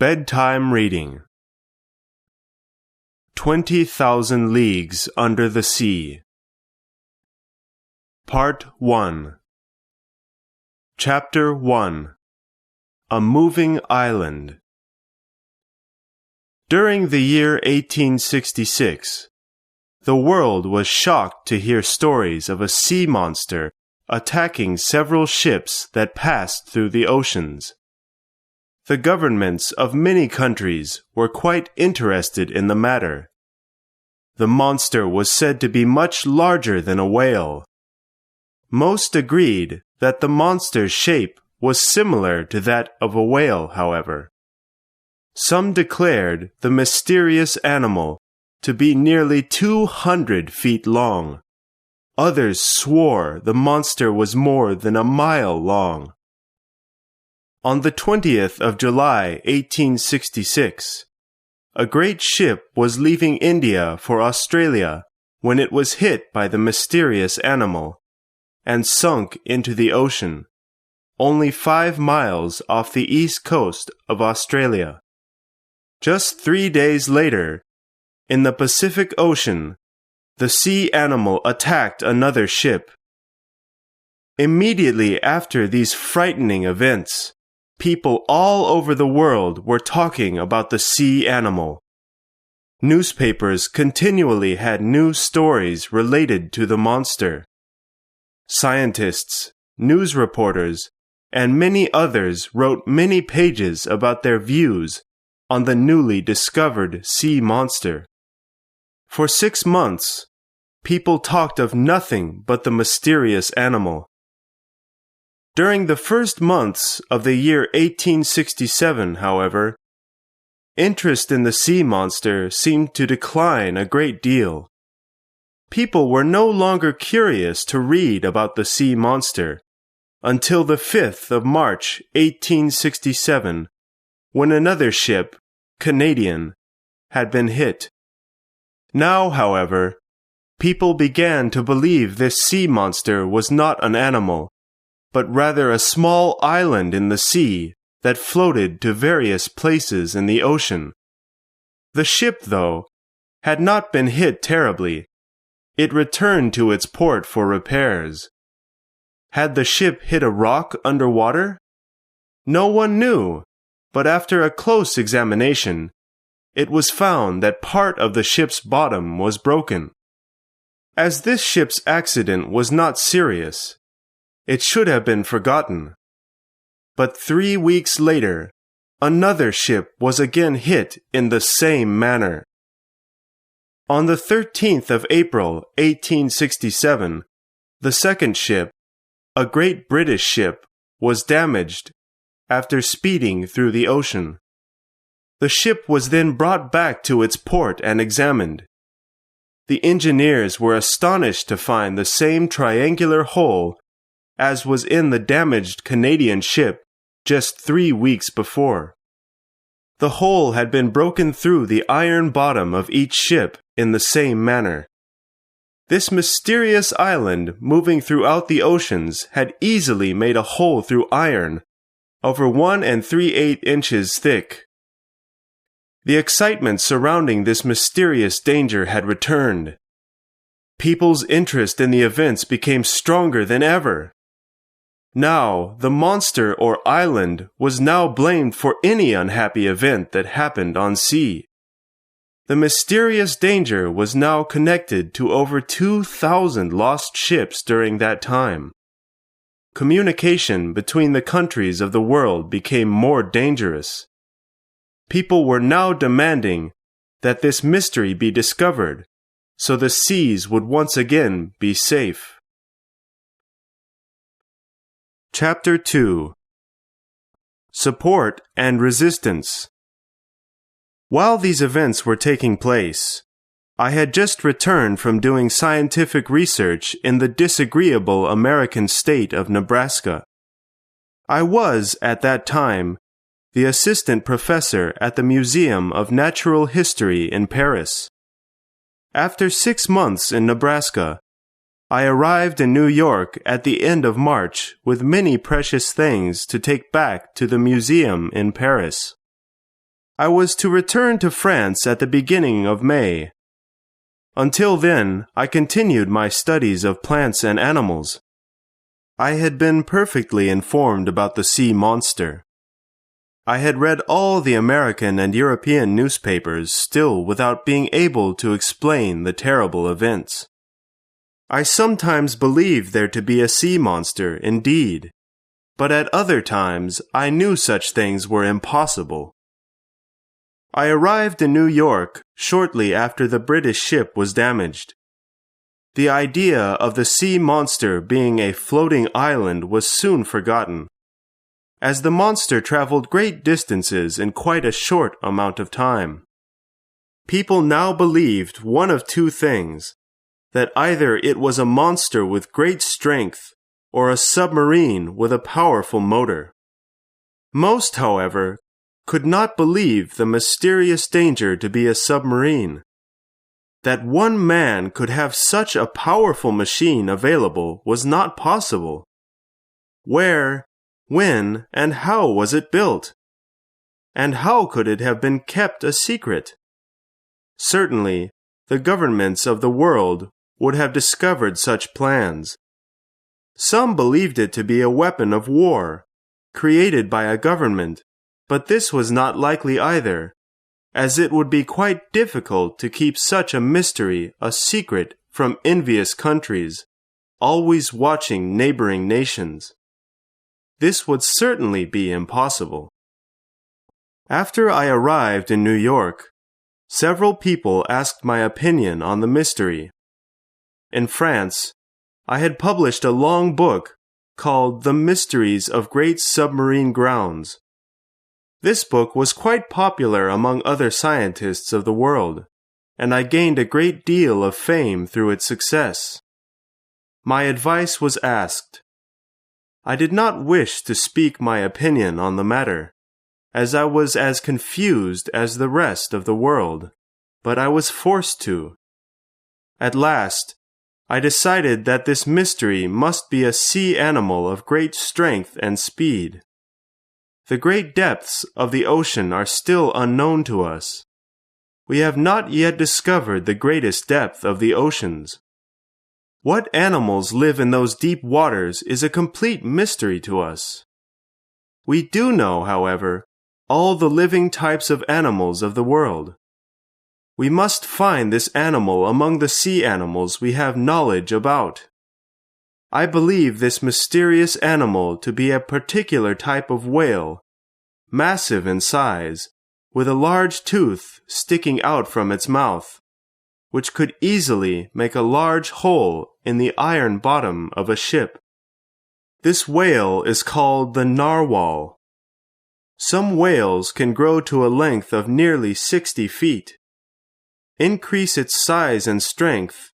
Bedtime Reading 20,000 Leagues Under the Sea. Part 1. Chapter 1. A Moving Island. During the year 1866, the world was shocked to hear stories of a sea monster attacking several ships that passed through the oceans. The governments of many countries were quite interested in the matter. The monster was said to be much larger than a whale. Most agreed that the monster's shape was similar to that of a whale, however. Some declared the mysterious animal to be nearly 200 feet long. Others swore the monster was more than a mile long. On the 20th of July, 1866, a great ship was leaving India for Australia when it was hit by the mysterious animal and sunk into the ocean, only 5 miles off the east coast of Australia. Just 3 days later, in the Pacific Ocean, the sea animal attacked another ship. Immediately after these frightening events, people all over the world were talking about the sea animal. Newspapers continually had news stories related to the monster. Scientists, news reporters, and many others wrote many pages about their views on the newly discovered sea monster. For 6 months, people talked of nothing but the mysterious animal. During the first months of the year 1867, however, interest in the sea monster seemed to decline a great deal. People were no longer curious to read about the sea monster until the 5th of March, 1867, when another ship, Canadian, had been hit. Now, however, people began to believe this sea monster was not an animal, but rather a small island in the sea that floated to various places in the ocean. The ship, though, had not been hit terribly. It returned to its port for repairs. Had the ship hit a rock underwater? No one knew, but after a close examination, it was found that part of the ship's bottom was broken. As this ship's accident was not serious, it should have been forgotten. But 3 weeks later, another ship was again hit in the same manner. On the 13th of April, 1867, the second ship, a great British ship, was damaged after speeding through the ocean. The ship was then brought back to its port and examined. The engineers were astonished to find the same triangular hole as was in the damaged Canadian ship just 3 weeks before. The hole had been broken through the iron bottom of each ship in the same manner. This mysterious island moving throughout the oceans had easily made a hole through iron over 1 3/8 inches thick. The excitement surrounding this mysterious danger had returned. People's interest in the events became stronger than ever. Now, the monster or island was now blamed for any unhappy event that happened on sea. The mysterious danger was now connected to over 2,000 lost ships during that time. Communication between the countries of the world became more dangerous. People were now demanding that this mystery be discovered, so the seas would once again be safe. Chapter 2. Support and Resistance. While these events were taking place, I had just returned from doing scientific research in the disagreeable American state of Nebraska. I was, at that time, the assistant professor at the Museum of Natural History in Paris. After 6 months in Nebraska, I arrived in New York at the end of March with many precious things to take back to the museum in Paris. I was to return to France at the beginning of May. Until then, I continued my studies of plants and animals. I had been perfectly informed about the sea monster. I had read all the American and European newspapers still without being able to explain the terrible events. I sometimes believed there to be a sea monster, indeed, but at other times I knew such things were impossible. I arrived in New York shortly after the British ship was damaged. The idea of the sea monster being a floating island was soon forgotten, as the monster traveled great distances in quite a short amount of time. People now believed one of two things, that either it was a monster with great strength or a submarine with a powerful motor. Most, however, could not believe the mysterious danger to be a submarine. That one man could have such a powerful machine available was not possible. Where, when, and how was it built? And how could it have been kept a secret? Certainly, the governments of the world would have discovered such plans. Some believed it to be a weapon of war, created by a government, but this was not likely either, as it would be quite difficult to keep such a mystery a secret from envious countries, always watching neighboring nations. This would certainly be impossible. After I arrived in New York, several people asked my opinion on the mystery. In France, I had published a long book called The Mysteries of Great Submarine Grounds. This book was quite popular among other scientists of the world, and I gained a great deal of fame through its success. My advice was asked. I did not wish to speak my opinion on the matter, as I was as confused as the rest of the world, but I was forced to. At last, I decided that this mystery must be a sea animal of great strength and speed. The great depths of the ocean are still unknown to us. We have not yet discovered the greatest depth of the oceans. What animals live in those deep waters is a complete mystery to us. We do know, however, all the living types of animals of the world. We must find this animal among the sea animals we have knowledge about. I believe this mysterious animal to be a particular type of whale, massive in size, with a large tooth sticking out from its mouth, which could easily make a large hole in the iron bottom of a ship. This whale is called the narwhal. Some whales can grow to a length of nearly 60 feet. Increase its size and strength,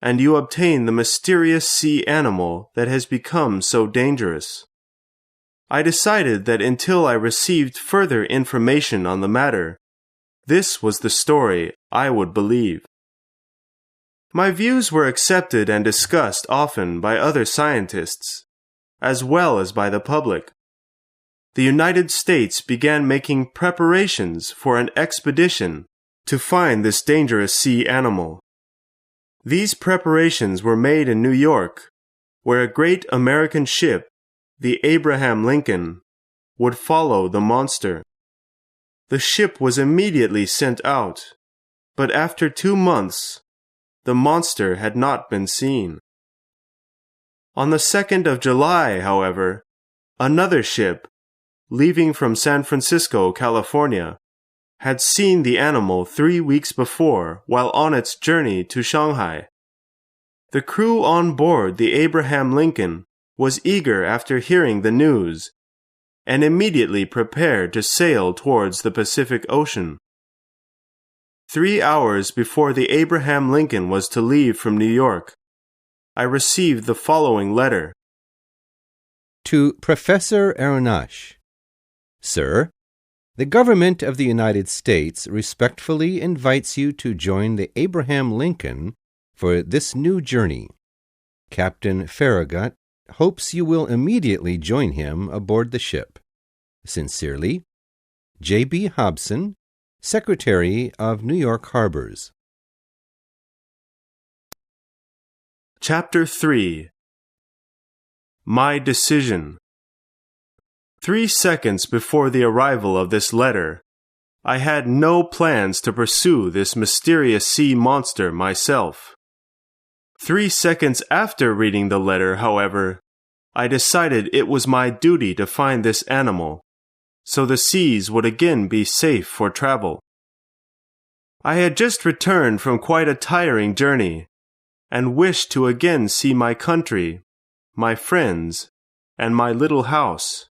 and you obtain the mysterious sea animal that has become so dangerous. I decided that until I received further information on the matter, this was the story I would believe. My views were accepted and discussed often by other scientists, as well as by the public. The United States began making preparations for an expedition to find this dangerous sea animal. These preparations were made in New York, where a great American ship, the Abraham Lincoln, would follow the monster. The ship was immediately sent out, but after 2 months, the monster had not been seen. On the 2nd of July, however, another ship, leaving from San Francisco, California, had seen the animal 3 weeks before while on its journey to Shanghai. The crew on board the Abraham Lincoln was eager after hearing the news, and immediately prepared to sail towards the Pacific Ocean. 3 hours before the Abraham Lincoln was to leave from New York, I received the following letter. To Professor Aronnax. Sir, the government of the United States respectfully invites you to join the Abraham Lincoln for this new journey. Captain Farragut hopes you will immediately join him aboard the ship. Sincerely, J.B. Hobson, Secretary of New York Harbors. Chapter 3. My Decision. 3 seconds before the arrival of this letter, I had no plans to pursue this mysterious sea monster myself. 3 seconds after reading the letter, however, I decided it was my duty to find this animal, so the seas would again be safe for travel. I had just returned from quite a tiring journey, and wished to again see my country, my friends, and my little house.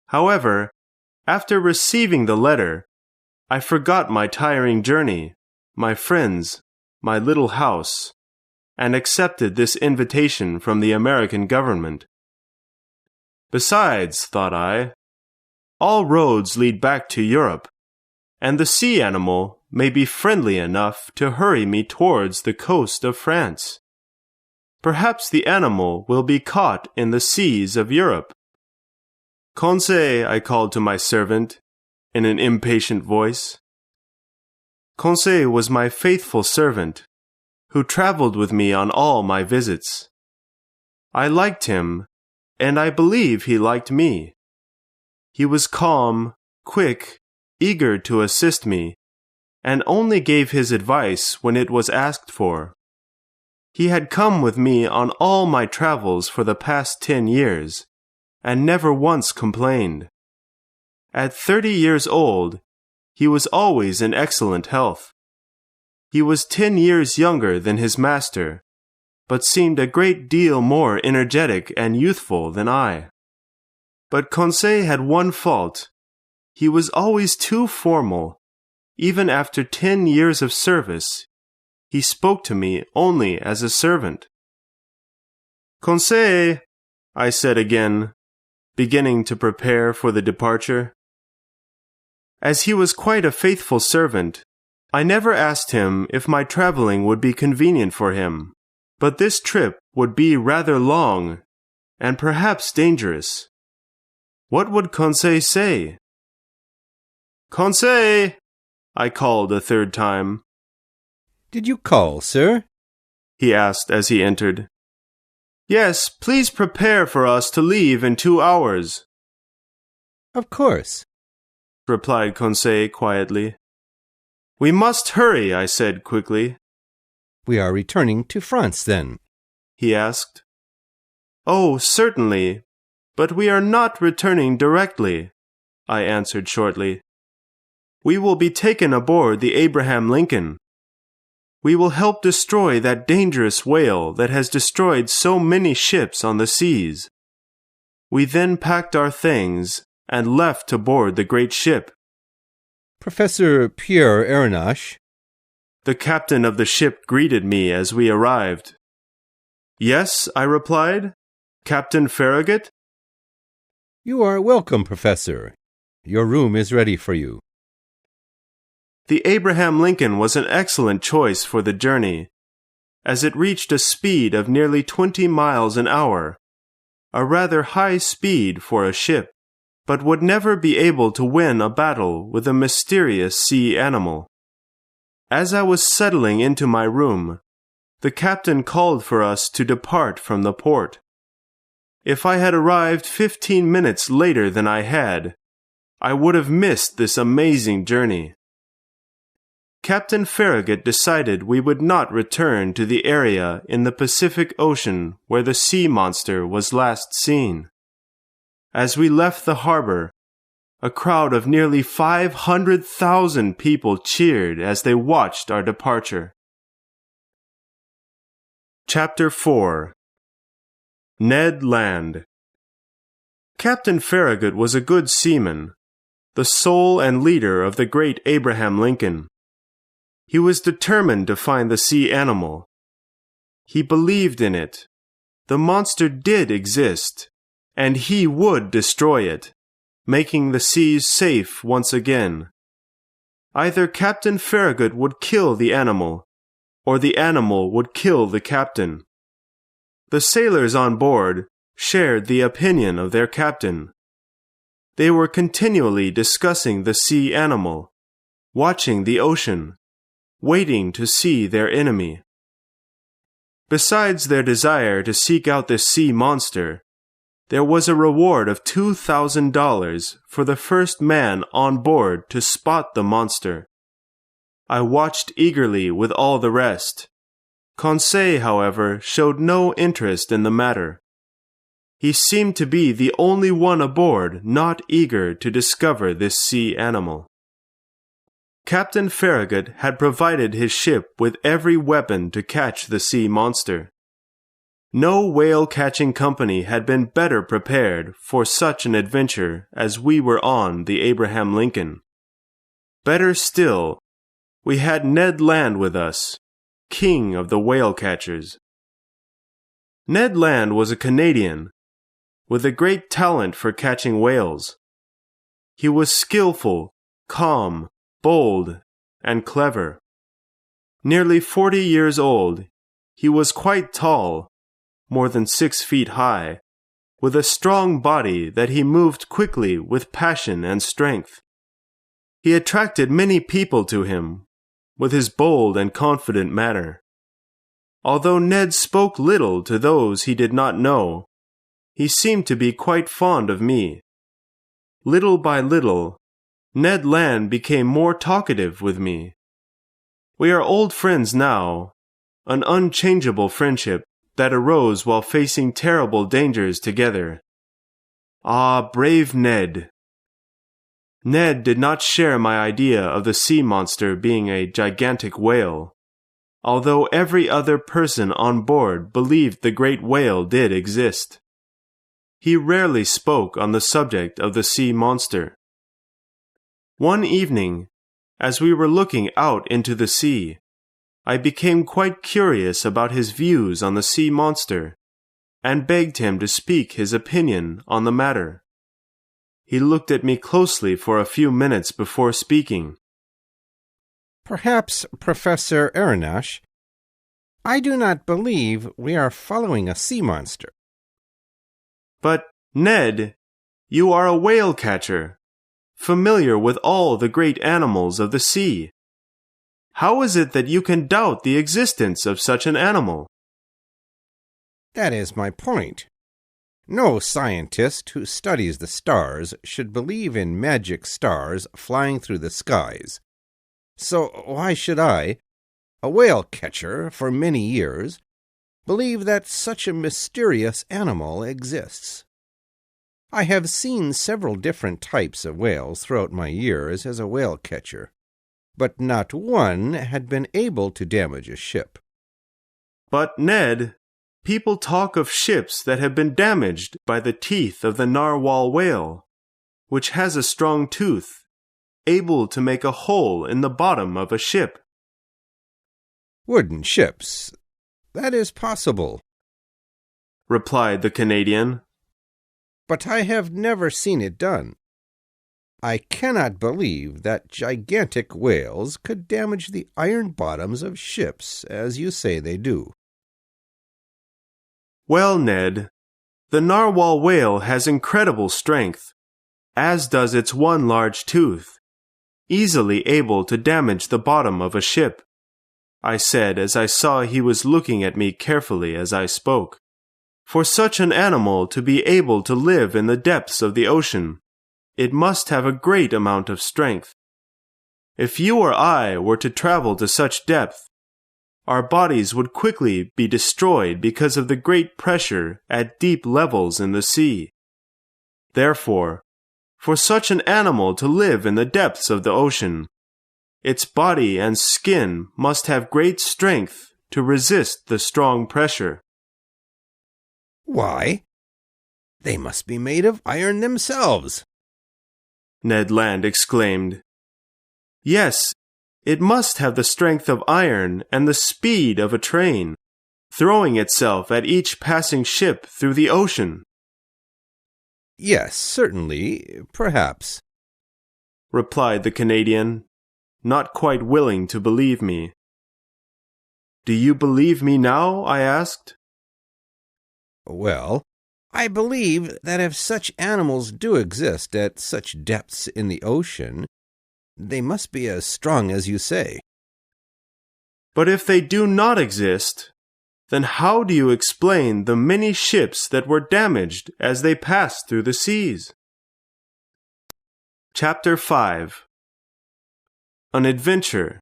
However, after receiving the letter, I forgot my tiring journey, my friends, my little house, and accepted this invitation from the American government. Besides, thought I, all roads lead back to Europe, and the sea animal may be friendly enough to hurry me towards the coast of France. Perhaps the animal will be caught in the seas of Europe. Conseil, I called to my servant, in an impatient voice. Conseil was my faithful servant, who traveled with me on all my visits. I liked him, and I believe he liked me. He was calm, quick, eager to assist me, and only gave his advice when it was asked for. He had come with me on all my travels for the past 10 years, and never once complained. At 30 years old, he was always in excellent health. He was 10 years younger than his master, but seemed a great deal more energetic and youthful than I. But Conseil had one fault. He was always too formal. Even after 10 years of service, he spoke to me only as a servant. Conseil, I said again, beginning to prepare for the departure. As he was quite a faithful servant, I never asked him if my traveling would be convenient for him, but this trip would be rather long, and perhaps dangerous. What would Conseil say? Conseil, I called a third time. Did you call, sir? He asked as he entered. Yes, please prepare for us to leave in 2 hours. Of course, replied Conseil quietly. We must hurry, I said quickly. We are returning to France, then? He asked. Oh, certainly, but we are not returning directly, I answered shortly. We will be taken aboard the Abraham Lincoln. We will help destroy that dangerous whale that has destroyed so many ships on the seas. We then packed our things and left to board the great ship. Professor Pierre Aronnax, the captain of the ship, greeted me as we arrived. Yes, I replied. Captain Farragut? You are welcome, Professor. Your room is ready for you. The Abraham Lincoln was an excellent choice for the journey, as it reached a speed of nearly 20 miles an hour, a rather high speed for a ship, but would never be able to win a battle with a mysterious sea animal. As I was settling into my room, the captain called for us to depart from the port. If I had arrived 15 minutes later than I had, I would have missed this amazing journey. Captain Farragut decided we would not return to the area in the Pacific Ocean where the sea monster was last seen. As we left the harbor, a crowd of nearly 500,000 people cheered as they watched our departure. Chapter 4. Ned Land. Captain Farragut was a good seaman, the soul and leader of the great Abraham Lincoln. He was determined to find the sea animal. He believed in it. The monster did exist, and he would destroy it, making the seas safe once again. Either Captain Farragut would kill the animal, or the animal would kill the captain. The sailors on board shared the opinion of their captain. They were continually discussing the sea animal, watching the ocean, waiting to see their enemy. Besides their desire to seek out this sea monster, there was a reward of $2,000 for the first man on board to spot the monster. I watched eagerly with all the rest. Conseil, however, showed no interest in the matter. He seemed to be the only one aboard not eager to discover this sea animal. Captain Farragut had provided his ship with every weapon to catch the sea monster. No whale-catching company had been better prepared for such an adventure as we were on the Abraham Lincoln. Better still, we had Ned Land with us, king of the whale-catchers. Ned Land was a Canadian, with a great talent for catching whales. He was skillful, calm, bold, and clever. Nearly 40 years old, he was quite tall, more than 6 feet high, with a strong body that he moved quickly with passion and strength. He attracted many people to him, with his bold and confident manner. Although Ned spoke little to those he did not know, he seemed to be quite fond of me. Little by little, Ned Land became more talkative with me. We are old friends now, an unchangeable friendship that arose while facing terrible dangers together. Ah, brave Ned! Ned did not share my idea of the sea monster being a gigantic whale, although every other person on board believed the great whale did exist. He rarely spoke on the subject of the sea monster. One evening, as we were looking out into the sea, I became quite curious about his views on the sea monster, and begged him to speak his opinion on the matter. He looked at me closely for a few minutes before speaking. Perhaps, Professor Aronnax, I do not believe we are following a sea monster. But, Ned, you are a whale catcher, familiar with all the great animals of the sea. How is it that you can doubt the existence of such an animal? That is my point. No scientist who studies the stars should believe in magic stars flying through the skies. So why should I, a whale catcher for many years, believe that such a mysterious animal exists? I have seen several different types of whales throughout my years as a whale catcher, but not one had been able to damage a ship. But, Ned, people talk of ships that have been damaged by the teeth of the narwhal whale, which has a strong tooth, able to make a hole in the bottom of a ship. Wooden ships, that is possible, replied the Canadian. But I have never seen it done. I cannot believe that gigantic whales could damage the iron bottoms of ships as you say they do. Well, Ned, the narwhal whale has incredible strength, as does its one large tooth, easily able to damage the bottom of a ship, I said as I saw he was looking at me carefully as I spoke. For such an animal to be able to live in the depths of the ocean, it must have a great amount of strength. If you or I were to travel to such depth, our bodies would quickly be destroyed because of the great pressure at deep levels in the sea. Therefore, for such an animal to live in the depths of the ocean, its body and skin must have great strength to resist the strong pressure. Why, they must be made of iron themselves, Ned Land exclaimed. Yes, it must have the strength of iron and the speed of a train, throwing itself at each passing ship through the ocean. Yes, certainly, perhaps, replied the Canadian, not quite willing to believe me. Do you believe me now? I asked. Well, I believe that if such animals do exist at such depths in the ocean, They must be as strong as you say. But if they do not exist, then how do you explain the many ships that were damaged as they passed through the seas? Chapter 5. An Adventure.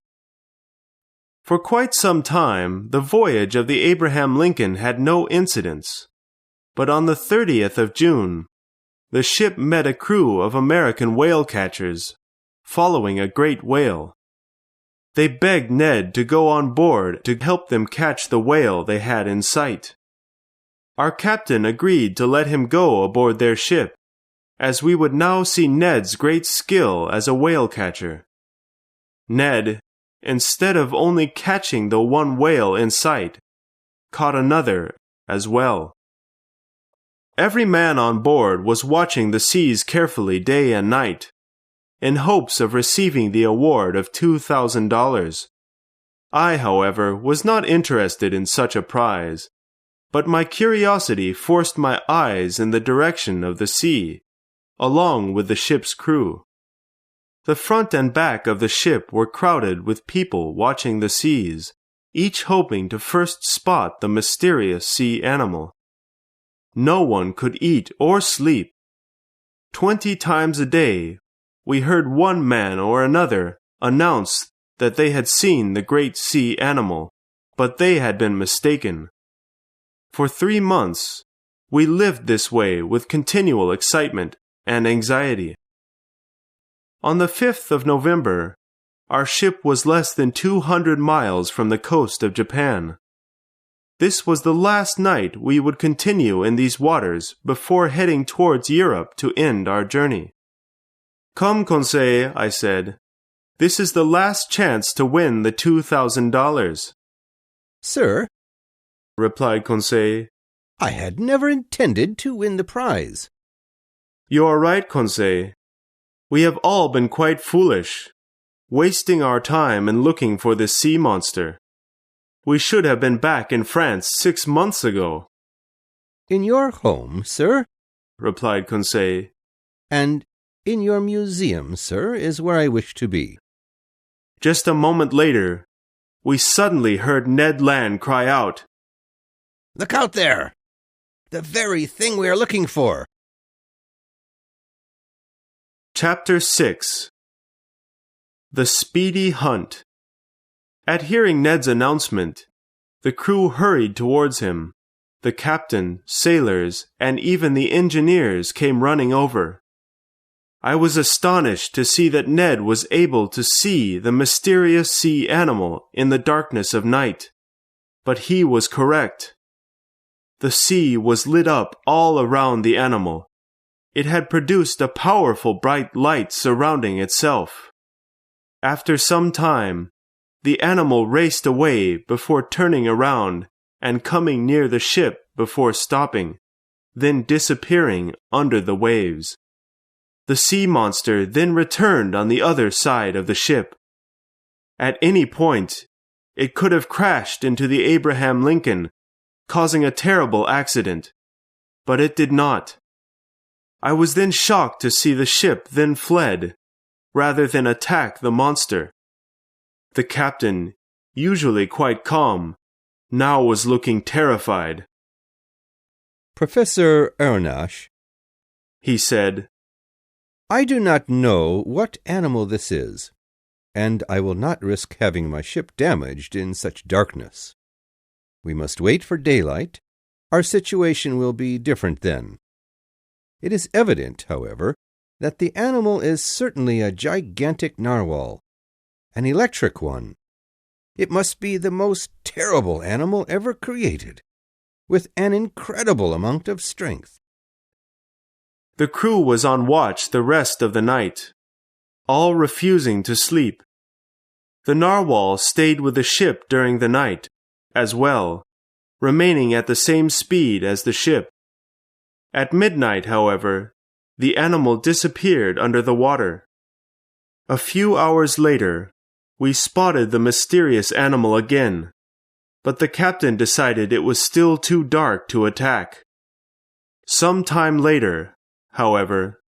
For quite some time, the voyage of the Abraham Lincoln had no incidents. But on the 30th of June, the ship met a crew of American whale catchers, following a great whale. They begged Ned to go on board to help them catch the whale they had in sight. Our captain agreed to let him go aboard their ship, as we would now see Ned's great skill as a whale catcher. Ned, instead of only catching the one whale in sight, caught another as well. Every man on board was watching the seas carefully day and night, in hopes of receiving the award of $2,000. I, however, was not interested in such a prize, but my curiosity forced my eyes in the direction of the sea, along with the ship's crew. The front and back of the ship were crowded with people watching the seas, each hoping to first spot the mysterious sea animal. No one could eat or sleep. 20 times a day, we heard one man or another announce that they had seen the great sea animal, but they had been mistaken. For 3 months, we lived this way with continual excitement and anxiety. On the 5th of November, our ship was less than 200 miles from the coast of Japan. This was the last night we would continue in these waters before heading towards Europe to end our journey. "Come, Conseil," I said. "This is the last chance to win the $2,000. "Sir," replied Conseil, "I had never intended to win the prize." "You are right, Conseil. We have all been quite foolish, wasting our time in looking for this sea monster. We should have been back in France 6 months ago." "In your home, sir," replied Conseil. "And in your museum, sir, is where I wish to be." Just a moment later, we suddenly heard Ned Land cry out, "Look out there! The very thing we are looking for!" Chapter 6. The Speedy Hunt. At hearing Ned's announcement, the crew hurried towards him. The captain, sailors, and even the engineers came running over. I was astonished to see that Ned was able to see the mysterious sea animal in the darkness of night. But he was correct. The sea was lit up all around the animal. It had produced a powerful bright light surrounding itself. After some time, the animal raced away before turning around and coming near the ship before stopping, then disappearing under the waves. The sea monster then returned on the other side of the ship. At any point, it could have crashed into the Abraham Lincoln, causing a terrible accident, but it did not. I was then shocked to see the ship then fled, rather than attack the monster. The captain, usually quite calm, now was looking terrified. "Professor Aronnax," he said, "I do not know what animal this is, and I will not risk having my ship damaged in such darkness. We must wait for daylight. Our situation will be different then. It is evident, however, that the animal is certainly a gigantic narwhal, an electric one. It must be the most terrible animal ever created, with an incredible amount of strength." The crew was on watch the rest of the night, all refusing to sleep. The narwhal stayed with the ship during the night, as well, remaining at the same speed as the ship. At midnight, however, the animal disappeared under the water. A few hours later, we spotted the mysterious animal again, but the captain decided it was still too dark to attack. Some time later, however,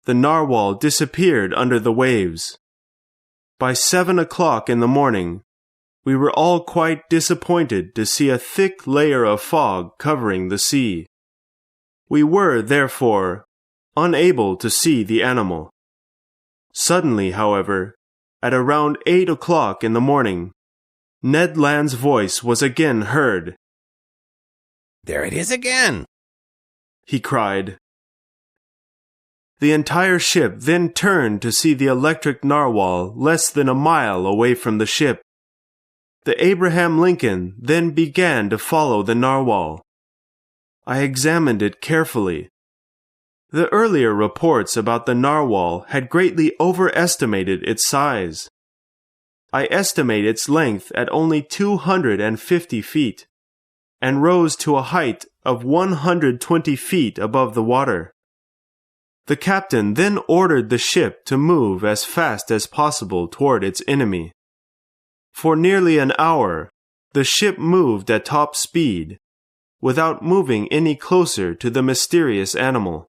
the narwhal disappeared under the waves. By 7 o'clock in the morning, we were all quite disappointed to see a thick layer of fog covering the sea. We were, therefore, unable to see the animal. Suddenly, however, at around 8 o'clock in the morning, Ned Land's voice was again heard. "There it is again!" he cried. The entire ship then turned to see the electric narwhal less than a mile away from the ship. The Abraham Lincoln then began to follow the narwhal. I examined it carefully. The earlier reports about the narwhal had greatly overestimated its size. I estimate its length at only 250 feet, and rose to a height of 120 feet above the water. The captain then ordered the ship to move as fast as possible toward its enemy. For nearly an hour, the ship moved at top speed, without moving any closer to the mysterious animal.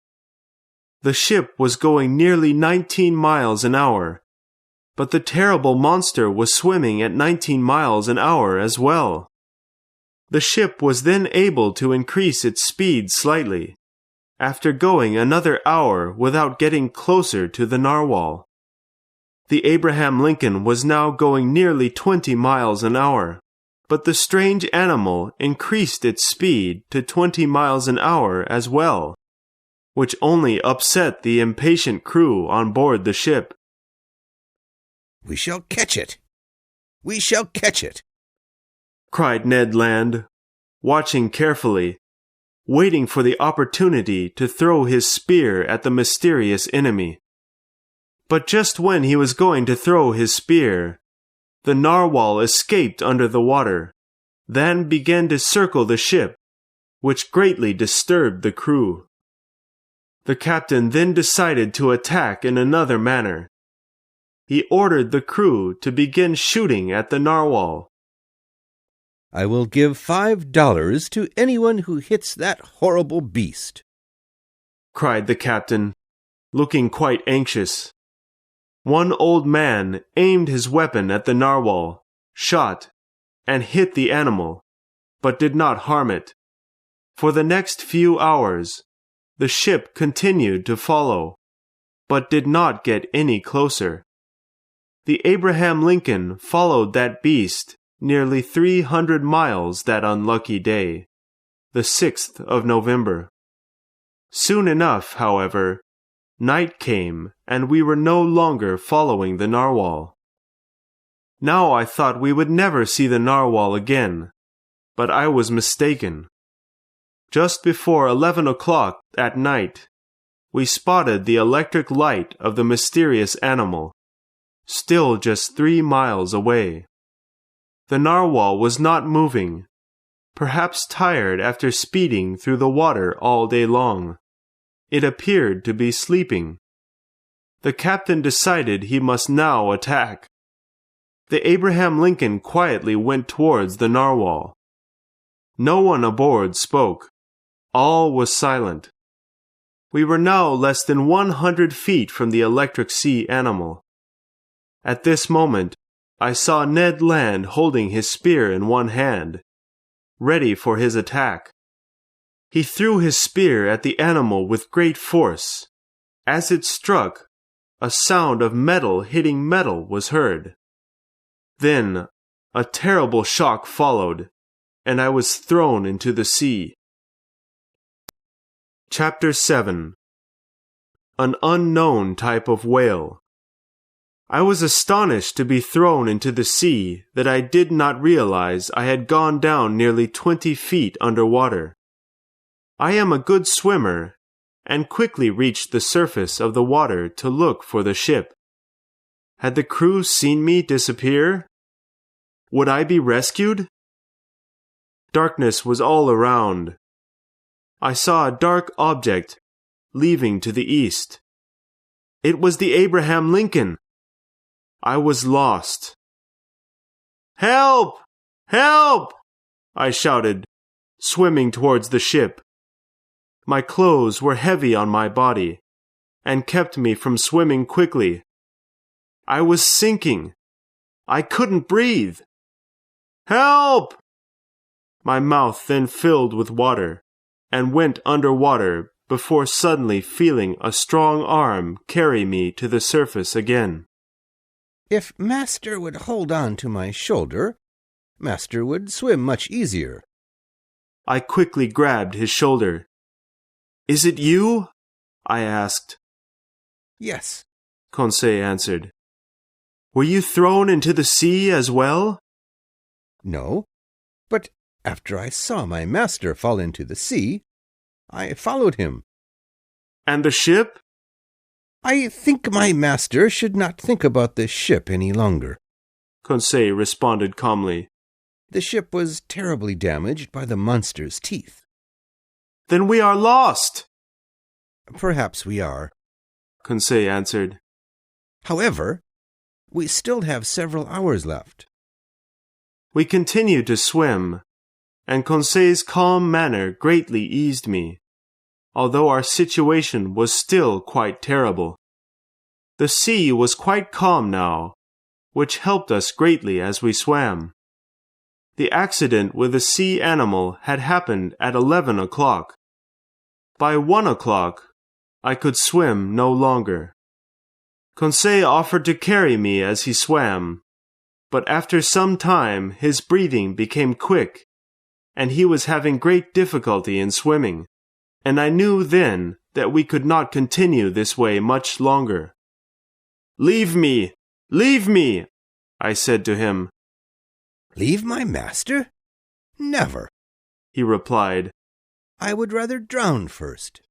The ship was going nearly 19 miles an hour, but the terrible monster was swimming at 19 miles an hour as well. The ship was then able to increase its speed slightly, after going another hour without getting closer to the narwhal. The Abraham Lincoln was now going nearly 20 miles an hour, but the strange animal increased its speed to 20 miles an hour as well, which only upset the impatient crew on board the ship. "We shall catch it! We shall catch it!" cried Ned Land, watching carefully, waiting for the opportunity to throw his spear at the mysterious enemy. But just when he was going to throw his spear, the narwhal escaped under the water, then began to circle the ship, which greatly disturbed the crew. The captain then decided to attack in another manner. He ordered the crew to begin shooting at the narwhal. "I will give $5 to anyone who hits that horrible beast," cried the captain, looking quite anxious. One old man aimed his weapon at the narwhal, shot, and hit the animal, but did not harm it. For the next few hours, the ship continued to follow, but did not get any closer. The Abraham Lincoln followed that beast nearly 300 miles that unlucky day, the 6th of November. Soon enough, however, night came, and we were no longer following the narwhal. Now I thought we would never see the narwhal again, but I was mistaken. Just before 11 o'clock at night, we spotted the electric light of the mysterious animal, still just 3 miles away. The narwhal was not moving, perhaps tired after speeding through the water all day long. It appeared to be sleeping. The captain decided he must now attack. The Abraham Lincoln quietly went towards the narwhal. No one aboard spoke. All was silent. We were now less than 100 feet from the electric sea animal. At this moment, I saw Ned Land holding his spear in one hand, ready for his attack. He threw his spear at the animal with great force. As it struck, a sound of metal hitting metal was heard. Then, a terrible shock followed, and I was thrown into the sea. Chapter 7. An unknown type of whale. I was astonished to be thrown into the sea that I did not realize I had gone down nearly 20 feet underwater. I am a good swimmer, and quickly reached the surface of the water to look for the ship. Had the crew seen me disappear? Would I be rescued? Darkness was all around. I saw a dark object leaving to the east. It was the Abraham Lincoln. I was lost. "Help! Help!" I shouted, swimming towards the ship. My clothes were heavy on my body, and kept me from swimming quickly. I was sinking, I couldn't breathe. Help! My mouth then filled with water and went underwater before suddenly feeling a strong arm carry me to the surface again. If Master would hold on to my shoulder, Master would swim much easier. I quickly grabbed his shoulder. Is it you? I asked. Yes, Conseil answered. Were you thrown into the sea as well? No, but after I saw my master fall into the sea, I followed him. And the ship? I think my master should not think about the ship any longer. Conseil responded calmly. The ship was terribly damaged by the monster's teeth. Then we are lost, Perhaps we are. Conseil answered. However, we still have several hours left. We continued to swim, and Conseil's calm manner greatly eased me, although our situation was still quite terrible. The sea was quite calm now, which helped us greatly as we swam. The accident with the sea animal had happened at 11 o'clock. By 1 o'clock, I could swim no longer. Conseil offered to carry me as he swam, but after some time his breathing became quick, and he was having great difficulty in swimming, and I knew then that we could not continue this way much longer. Leave me! Leave me! I said to him. Leave my master? Never, he replied. I would rather drown first.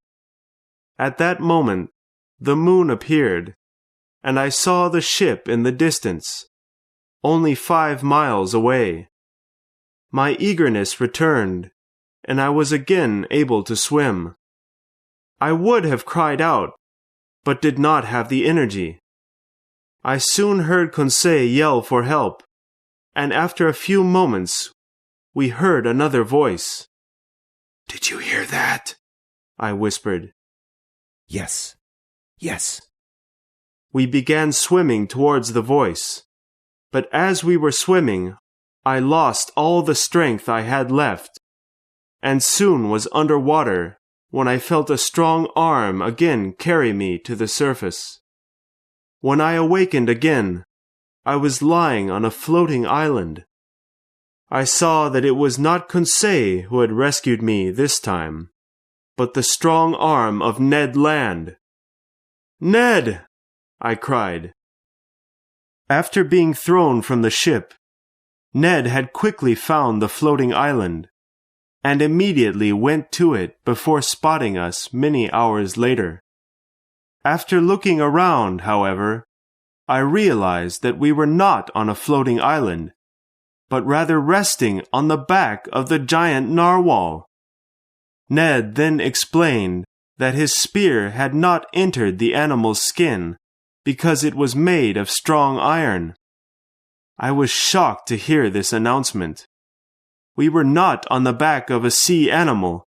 At that moment, the moon appeared, and I saw the ship in the distance, only 5 miles away. My eagerness returned, and I was again able to swim. I would have cried out, but did not have the energy. I soon heard Conseil yell for help, and after a few moments, we heard another voice. Did you hear that? I whispered. Yes, yes. We began swimming towards the voice, but as we were swimming, I lost all the strength I had left, and soon was underwater when I felt a strong arm again carry me to the surface. When I awakened again, I was lying on a floating island. I saw that it was not Conseil who had rescued me this time, but the strong arm of Ned Land. Ned! I cried. After being thrown from the ship, Ned had quickly found the floating island, and immediately went to it before spotting us many hours later. After looking around, however, I realized that we were not on a floating island, but rather resting on the back of the giant narwhal. Ned then explained that his spear had not entered the animal's skin because it was made of strong iron. I was shocked to hear this announcement. We were not on the back of a sea animal,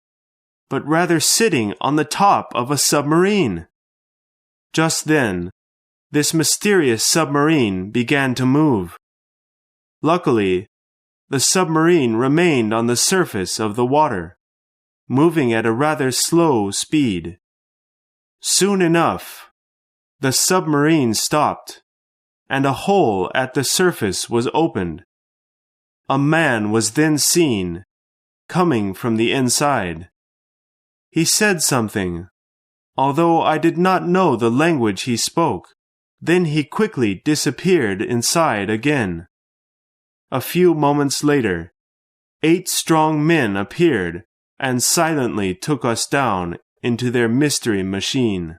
but rather sitting on the top of a submarine. Just then, this mysterious submarine began to move. Luckily, the submarine remained on the surface of the water, moving at a rather slow speed. Soon enough, the submarine stopped, and a hole at the surface was opened. A man was then seen, coming from the inside. He said something, although I did not know the language he spoke. Then he quickly disappeared inside again. A few moments later, 8 strong men appeared and silently took us down into their mystery machine.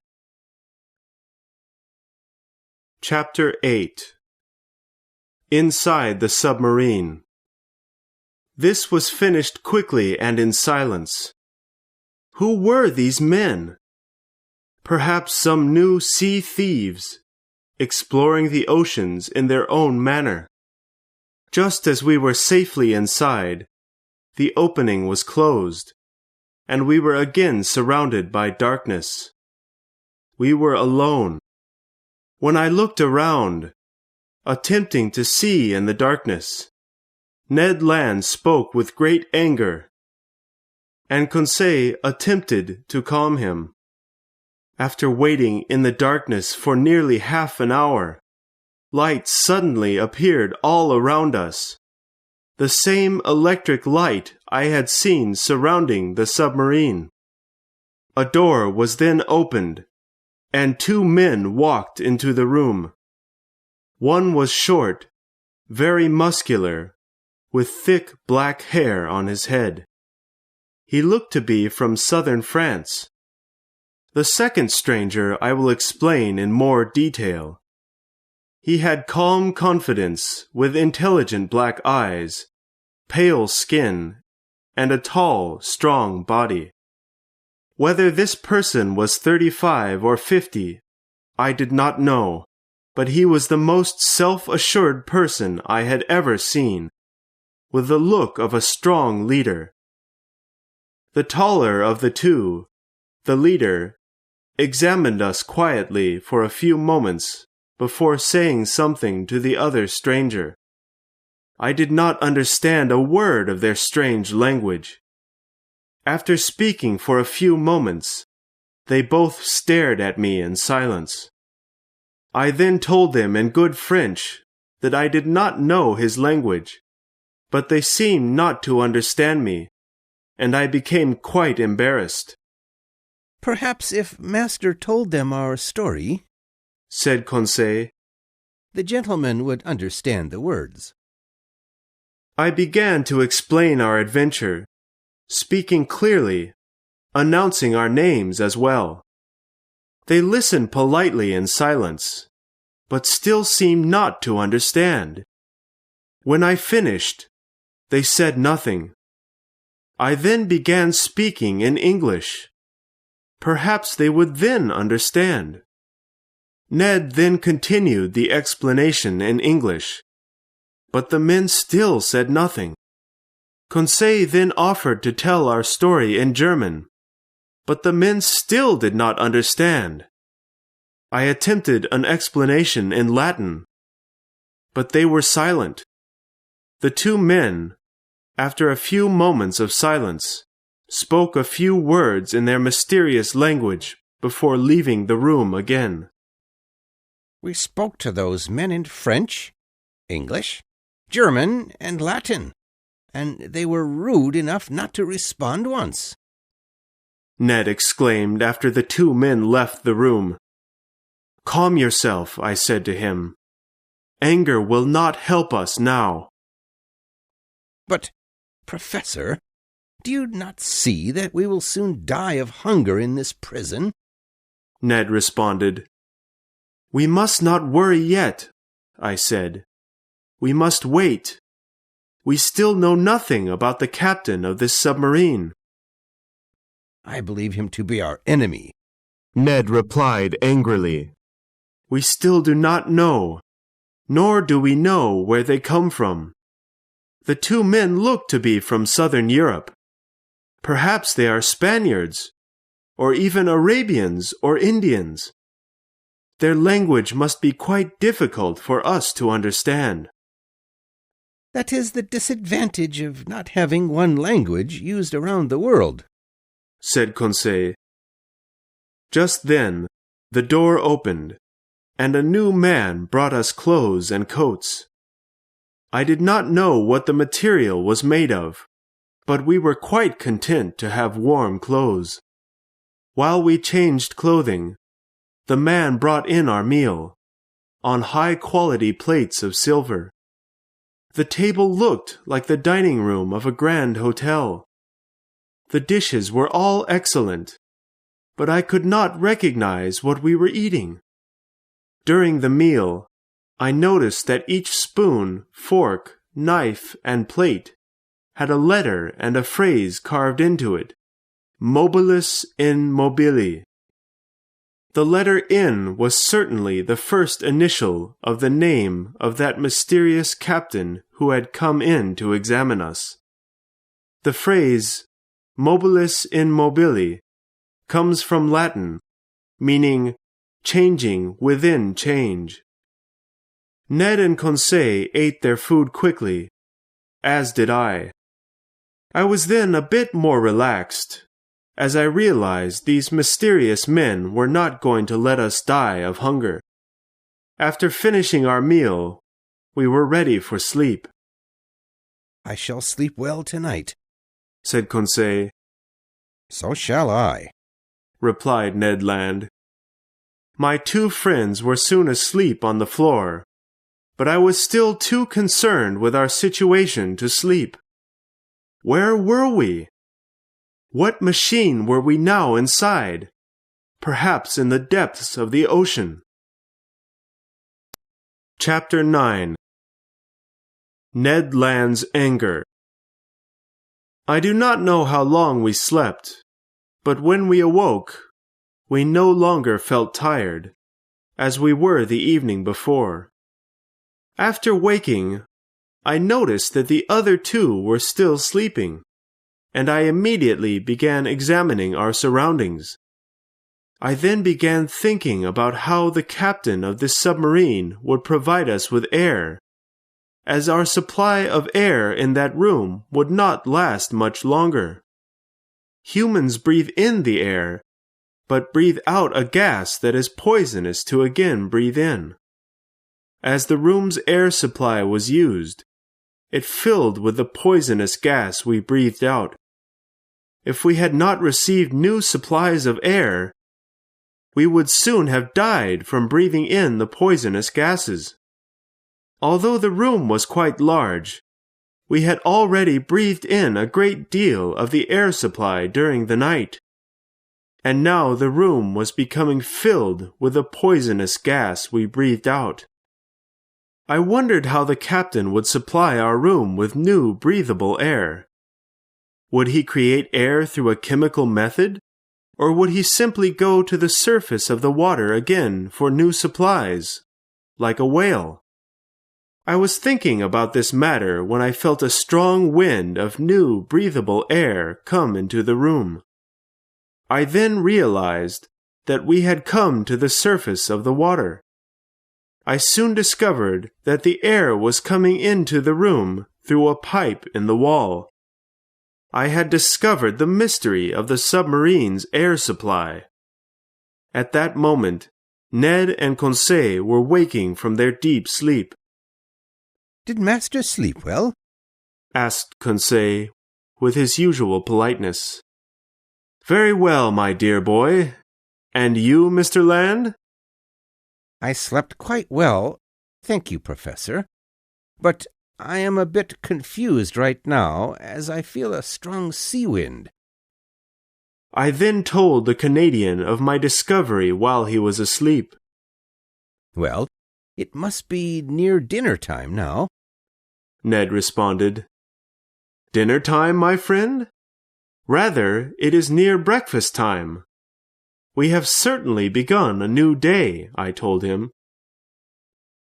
Chapter 8. Inside the submarine. This was finished quickly and in silence. Who were these men? Perhaps some new sea thieves, exploring the oceans in their own manner. Just as we were safely inside, the opening was closed, and we were again surrounded by darkness. We were alone. When I looked around, attempting to see in the darkness. Ned Land spoke with great anger, and Conseil attempted to calm him. After waiting in the darkness for nearly half an hour, light suddenly appeared all around us. The same electric light I had seen surrounding the submarine. A door was then opened, and 2 men walked into the room. One was short, very muscular, with thick black hair on his head. He looked to be from southern France. The second stranger I will explain in more detail. He had calm confidence with intelligent black eyes, pale skin, and a tall, strong body. Whether this person was 35 or 50, I did not know, but he was the most self-assured person I had ever seen, with the look of a strong leader. The taller of the two, the leader, examined us quietly for a few moments before saying something to the other stranger. I did not understand a word of their strange language. After speaking for a few moments, they both stared at me in silence. I then told them in good French that I did not know his language, but they seemed not to understand me, and I became quite embarrassed. "Perhaps if Master told them our story," said Conseil, "the gentleman would understand the words." I began to explain our adventure, speaking clearly, announcing our names as well. They listened politely in silence, but still seemed not to understand. When I finished, they said nothing. I then began speaking in English. Perhaps they would then understand. Ned then continued the explanation in English, but the men still said nothing. Conseil then offered to tell our story in German, but the men still did not understand. I attempted an explanation in Latin, but they were silent. The 2 men, after a few moments of silence, spoke a few words in their mysterious language before leaving the room again. "We spoke to those men in French, English, German, and Latin, and they were rude enough not to respond once," Ned exclaimed after the 2 men left the room. "Calm yourself," I said to him. "Anger will not help us now." "But, Professor, do you not see that we will soon die of hunger in this prison?" Ned responded. "We must not worry yet," I said. "We must wait. We still know nothing about the captain of this submarine." "I believe him to be our enemy," Ned replied angrily. "We still do not know, nor do we know where they come from. The 2 men look to be from southern Europe. Perhaps they are Spaniards, or even Arabians or Indians. Their language must be quite difficult for us to understand." "That is the disadvantage of not having one language used around the world," said Conseil. Just then, the door opened, and a new man brought us clothes and coats. I did not know what the material was made of, but we were quite content to have warm clothes. While we changed clothing, the man brought in our meal, on high-quality plates of silver. The table looked like the dining room of a grand hotel. The dishes were all excellent, but I could not recognize what we were eating. During the meal, I noticed that each spoon, fork, knife, and plate had a letter and a phrase carved into it, mobilis in mobili. The letter N was certainly the first initial of the name of that mysterious captain who had come in to examine us. The phrase, mobilis in mobili, comes from Latin, meaning changing within change. Ned and Conseil ate their food quickly, as did I. I was then a bit more relaxed, as I realized these mysterious men were not going to let us die of hunger. After finishing our meal, we were ready for sleep. I shall sleep well tonight, said Conseil. So shall I, replied Ned Land. My two friends were soon asleep on the floor, but I was still too concerned with our situation to sleep. Where were we? What machine were we now inside? Perhaps in the depths of the ocean. Chapter 9. Ned Land's Anger. I do not know how long we slept, but when we awoke, we no longer felt tired, as we were the evening before. After waking, I noticed that the other two were still sleeping, and I immediately began examining our surroundings. I then began thinking about how the captain of this submarine would provide us with air, as our supply of air in that room would not last much longer. Humans breathe in the air, but breathe out a gas that is poisonous to again breathe in. As the room's air supply was used, it filled with the poisonous gas we breathed out. If we had not received new supplies of air, we would soon have died from breathing in the poisonous gases. Although the room was quite large, we had already breathed in a great deal of the air supply during the night, and now the room was becoming filled with the poisonous gas we breathed out. I wondered how the captain would supply our room with new breathable air. Would he create air through a chemical method, or would he simply go to the surface of the water again for new supplies, like a whale? I was thinking about this matter when I felt a strong wind of new breathable air come into the room. I then realized that we had come to the surface of the water. I soon discovered that the air was coming into the room through a pipe in the wall. I had discovered the mystery of the submarine's air supply. At that moment, Ned and Conseil were waking from their deep sleep. Did Master sleep well? asked Conseil, with his usual politeness. Very well, my dear boy. And you, Mr. Land? I slept quite well, thank you, Professor. But I am a bit confused right now, as I feel a strong sea wind. I then told the Canadian of my discovery while he was asleep. Well, it must be near dinner time now, Ned responded. Dinner time, my friend? Rather, it is near breakfast time. We have certainly begun a new day, I told him.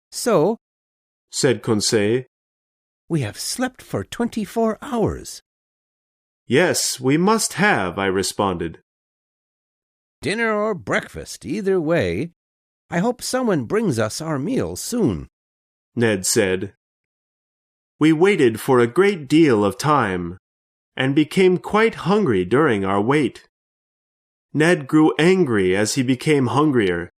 So, said Conseil, we have slept for 24 hours. Yes, we must have, I responded. Dinner or breakfast, either way. I hope someone brings us our meal soon, Ned said. We waited for a great deal of time, and became quite hungry during our wait. Ned grew angry as he became hungrier.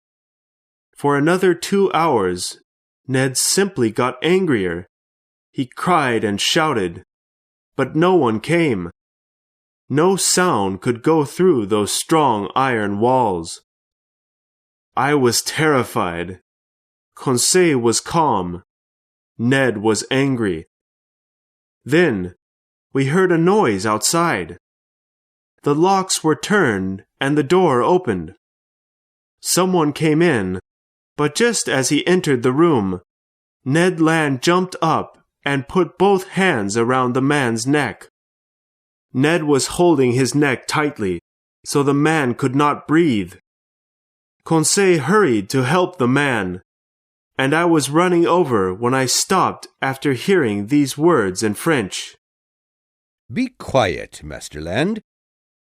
For another 2 hours, Ned simply got angrier. He cried and shouted, but no one came. No sound could go through those strong iron walls. I was terrified. Conseil was calm. Ned was angry. Then we heard a noise outside. The locks were turned and the door opened. Someone came in, but just as he entered the room, Ned Land jumped up and put both hands around the man's neck. Ned was holding his neck tightly, so the man could not breathe. Conseil hurried to help the man, and I was running over when I stopped after hearing these words in French. Be quiet, Master Land.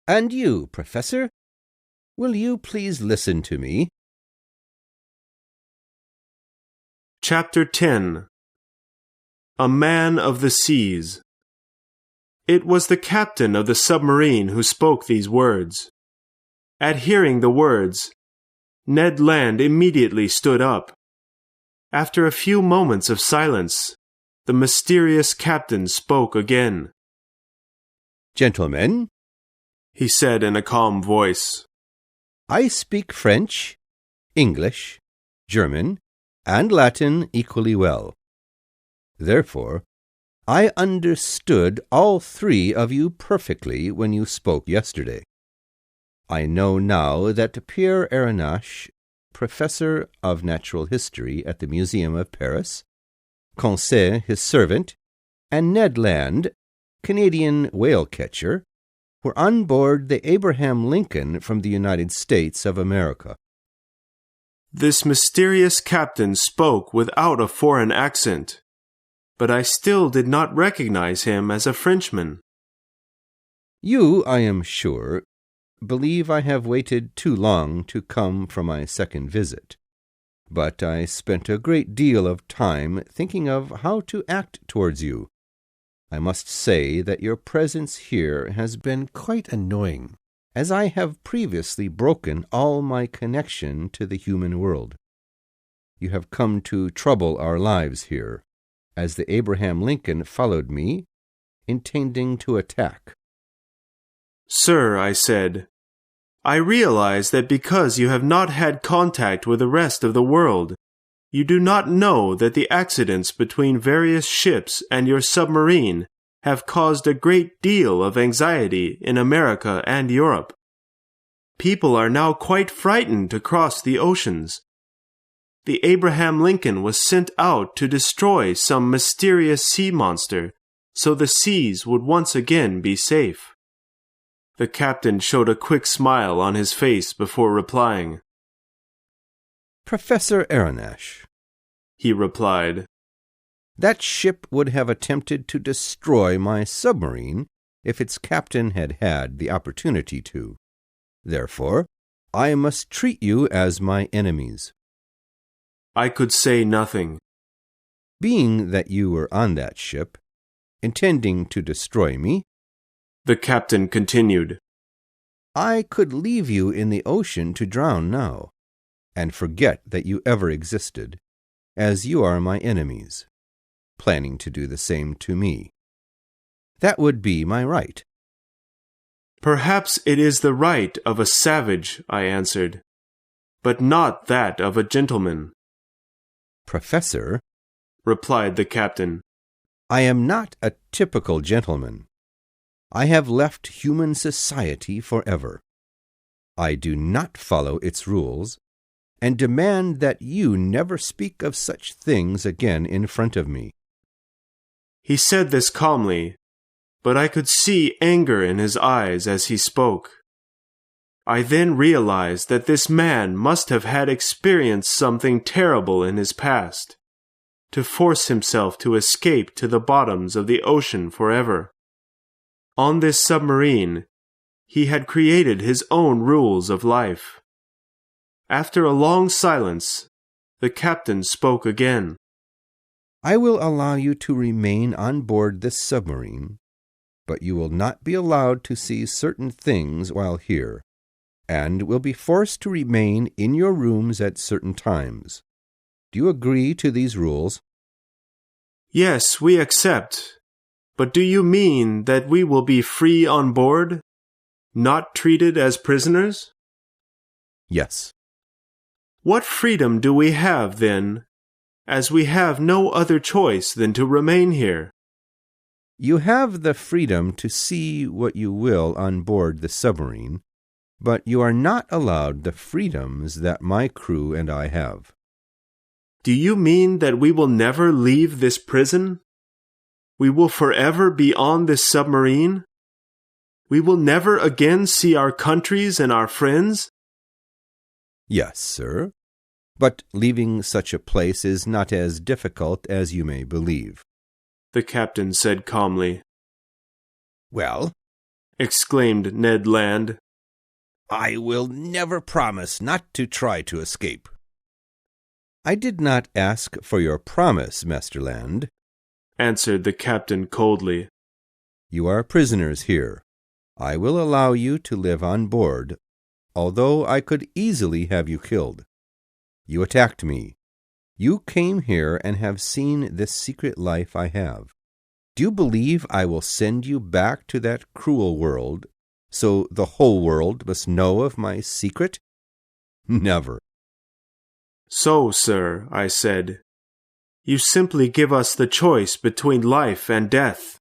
And you, Professor, will you please listen to me? Chapter 10. A Man of the Seas. It was the captain of the submarine who spoke these words. At hearing the words, Ned Land immediately stood up. After a few moments of silence, the mysterious captain spoke again. "Gentlemen," he said in a calm voice, "I speak French, English, German, and Latin equally well. Therefore, I understood all three of you perfectly when you spoke yesterday. I know now that Pierre Aronnax, Professor of Natural History at the Museum of Paris, Conseil, his servant, and Ned Land, Canadian whale catcher, were on board the Abraham Lincoln from the United States of America." This mysterious captain spoke without a foreign accent, but I still did not recognize him as a Frenchman. You, I am sure, believe I have waited too long to come for my second visit, but I spent a great deal of time thinking of how to act towards you. I must say that your presence here has been quite annoying, as I have previously broken all my connection to the human world. You have come to trouble our lives here, as the Abraham Lincoln followed me, intending to attack. Sir, I said, I realize that because you have not had contact with the rest of the world, you do not know that the accidents between various ships and your submarine have caused a great deal of anxiety in America and Europe. People are now quite frightened to cross the oceans. The Abraham Lincoln was sent out to destroy some mysterious sea monster, so the seas would once again be safe. The captain showed a quick smile on his face before replying. "Professor Aronnax," he replied, "that ship would have attempted to destroy my submarine if its captain had had the opportunity to. Therefore, I must treat you as my enemies." I could say nothing. "Being that you were on that ship, intending to destroy me," the captain continued, "I could leave you in the ocean to drown now, and forget that you ever existed, as you are my enemies, planning to do the same to me. That would be my right." Perhaps it is the right of a savage, I answered, but not that of a gentleman. "Professor," replied the captain, "I am not a typical gentleman. I have left human society forever. I do not follow its rules, and demand that you never speak of such things again in front of me." He said this calmly, but I could see anger in his eyes as he spoke. I then realized that this man must have had experienced something terrible in his past, to force himself to escape to the bottoms of the ocean forever. On this submarine, he had created his own rules of life. After a long silence, the captain spoke again. "I will allow you to remain on board this submarine, but you will not be allowed to see certain things while here, and will be forced to remain in your rooms at certain times. Do you agree to these rules?" Yes, we accept. But do you mean that we will be free on board, not treated as prisoners? "Yes." What freedom do we have, then, as we have no other choice than to remain here? "You have the freedom to see what you will on board the submarine, but you are not allowed the freedoms that my crew and I have." Do you mean that we will never leave this prison? We will forever be on this submarine? We will never again see our countries and our friends? "Yes, sir, but leaving such a place is not as difficult as you may believe," the captain said calmly. "Well," exclaimed Ned Land, "I will never promise not to try to escape." I did not ask for your promise, Master Land, answered the captain coldly. You are prisoners here. I will allow you to live on board, although I could easily have you killed. You attacked me. You came here and have seen this secret life I have. Do you believe I will send you back to that cruel world, so the whole world must know of my secret? Never. So, sir, I said, you simply give us the choice between life and death.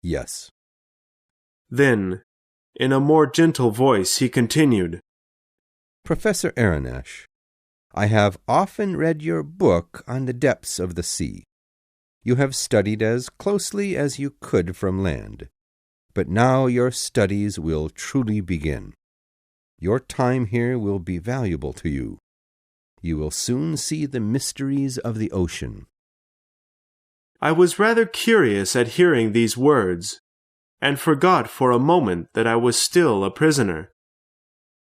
Yes. Then, in a more gentle voice, he continued, Professor Aronnax, I have often read your book on the depths of the sea. You have studied as closely as you could from land, but now your studies will truly begin. Your time here will be valuable to you. You will soon see the mysteries of the ocean. I was rather curious at hearing these words, and forgot for a moment that I was still a prisoner.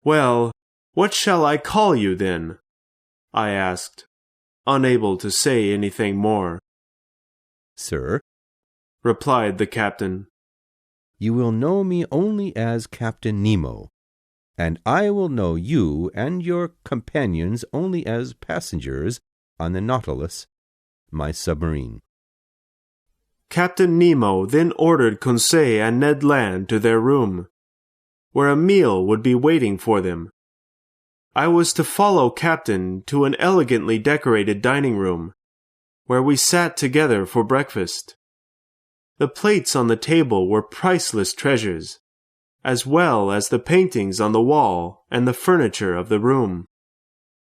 Well, what shall I call you then? I asked, unable to say anything more. Sir, replied the captain, you will know me only as Captain Nemo, and I will know you and your companions only as passengers on the Nautilus, my submarine. Captain Nemo then ordered Conseil and Ned Land to their room, where a meal would be waiting for them. I was to follow Captain to an elegantly decorated dining room, where we sat together for breakfast. The plates on the table were priceless treasures, as well as the paintings on the wall and the furniture of the room.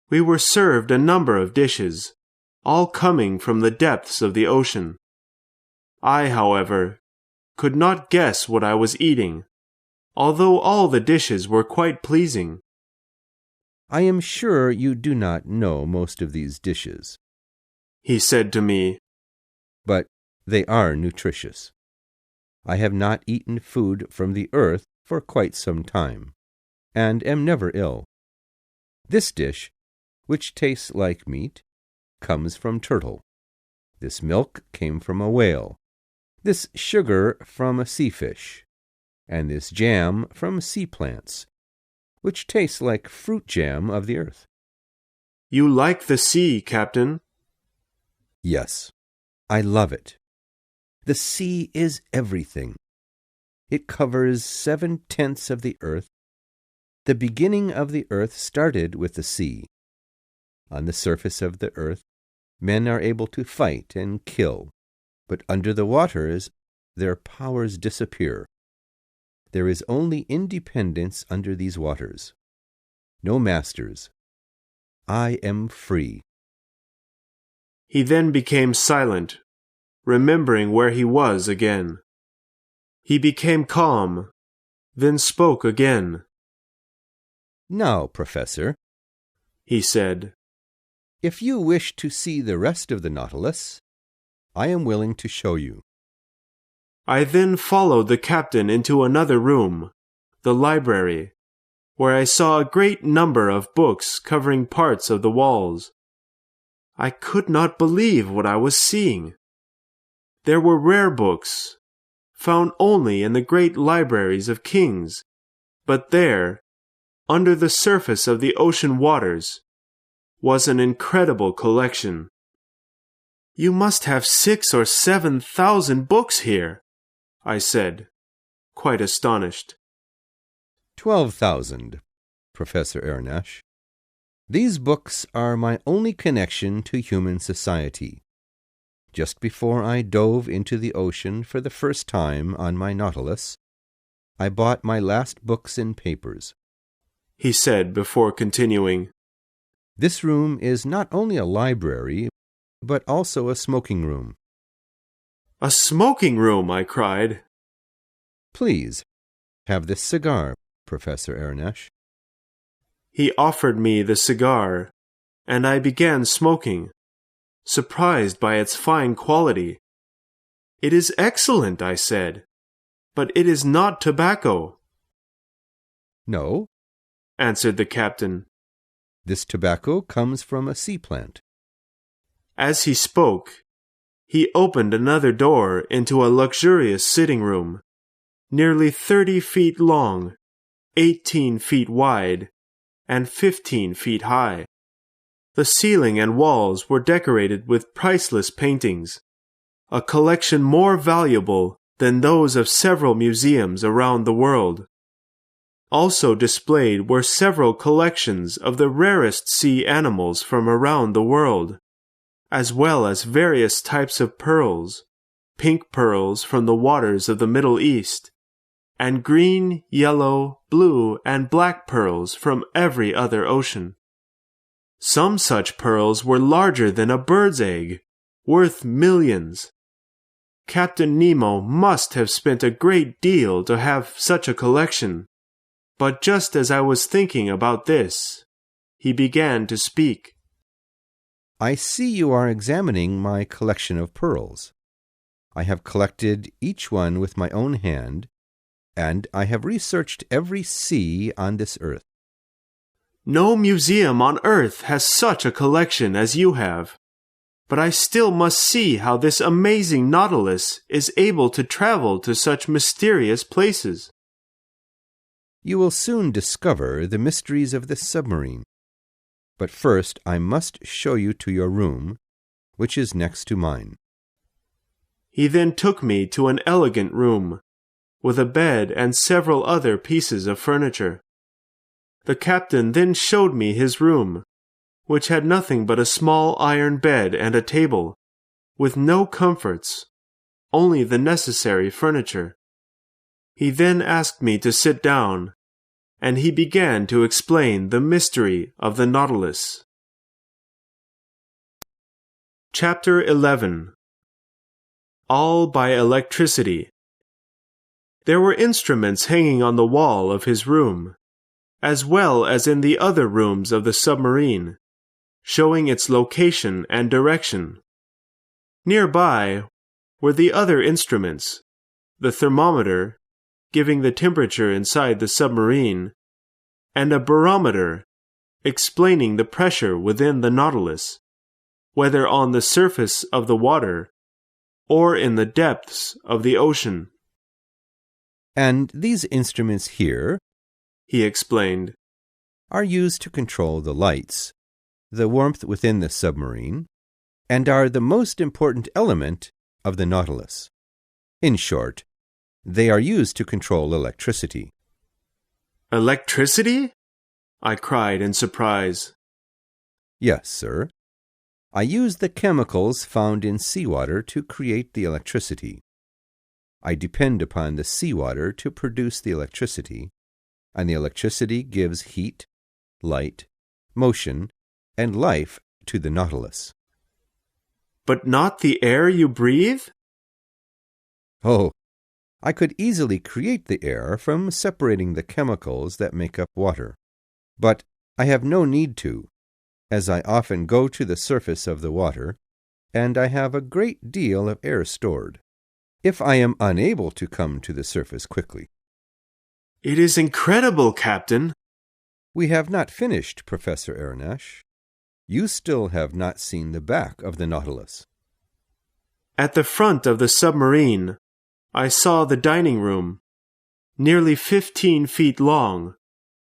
We were served a number of dishes, all coming from the depths of the ocean. I, however, could not guess what I was eating, although all the dishes were quite pleasing. I am sure you do not know most of these dishes, he said to me, but they are nutritious. I have not eaten food from the earth for quite some time, and am never ill. This dish, which tastes like meat, comes from turtle. This milk came from a whale. This sugar from a sea fish, and this jam from sea plants, which tastes like fruit jam of the earth. You like the sea, Captain? Yes, I love it. The sea is everything. It covers 7/10 of the earth. The beginning of the earth started with the sea. On the surface of the earth, men are able to fight and kill, but under the waters, their powers disappear. There is only independence under these waters. No masters. I am free. He then became silent, remembering where he was again. He became calm, then spoke again. Now, Professor, he said, if you wish to see the rest of the Nautilus, I am willing to show you. I then followed the captain into another room, the library, where I saw a great number of books covering parts of the walls. I could not believe what I was seeing. There were rare books, found only in the great libraries of kings, but there, under the surface of the ocean waters, was an incredible collection. You must have 6,000 or 7,000 books here, I said, quite astonished. 12,000, Professor Aronnax. These books are my only connection to human society. Just before I dove into the ocean for the first time on my Nautilus, I bought my last books and papers, he said before continuing. This room is not only a library, but also a smoking room. A smoking room, I cried. Please, have this cigar, Professor Aronnax. He offered me the cigar, and I began smoking, surprised by its fine quality. It is excellent, I said, but it is not tobacco. No, answered the captain. This tobacco comes from a sea plant. As he spoke, he opened another door into a luxurious sitting room, nearly 30 feet long, 18 feet wide, and 15 feet high. The ceiling and walls were decorated with priceless paintings, a collection more valuable than those of several museums around the world. Also displayed were several collections of the rarest sea animals from around the world, as well as various types of pearls, pink pearls from the waters of the Middle East, and green, yellow, blue, and black pearls from every other ocean. Some such pearls were larger than a bird's egg, worth millions. Captain Nemo must have spent a great deal to have such a collection. But just as I was thinking about this, he began to speak. I see you are examining my collection of pearls. I have collected each one with my own hand, and I have researched every sea on this earth. No museum on earth has such a collection as you have. But I still must see how this amazing Nautilus is able to travel to such mysterious places. You will soon discover the mysteries of this submarine. But first I must show you to your room, which is next to mine. He then took me to an elegant room, with a bed and several other pieces of furniture. The captain then showed me his room, which had nothing but a small iron bed and a table, with no comforts, only the necessary furniture. He then asked me to sit down, and he began to explain the mystery of the Nautilus. Chapter 11. All by electricity. There were instruments hanging on the wall of his room, as well as in the other rooms of the submarine, showing its location and direction. Nearby were the other instruments, the thermometer, giving the temperature inside the submarine, and a barometer, explaining the pressure within the Nautilus, whether on the surface of the water or in the depths of the ocean. And these instruments here, he explained, are used to control the lights, the warmth within the submarine, and are the most important element of the Nautilus. In short, they are used to control electricity. Electricity? I cried in surprise. Yes, sir. I use the chemicals found in seawater to create the electricity. I depend upon the seawater to produce the electricity, and the electricity gives heat, light, motion, and life to the Nautilus. But not the air you breathe? Oh, I could easily create the air from separating the chemicals that make up water. But I have no need to, as I often go to the surface of the water, and I have a great deal of air stored, if I am unable to come to the surface quickly. It is incredible, Captain. We have not finished, Professor Aronnax. You still have not seen the back of the Nautilus. At the front of the submarine, I saw the dining room, nearly 15 feet long,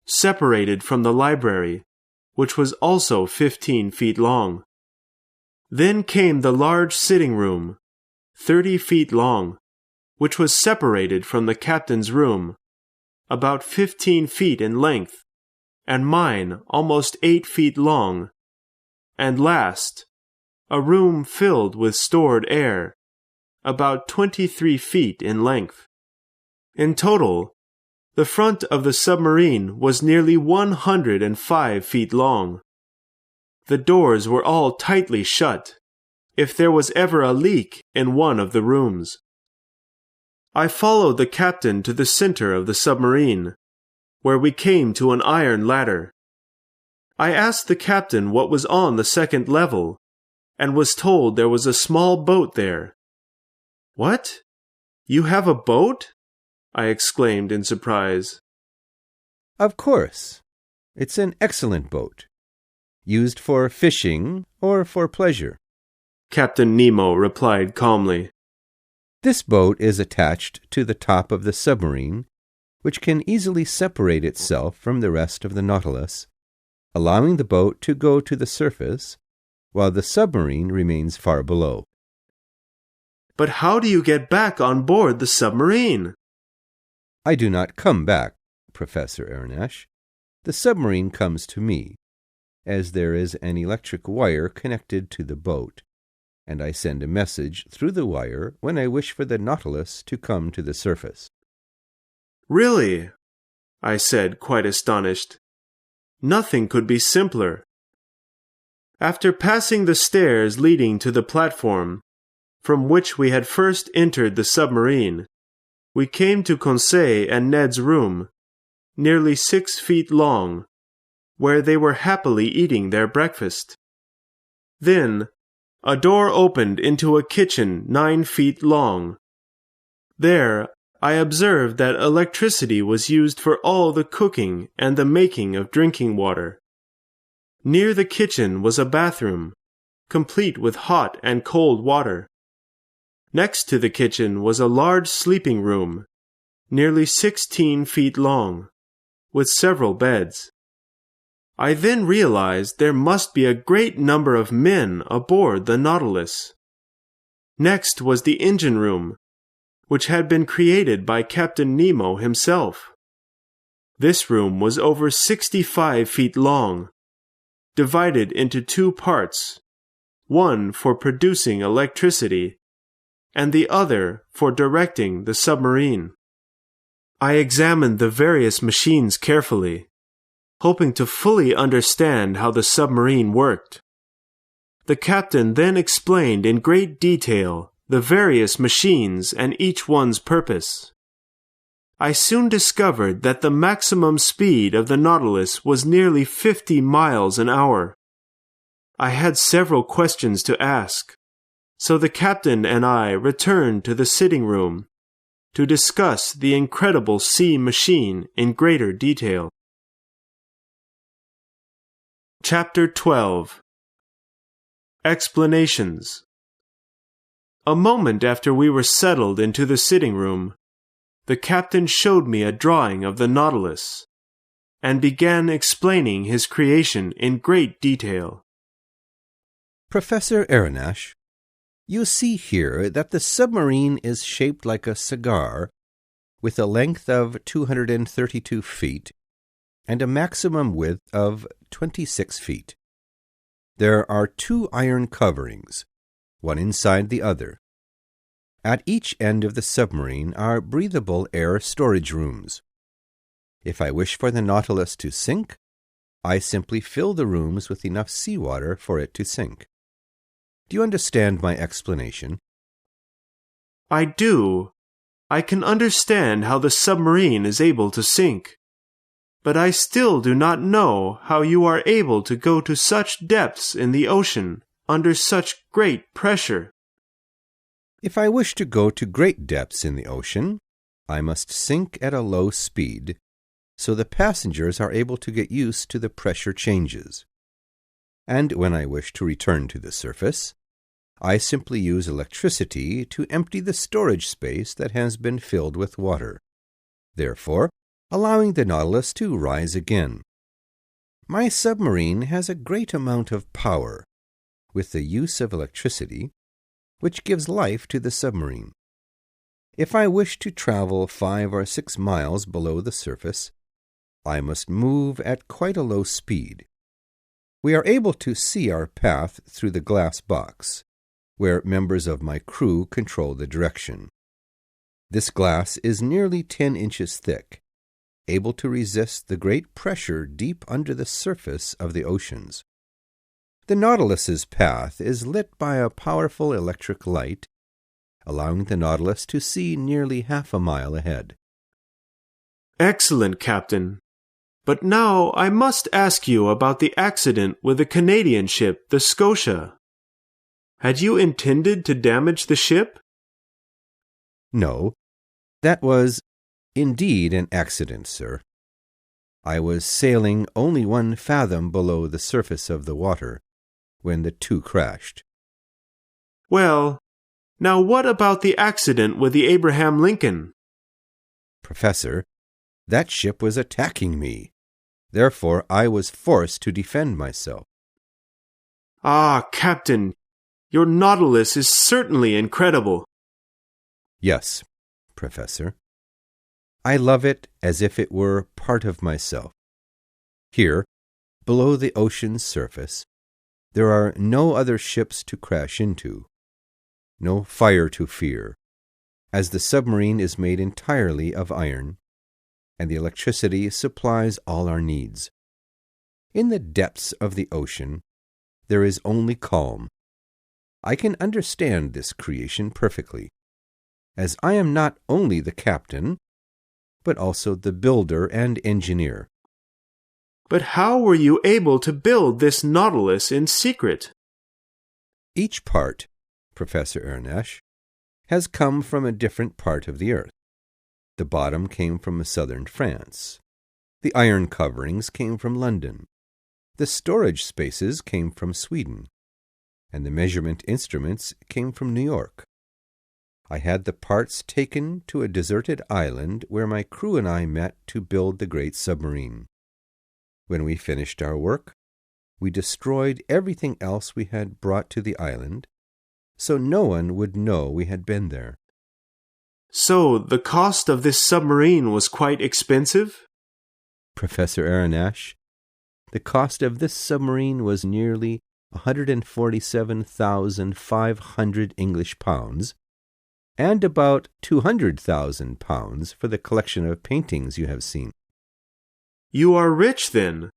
separated from the library, which was also 15 feet long. Then came the large sitting room, 30 feet long, which was separated from the captain's room, about 15 feet in length, and mine almost 8 feet long, and last, a room filled with stored air, about 23 feet in length. In total, the front of the submarine was nearly 105 feet long. The doors were all tightly shut, if there was ever a leak in one of the rooms. I followed the captain to the center of the submarine, where we came to an iron ladder. I asked the captain what was on the second level, and was told there was a small boat there. What? You have a boat? I exclaimed in surprise. Of course. It's an excellent boat. used for fishing or for pleasure. Captain Nemo replied calmly. This boat is attached to the top of the submarine, which can easily separate itself from the rest of the Nautilus, allowing the boat to go to the surface while the submarine remains far below. But how do you get back on board the submarine? I do not come back, Professor Aronnax. The submarine comes to me, as there is an electric wire connected to the boat, and I send a message through the wire when I wish for the Nautilus to come to the surface. Really? I said, quite astonished. Nothing could be simpler. After passing the stairs leading to the platform, from which we had first entered the submarine, we came to Conseil and Ned's room, nearly 6 feet long, where they were happily eating their breakfast. Then, a door opened into a kitchen 9 feet long. There, I observed that electricity was used for all the cooking and the making of drinking water. Near the kitchen was a bathroom, complete with hot and cold water. Next to the kitchen was a large sleeping room, nearly 16 feet long, with several beds. I then realized there must be a great number of men aboard the Nautilus. Next was the engine room, which had been created by Captain Nemo himself. This room was over 65 feet long, divided into 2 parts, one for producing electricity, and the other for directing the submarine. I examined the various machines carefully, hoping to fully understand how the submarine worked. The captain then explained in great detail the various machines and each one's purpose. I soon discovered that the maximum speed of the Nautilus was nearly 50 miles an hour. I had several questions to ask, so the captain and I returned to the sitting room to discuss the incredible sea machine in greater detail. Chapter 12. Explanations. A moment after we were settled into the sitting room, the captain showed me a drawing of the Nautilus, and began explaining his creation in great detail. Professor Aronnax, you see here that the submarine is shaped like a cigar, with a length of 232 feet and a maximum width of 26 feet. There are 2 iron coverings, one inside the other. At each end of the submarine are breathable air storage rooms. If I wish for the Nautilus to sink, I simply fill the rooms with enough seawater for it to sink. Do you understand my explanation? I do. I can understand how the submarine is able to sink. But I still do not know how you are able to go to such depths in the ocean under such great pressure. If I wish to go to great depths in the ocean, I must sink at a low speed, so the passengers are able to get used to the pressure changes. And when I wish to return to the surface, I simply use electricity to empty the storage space that has been filled with water, therefore allowing the Nautilus to rise again. My submarine has a great amount of power, with the use of electricity, which gives life to the submarine. If I wish to travel 5 or 6 miles below the surface, I must move at quite a low speed. We are able to see our path through the glass box, where members of my crew control the direction. This glass is nearly 10 inches thick, able to resist the great pressure deep under the surface of the oceans. The Nautilus's path is lit by a powerful electric light, allowing the Nautilus to see nearly half a mile ahead. Excellent, Captain. But now I must ask you about the accident with the Canadian ship, the Scotia. Had you intended to damage the ship? No, that was indeed an accident, sir. I was sailing only 1 fathom below the surface of the water when the two crashed. Well, now what about the accident with the Abraham Lincoln? Professor, that ship was attacking me. Therefore, I was forced to defend myself. Ah, Captain, your Nautilus is certainly incredible. Yes, Professor. I love it as if it were part of myself. Here, below the ocean's surface, there are no other ships to crash into, no fire to fear, as the submarine is made entirely of iron, and the electricity supplies all our needs. In the depths of the ocean, there is only calm. I can understand this creation perfectly, as I am not only the captain, but also the builder and engineer. But how were you able to build this Nautilus in secret? Each part, Professor Aronnax, has come from a different part of the earth. The bottom came from southern France. The iron coverings came from London. The storage spaces came from Sweden. And the measurement instruments came from New York. I had the parts taken to a deserted island where my crew and I met to build the great submarine. When we finished our work, we destroyed everything else we had brought to the island, so no one would know we had been there. So the cost of this submarine was quite expensive? Professor Aronnax, the cost of this submarine was nearly 147,500 English pounds, and about 200,000 pounds for the collection of paintings you have seen. You are rich, then?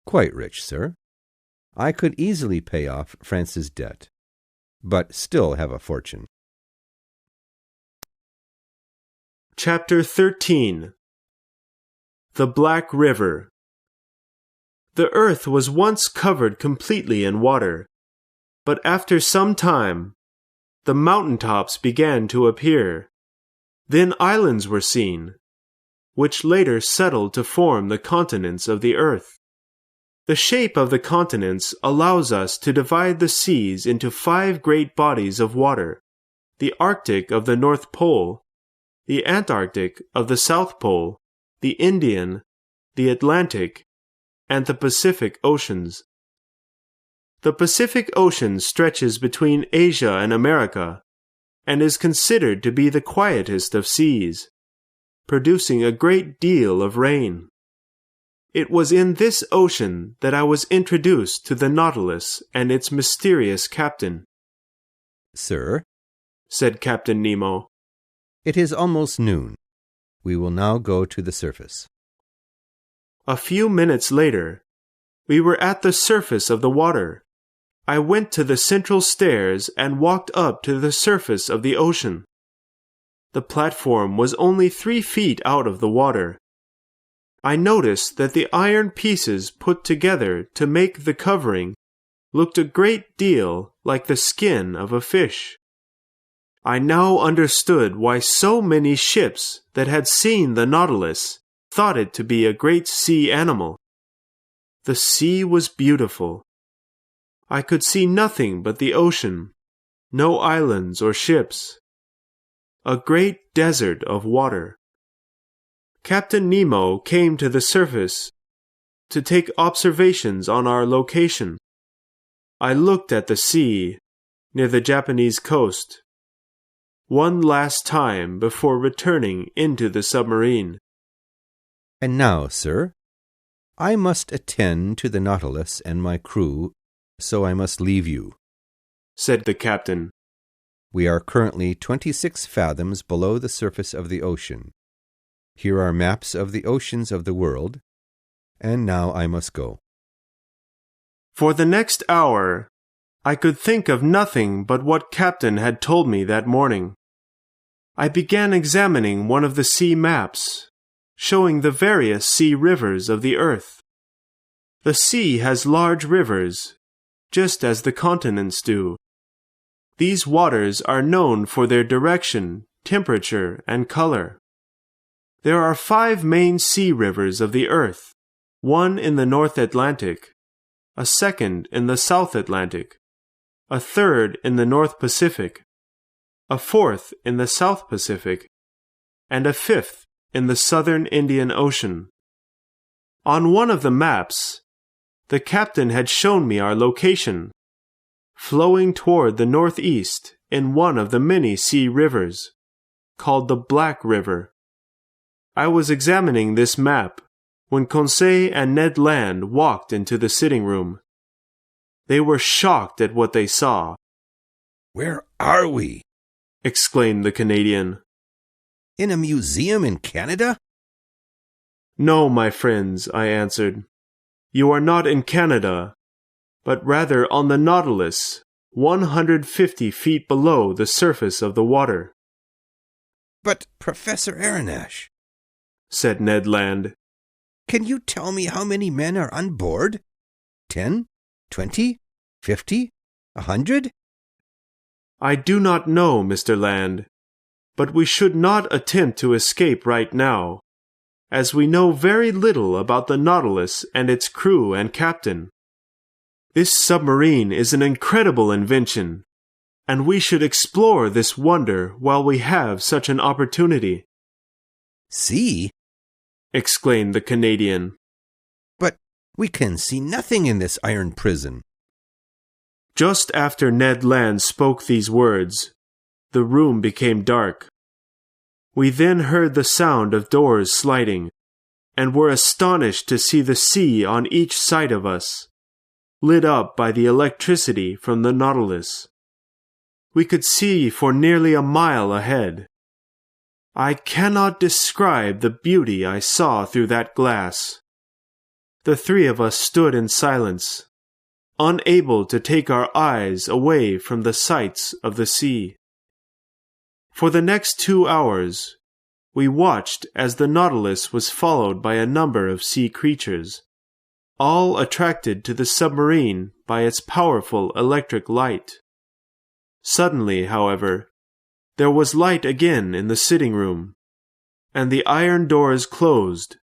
Quite rich, sir. I could easily pay off France's debt, but still have a fortune. Chapter 13. The Black River. The earth was once covered completely in water, but after some time, the mountaintops began to appear. Then islands were seen, which later settled to form the continents of the earth. The shape of the continents allows us to divide the seas into 5 great bodies of water: the Arctic of the North Pole, the Antarctic of the South Pole, the Indian, the Atlantic, and the Pacific Oceans. The Pacific Ocean stretches between Asia and America, and is considered to be the quietest of seas, producing a great deal of rain. It was in this ocean that I was introduced to the Nautilus and its mysterious captain. Sir, said Captain Nemo, it is almost noon. We will now go to the surface. A few minutes later, we were at the surface of the water. I went to the central stairs and walked up to the surface of the ocean. The platform was only 3 feet out of the water. I noticed that the iron pieces put together to make the covering looked a great deal like the skin of a fish. I now understood why so many ships that had seen the Nautilus thought it to be a great sea animal. The sea was beautiful. I could see nothing but the ocean, no islands or ships. A great desert of water. Captain Nemo came to the surface to take observations on our location. I looked at the sea near the Japanese coast one last time before returning into the submarine. And now, sir, I must attend to the Nautilus and my crew, so I must leave you, said the captain. We are currently 26 fathoms below the surface of the ocean. Here are maps of the oceans of the world, and now I must go. For the next hour, I could think of nothing but what Captain had told me that morning. I began examining one of the sea maps, showing the various sea rivers of the earth. The sea has large rivers, just as the continents do. These waters are known for their direction, temperature, and color. There are 5 main sea rivers of the earth, one in the North Atlantic, a second in the South Atlantic, a third in the North Pacific, a fourth in the South Pacific, and a fifth in the Southern Indian Ocean. On one of the maps, the captain had shown me our location, flowing toward the northeast in one of the many sea rivers, called the Black River. I was examining this map when Conseil and Ned Land walked into the sitting room. They were shocked at what they saw. "Where are we?" exclaimed the Canadian. "In a museum in Canada?" "No, my friends," I answered. "You are not in Canada, but rather on the Nautilus, 150 feet below the surface of the water." "But, Professor Aronnax," said Ned Land, "can you tell me how many men are on board? 10, 20, 50, 100? "I do not know, Mr. Land, but we should not attempt to escape right now, as we know very little about the Nautilus and its crew and captain. This submarine is an incredible invention, and we should explore this wonder while we have such an opportunity." "See?" exclaimed the Canadian. "But we can see nothing in this iron prison." Just after Ned Land spoke these words, the room became dark. We then heard the sound of doors sliding, and were astonished to see the sea on each side of us, lit up by the electricity from the Nautilus. We could see for nearly a mile ahead. I cannot describe the beauty I saw through that glass. The 3 of us stood in silence, unable to take our eyes away from the sights of the sea. For the next 2 hours, we watched as the Nautilus was followed by a number of sea creatures, all attracted to the submarine by its powerful electric light. Suddenly, however, there was light again in the sitting room, and the iron doors closed,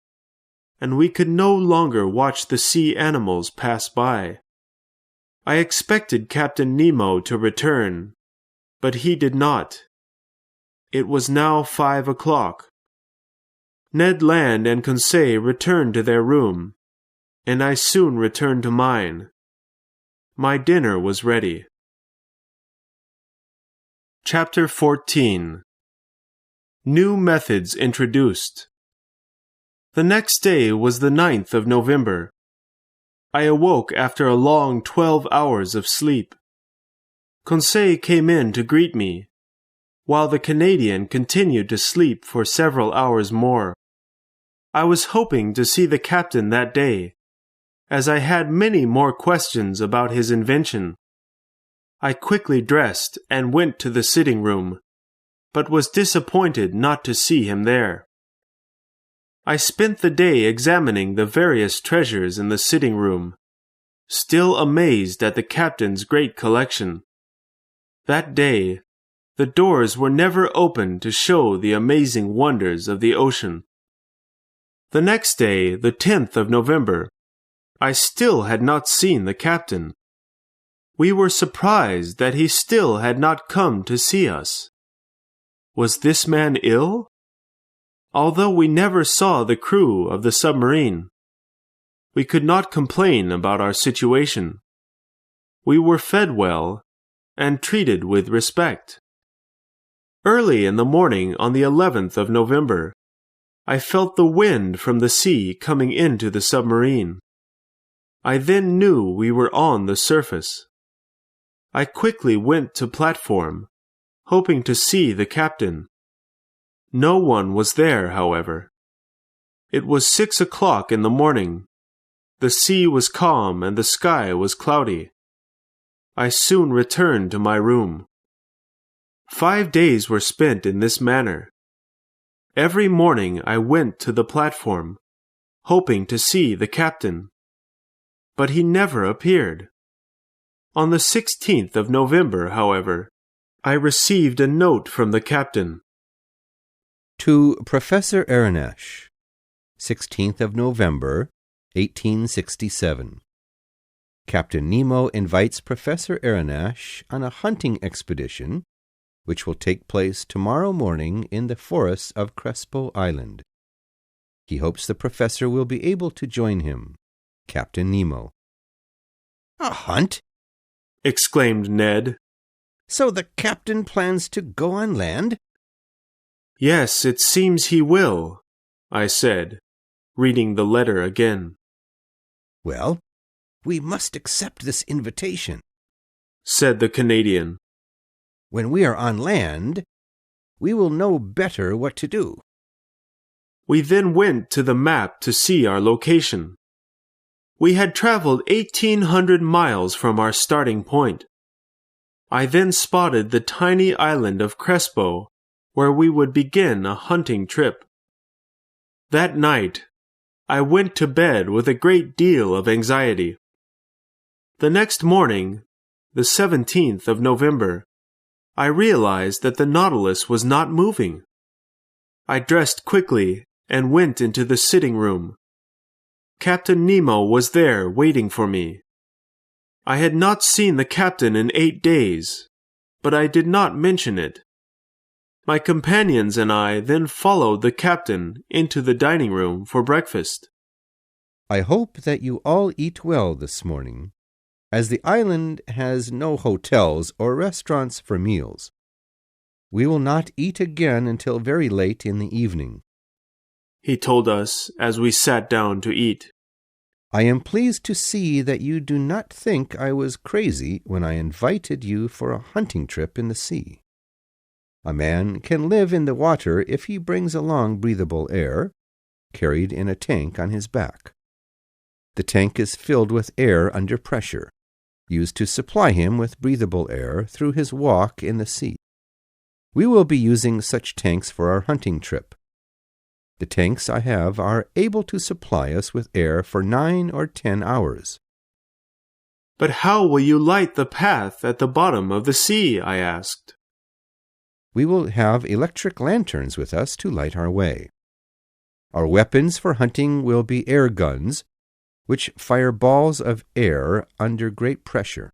and we could no longer watch the sea animals pass by. I expected Captain Nemo to return, but he did not. It was now 5 o'clock. Ned Land and Conseil returned to their room, and I soon returned to mine. My dinner was ready. Chapter 14. New Methods Introduced. The next day was the 9th of November. I awoke after a long 12 hours of sleep. Conseil came in to greet me, while the Canadian continued to sleep for several hours more. I was hoping to see the captain that day, as I had many more questions about his invention. I quickly dressed and went to the sitting room, but was disappointed not to see him there. I spent the day examining the various treasures in the sitting room, still amazed at the captain's great collection. That day, the doors were never opened to show the amazing wonders of the ocean. The next day, the 10th of November, I still had not seen the captain. We were surprised that he still had not come to see us. Was this man ill? Although we never saw the crew of the submarine, we could not complain about our situation. We were fed well and treated with respect. Early in the morning on the 11th of November, I felt the wind from the sea coming into the submarine. I then knew we were on the surface. I quickly went to platform, hoping to see the captain. No one was there, however. It was 6 o'clock in the morning. The sea was calm and the sky was cloudy. I soon returned to my room. 5 days were spent in this manner. Every morning I went to the platform, hoping to see the captain. But he never appeared. On the 16th of November, however, I received a note from the captain. To Professor Aronnax, 16th of November, 1867. Captain Nemo invites Professor Aronnax on a hunting expedition, which will take place tomorrow morning in the forests of Crespo Island. He hopes the professor will be able to join him. Captain Nemo. A hunt? Exclaimed Ned. So the captain plans to go on land? Yes, it seems he will, I said, reading the letter again. Well, we must accept this invitation, said the Canadian. When we are on land, we will know better what to do. We then went to the map to see our location. We had traveled 1,800 miles from our starting point. I then spotted the tiny island of Crespo, where we would begin a hunting trip. That night, I went to bed with a great deal of anxiety. The next morning, the 17th of November, I realized that the Nautilus was not moving. I dressed quickly and went into the sitting room. Captain Nemo was there waiting for me. I had not seen the captain in 8 days, but I did not mention it. My companions and I then followed the captain into the dining room for breakfast. I hope that you all eat well this morning, as the island has no hotels or restaurants for meals. We will not eat again until very late in the evening, he told us as we sat down to eat. I am pleased to see that you do not think I was crazy when I invited you for a hunting trip in the sea. A man can live in the water if he brings along breathable air, carried in a tank on his back. The tank is filled with air under pressure, used to supply him with breathable air through his walk in the sea. We will be using such tanks for our hunting trip. The tanks I have are able to supply us with air for 9 or 10 hours. But how will you light the path at the bottom of the sea? I asked. We will have electric lanterns with us to light our way. Our weapons for hunting will be air guns, which fire balls of air under great pressure.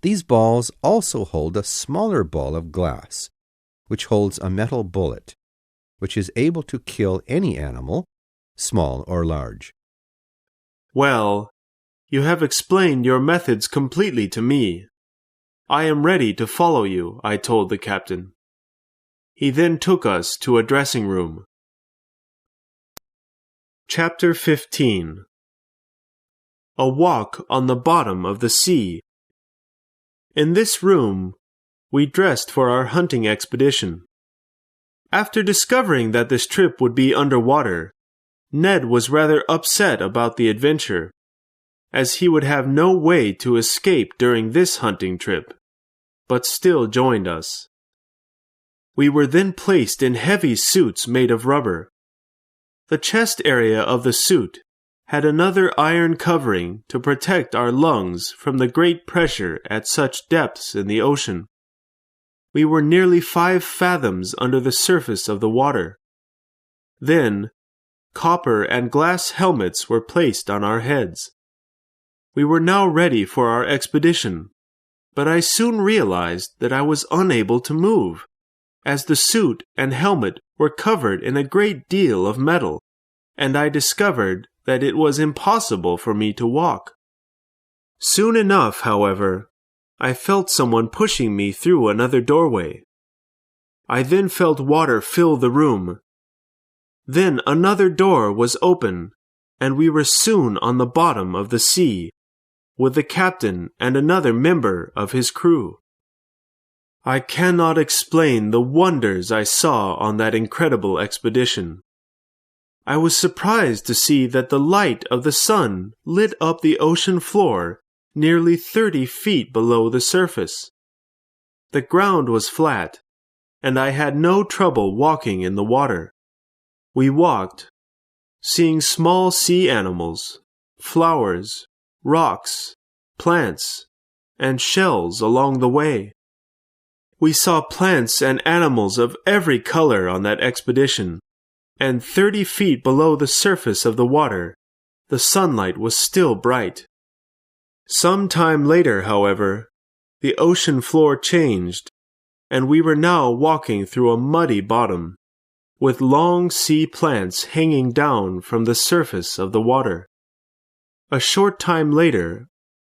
These balls also hold a smaller ball of glass, which holds a metal bullet, which is able to kill any animal, small or large. Well, you have explained your methods completely to me. I am ready to follow you, I told the captain. He then took us to a dressing room. Chapter 15. A walk on the bottom of the sea. In this room, we dressed for our hunting expedition. After discovering that this trip would be underwater, Ned was rather upset about the adventure, as he would have no way to escape during this hunting trip, but still joined us. We were then placed in heavy suits made of rubber. The chest area of the suit had another iron covering to protect our lungs from the great pressure at such depths in the ocean. We were nearly 5 fathoms under the surface of the water. Then, copper and glass helmets were placed on our heads. We were now ready for our expedition, but I soon realized that I was unable to move, as the suit and helmet were covered in a great deal of metal, and I discovered that it was impossible for me to walk. Soon enough, however, I felt someone pushing me through another doorway. I then felt water fill the room. Then another door was open, and we were soon on the bottom of the sea, with the captain and another member of his crew. I cannot explain the wonders I saw on that incredible expedition. I was surprised to see that the light of the sun lit up the ocean floor nearly 30 feet below the surface. The ground was flat, and I had no trouble walking in the water. We walked, seeing small sea animals, flowers, rocks, plants, and shells along the way. We saw plants and animals of every color on that expedition, and 30 feet below the surface of the water, the sunlight was still bright. Some time later, however, the ocean floor changed, and we were now walking through a muddy bottom, with long sea plants hanging down from the surface of the water. A short time later,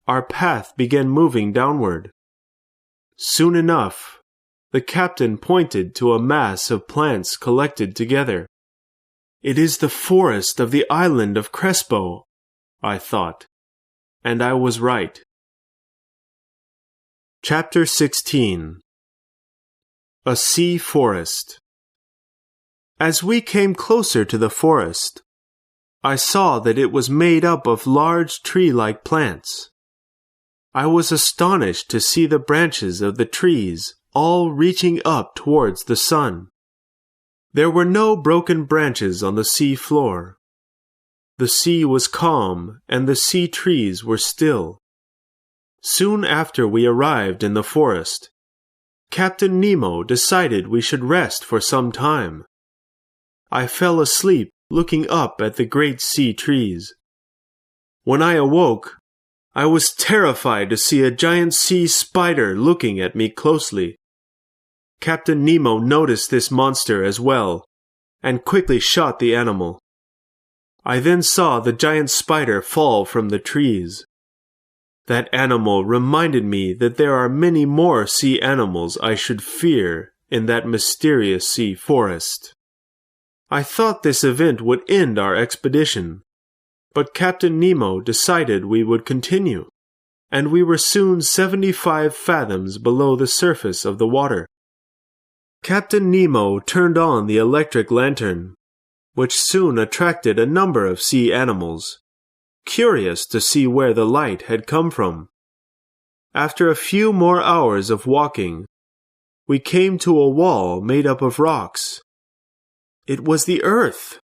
our path began moving downward. Soon enough, the captain pointed to a mass of plants collected together. "It is the forest of the island of Crespo," I thought, and I was right. Chapter 16. A Sea Forest. As we came closer to the forest, I saw that it was made up of large tree-like plants. I was astonished to see the branches of the trees all reaching up towards the sun. There were no broken branches on the sea floor. The sea was calm, and the sea trees were still. Soon after we arrived in the forest, Captain Nemo decided we should rest for some time. I fell asleep looking up at the great sea trees. When I awoke, I was terrified to see a giant sea spider looking at me closely. Captain Nemo noticed this monster as well, and quickly shot the animal. I then saw the giant spider fall from the trees. That animal reminded me that there are many more sea animals I should fear in that mysterious sea forest. I thought this event would end our expedition, but Captain Nemo decided we would continue, and we were soon 75 fathoms below the surface of the water. Captain Nemo turned on the electric lantern, which soon attracted a number of sea animals, curious to see where the light had come from. After a few more hours of walking, we came to a wall made up of rocks. It was the Earth.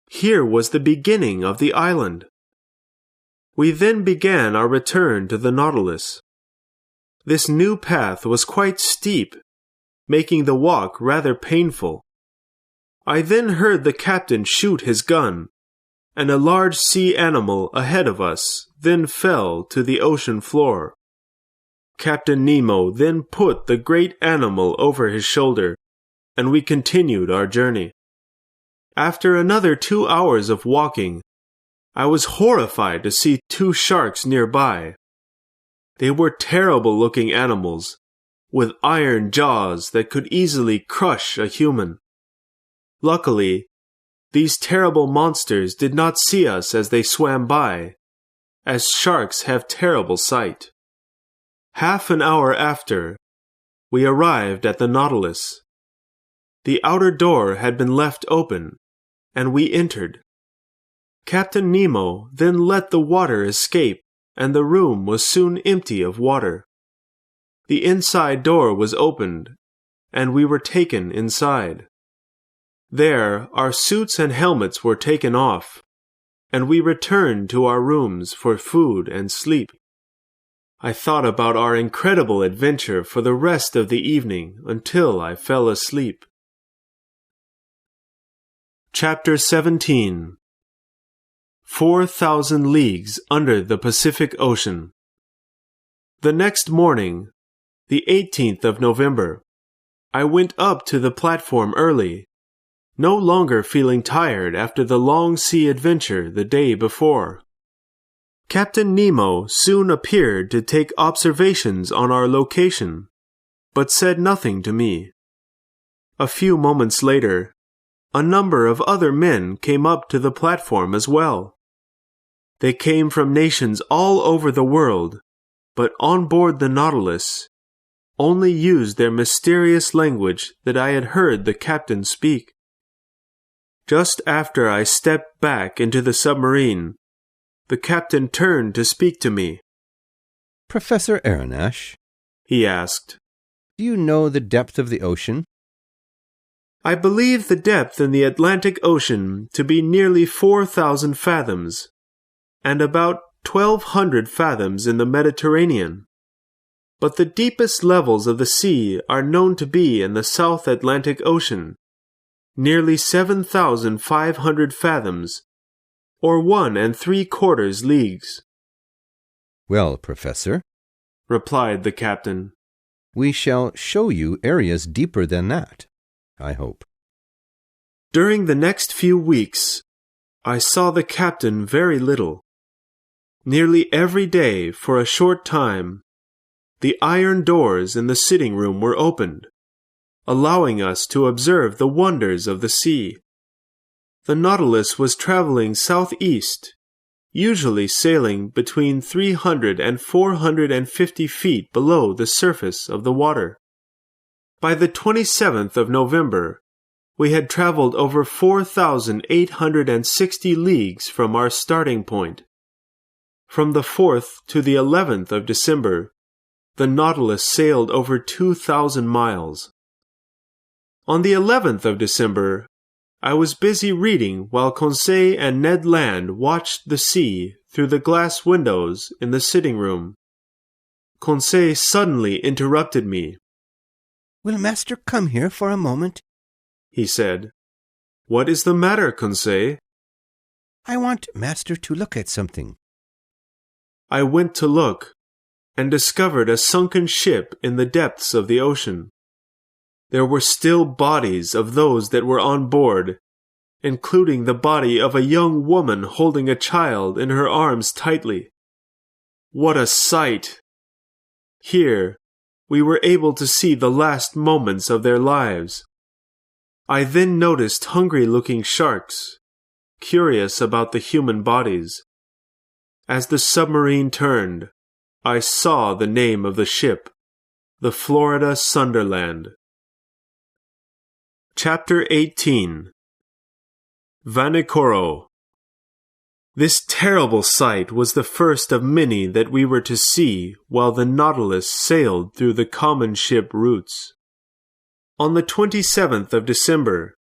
Here was the beginning of the island. We then began our return to the Nautilus. This new path was quite steep, making the walk rather painful. I then heard the captain shoot his gun, and a large sea animal ahead of us then fell to the ocean floor. Captain Nemo then put the great animal over his shoulder, and we continued our journey. After another 2 hours of walking, I was horrified to see 2 sharks nearby. They were terrible-looking animals, with iron jaws that could easily crush a human. Luckily, these terrible monsters did not see us as they swam by, as sharks have terrible sight. Half an hour after, we arrived at the Nautilus. The outer door had been left open, and we entered. Captain Nemo then let the water escape, and the room was soon empty of water. The inside door was opened, and we were taken inside. There, our suits and helmets were taken off, and we returned to our rooms for food and sleep. I thought about our incredible adventure for the rest of the evening until I fell asleep. Chapter 17. 4,000 Leagues Under the Pacific Ocean. The next morning, the 18th of November, I went up to the platform early, no longer feeling tired after the long sea adventure the day before. Captain Nemo soon appeared to take observations on our location, but said nothing to me. A few moments later, a number of other men came up to the platform as well. They came from nations all over the world, but on board the Nautilus, only used their mysterious language that I had heard the captain speak. Just after I stepped back into the submarine, the captain turned to speak to me. Professor Aronnax, he asked, do you know the depth of the ocean? I believe the depth in the Atlantic Ocean to be nearly 4,000 fathoms, and about 1,200 fathoms in the Mediterranean. but the deepest levels of the sea are known to be in the South Atlantic Ocean, nearly 7,500 fathoms, or 1¾ leagues. Well, Professor, replied the captain, we shall show you areas deeper than that, I hope. During the next few weeks, I saw the captain very little. Nearly every day, for a short time, the iron doors in the sitting room were opened, allowing us to observe the wonders of the sea. The Nautilus was traveling southeast, usually sailing between 300 and 450 feet below the surface of the water. By the 27th of November, we had traveled over 4,860 leagues from our starting point. From the 4th to the 11th of December, the Nautilus sailed over 2,000 miles. On the 11th of December, I was busy reading while Conseil and Ned Land watched the sea through the glass windows in the sitting room. Conseil suddenly interrupted me. "Will master come here for a moment?" he said. "What is the matter, Conseil?" "I want master to look at something." I went to look, and discovered a sunken ship in the depths of the ocean. There were still bodies of those that were on board, including the body of a young woman holding a child in her arms tightly. What a sight! Here, we were able to see the last moments of their lives. I then noticed hungry-looking sharks, curious about the human bodies. As the submarine turned, I saw the name of the ship, the Florida Sunderland. Chapter 18. Vanikoro. This terrible sight was the first of many that we were to see while the Nautilus sailed through the common ship routes. On the 27th of December,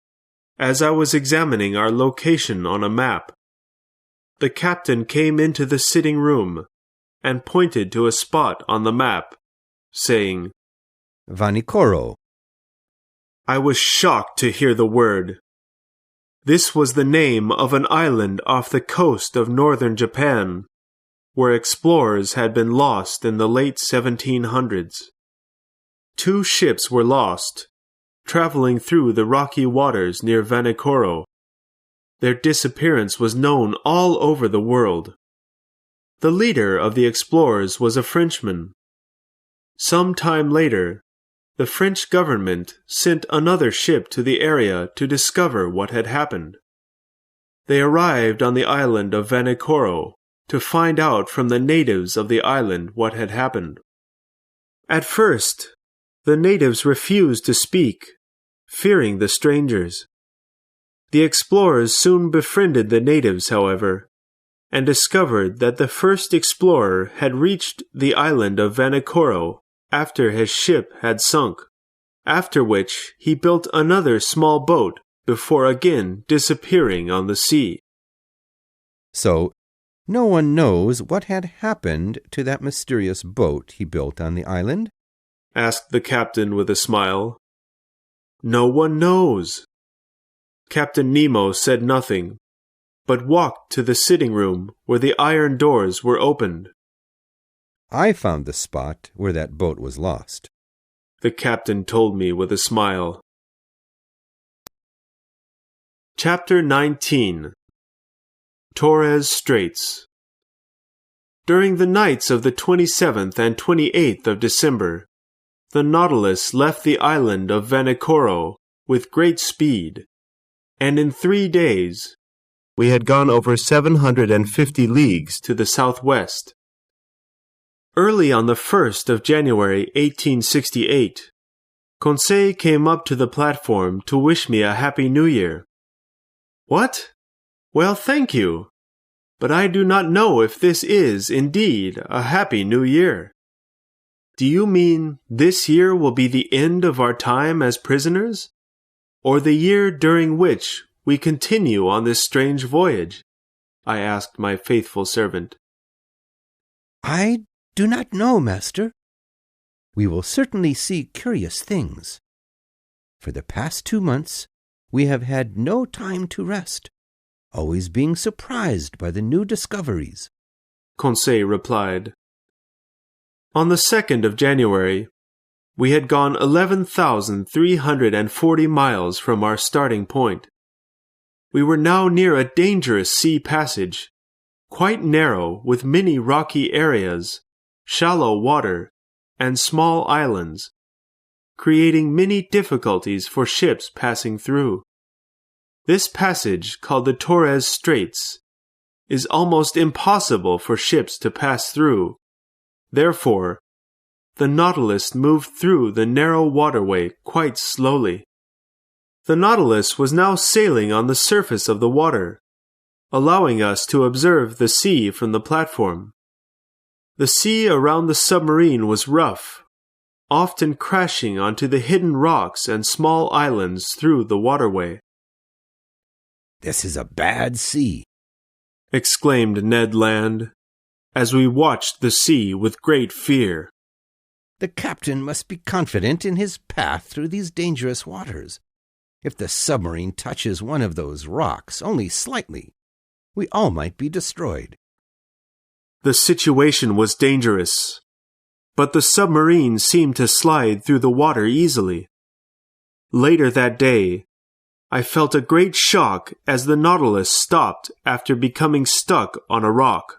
as I was examining our location on a map, the captain came into the sitting room and pointed to a spot on the map, saying, Vanikoro. I was shocked to hear the word. This was the name of an island off the coast of northern Japan, where explorers had been lost in the late 1700s. 2 ships were lost, traveling through the rocky waters near Vanikoro. Their disappearance was known all over the world. The leader of the explorers was a Frenchman. Some time later, the French government sent another ship to the area to discover what had happened. They arrived on the island of Vanikoro to find out from the natives of the island what had happened. At first, the natives refused to speak, fearing the strangers. The explorers soon befriended the natives, however, and discovered that the first explorer had reached the island of Vanikoro after his ship had sunk, after which he built another small boat before again disappearing on the sea. So, no one knows what had happened to that mysterious boat he built on the island? Asked the captain with a smile. No one knows. Captain Nemo said nothing, but walked to the sitting room where the iron doors were opened. I found the spot where that boat was lost, the captain told me with a smile. Chapter 19. Torres Straits. During the nights of the 27th and 28th of December, the Nautilus left the island of Vanikoro with great speed, and in 3 days we had gone over 750 leagues to the southwest. Early on the 1st of January 1868, Conseil came up to the platform to wish me a Happy New Year. What? Well, thank you, but I do not know if this is indeed a Happy New Year. Do you mean this year will be the end of our time as prisoners, or the year during which we continue on this strange voyage? I asked my faithful servant. I do not know, master. we will certainly see curious things. For the past 2 months, we have had no time to rest, always being surprised by the new discoveries. Conseil replied. On the 2nd of January, we had gone 11,340 miles from our starting point. We were now near a dangerous sea passage, quite narrow with many rocky areas, shallow water, and small islands, creating many difficulties for ships passing through. This passage, called the Torres Straits, is almost impossible for ships to pass through. Therefore, the Nautilus moved through the narrow waterway quite slowly. The Nautilus was now sailing on the surface of the water, allowing us to observe the sea from the platform. The sea around the submarine was rough, often crashing onto the hidden rocks and small islands through the waterway. "This is a bad sea," exclaimed Ned Land, as we watched the sea with great fear. "The captain must be confident in his path through these dangerous waters. If the submarine touches one of those rocks only slightly, we all might be destroyed." The situation was dangerous, but the submarine seemed to slide through the water easily. Later that day, I felt a great shock as the Nautilus stopped after becoming stuck on a rock.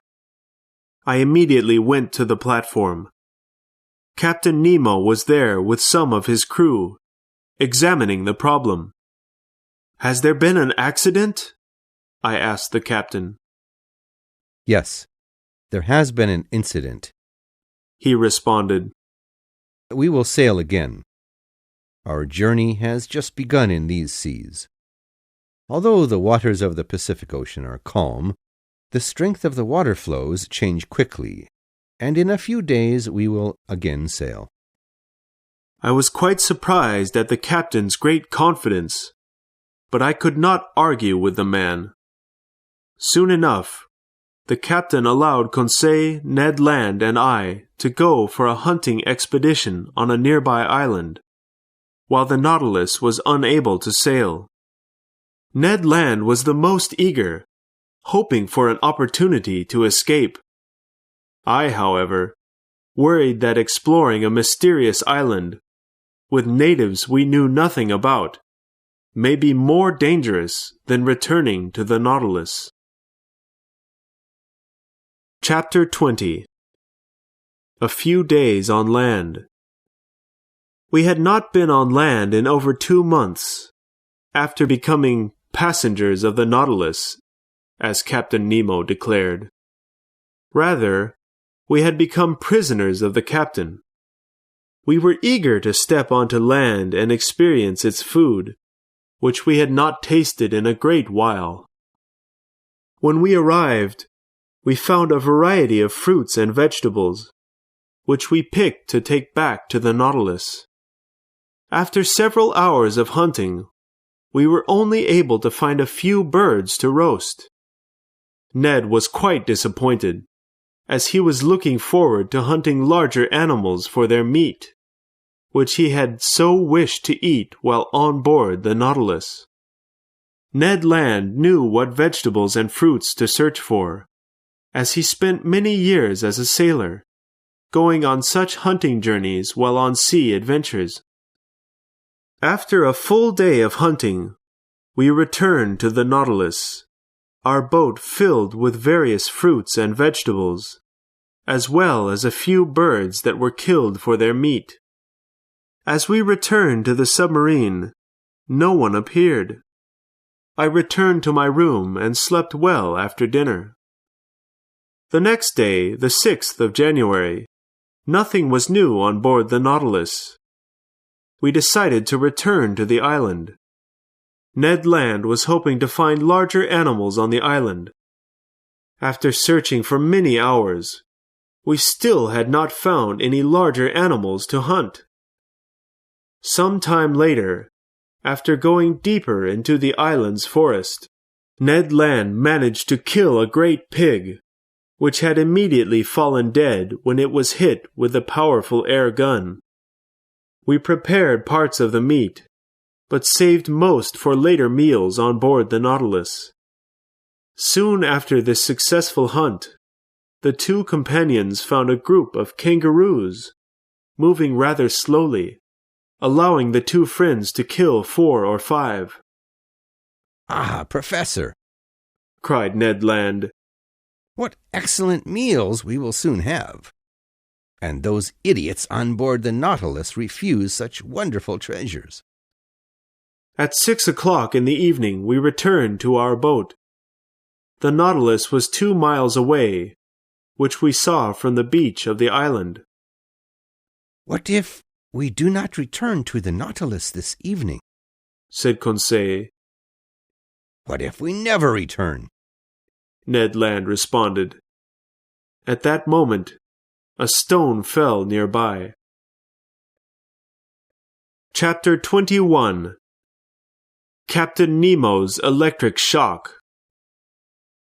I immediately went to the platform. Captain Nemo was there with some of his crew, examining the problem. "Has there been an accident?" I asked the captain. "Yes, there has been an incident," he responded. "We will sail again. Our journey has just begun in these seas. Although the waters of the Pacific Ocean are calm, the strength of the water flows change quickly, and in a few days we will again sail." I was quite surprised at the captain's great confidence, but I could not argue with the man. Soon enough, the captain allowed Conseil, Ned Land, and I to go for a hunting expedition on a nearby island, while the Nautilus was unable to sail. Ned Land was the most eager, hoping for an opportunity to escape. I, however, worried that exploring a mysterious island, with natives we knew nothing about, may be more dangerous than returning to the Nautilus. Chapter 20. A few days on land. We had not been on land in over 2 months, after becoming passengers of the Nautilus, as Captain Nemo declared. Rather, we had become prisoners of the captain. We were eager to step onto land and experience its food, which we had not tasted in a great while. When we arrived, we found a variety of fruits and vegetables, which we picked to take back to the Nautilus. After several hours of hunting, we were only able to find a few birds to roast. Ned was quite disappointed, as he was looking forward to hunting larger animals for their meat, which he had so wished to eat while on board the Nautilus. Ned Land knew what vegetables and fruits to search for, as he spent many years as a sailor, going on such hunting journeys while on sea adventures. After a full day of hunting, we returned to the Nautilus, our boat filled with various fruits and vegetables, as well as a few birds that were killed for their meat. As we returned to the submarine, no one appeared. I returned to my room and slept well after dinner. The next day, the 6th of January, nothing was new on board the Nautilus. We decided to return to the island. Ned Land was hoping to find larger animals on the island. After searching for many hours, we still had not found any larger animals to hunt. Some time later, after going deeper into the island's forest, Ned Land managed to kill a great pig, which had immediately fallen dead when it was hit with a powerful air gun. We prepared parts of the meat, but saved most for later meals on board the Nautilus. Soon after this successful hunt, the two companions found a group of kangaroos, moving rather slowly, allowing the two friends to kill 4 or 5. "Ah, Professor," cried Ned Land. "what excellent meals we will soon have. And those idiots on board the Nautilus refuse such wonderful treasures." At 6 o'clock in the evening we returned to our boat. The Nautilus was 2 miles away, which we saw from the beach of the island. "What if we do not return to the Nautilus this evening?" said Conseil. "What if we never return?" Ned Land responded. At that moment, a stone fell nearby. Chapter 21. Captain Nemo's Electric Shock.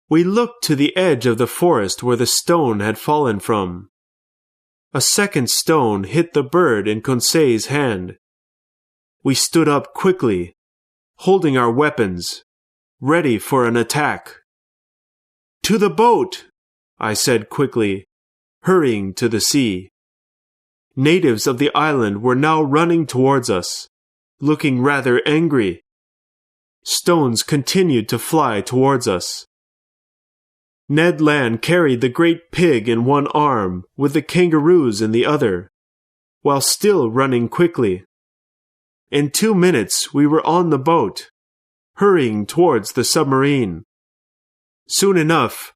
We looked to the edge of the forest where the stone had fallen from. A second stone hit the bird in Conseil's hand. We stood up quickly, holding our weapons, ready for an attack. "To the boat!" I said quickly, hurrying to the sea. Natives of the island were now running towards us, looking rather angry. Stones continued to fly towards us. Ned Land carried the great pig in one arm with the kangaroos in the other, while still running quickly. In 2 minutes we were on the boat, hurrying towards the submarine. Soon enough,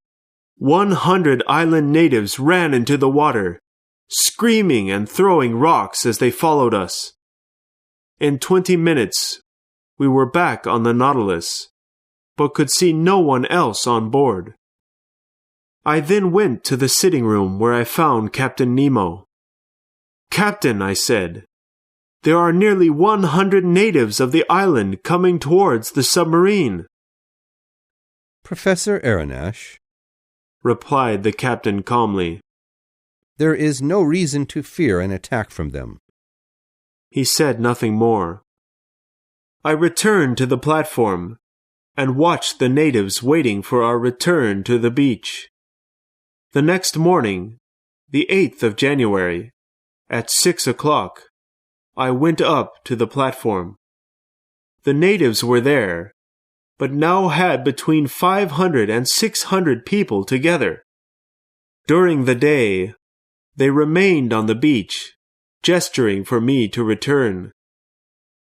100 island natives ran into the water, screaming and throwing rocks as they followed us. In 20 minutes, we were back on the Nautilus, but could see no one else on board. I then went to the sitting room where I found Captain Nemo. "Captain," I said, "there are nearly 100 natives of the island coming towards the submarine." Professor Aronnax, replied the captain calmly. "There is no reason to fear an attack from them." He said nothing more. I returned to the platform and watched the natives waiting for our return to the beach. The next morning, the 8th of January, at 6 o'clock, I went up to the platform. The natives were there, but now had between 500 and 600 people together. During the day, they remained on the beach, gesturing for me to return.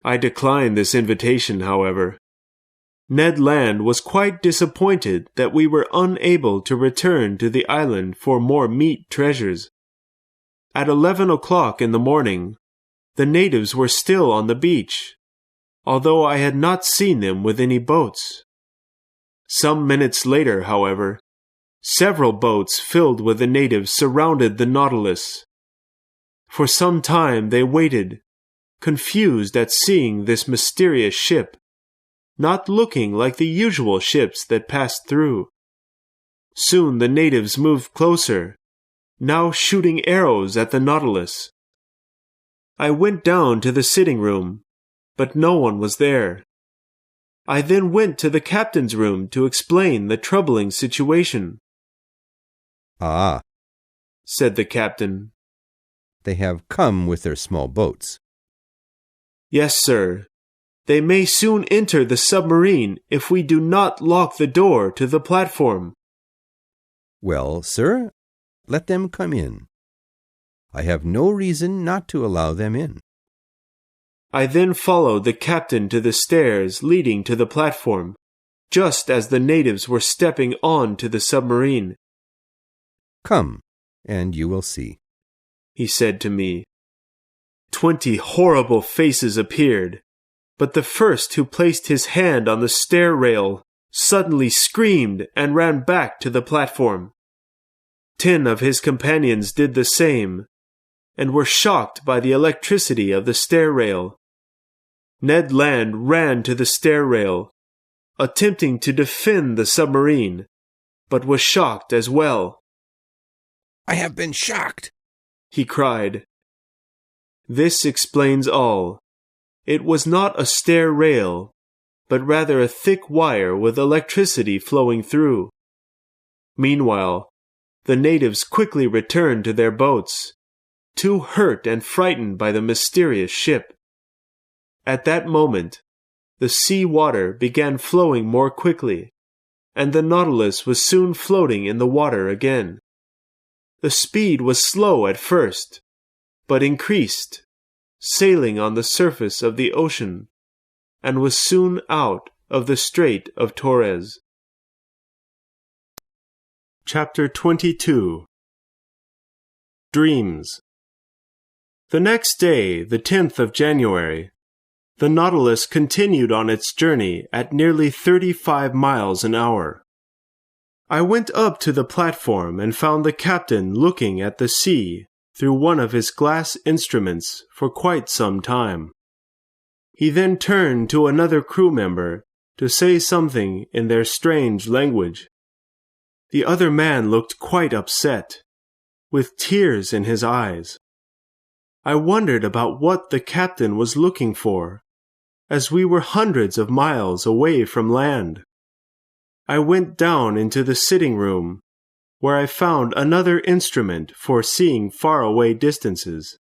I declined this invitation, however. Ned Land was quite disappointed that we were unable to return to the island for more meat treasures. At 11 o'clock in the morning, the natives were still on the beach, although I had not seen them with any boats. Some minutes later, however, several boats filled with the natives surrounded the Nautilus. For some time they waited, confused at seeing this mysterious ship, not looking like the usual ships that passed through. Soon the natives moved closer, now shooting arrows at the Nautilus. I went down to the sitting room, but no one was there. I then went to the captain's room to explain the troubling situation. "Ah," said the captain. "they have come with their small boats." "Yes, sir. They may soon enter the submarine if we do not lock the door to the platform." "Well, sir, let them come in. I have no reason not to allow them in." I then followed the captain to the stairs leading to the platform, just as the natives were stepping on to the submarine. "Come, and you will see," he said to me. 20 horrible faces appeared, but the first who placed his hand on the stair rail suddenly screamed and ran back to the platform. 10 of his companions did the same, and were shocked by the electricity of the stair rail. Ned Land ran to the stair rail, attempting to defend the submarine, but was shocked as well. "I have been shocked," he cried. This explains all. It was not a stair rail, but rather a thick wire with electricity flowing through. Meanwhile, the natives quickly returned to their boats, too hurt and frightened by the mysterious ship. At that moment, the sea water began flowing more quickly, and the Nautilus was soon floating in the water again. The speed was slow at first, but increased, sailing on the surface of the ocean, and was soon out of the Strait of Torres. Chapter 22. Dreams. The next day, the 10th of January, the Nautilus continued on its journey at nearly 35 miles an hour. I went up to the platform and found the captain looking at the sea through one of his glass instruments for quite some time. He then turned to another crew member to say something in their strange language. The other man looked quite upset, with tears in his eyes. I wondered about what the captain was looking for, as we were hundreds of miles away from land. I went down into the sitting room, where I found another instrument for seeing faraway distances.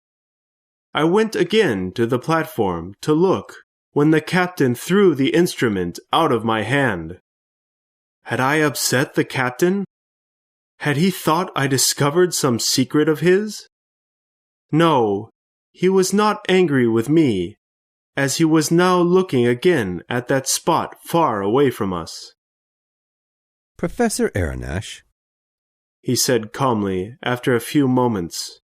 I went again to the platform to look when the captain threw the instrument out of my hand. Had I upset the captain? Had he thought I discovered some secret of his? No, he was not angry with me, as he was now looking again at that spot far away from us. Professor Aronnax, he said calmly after a few moments,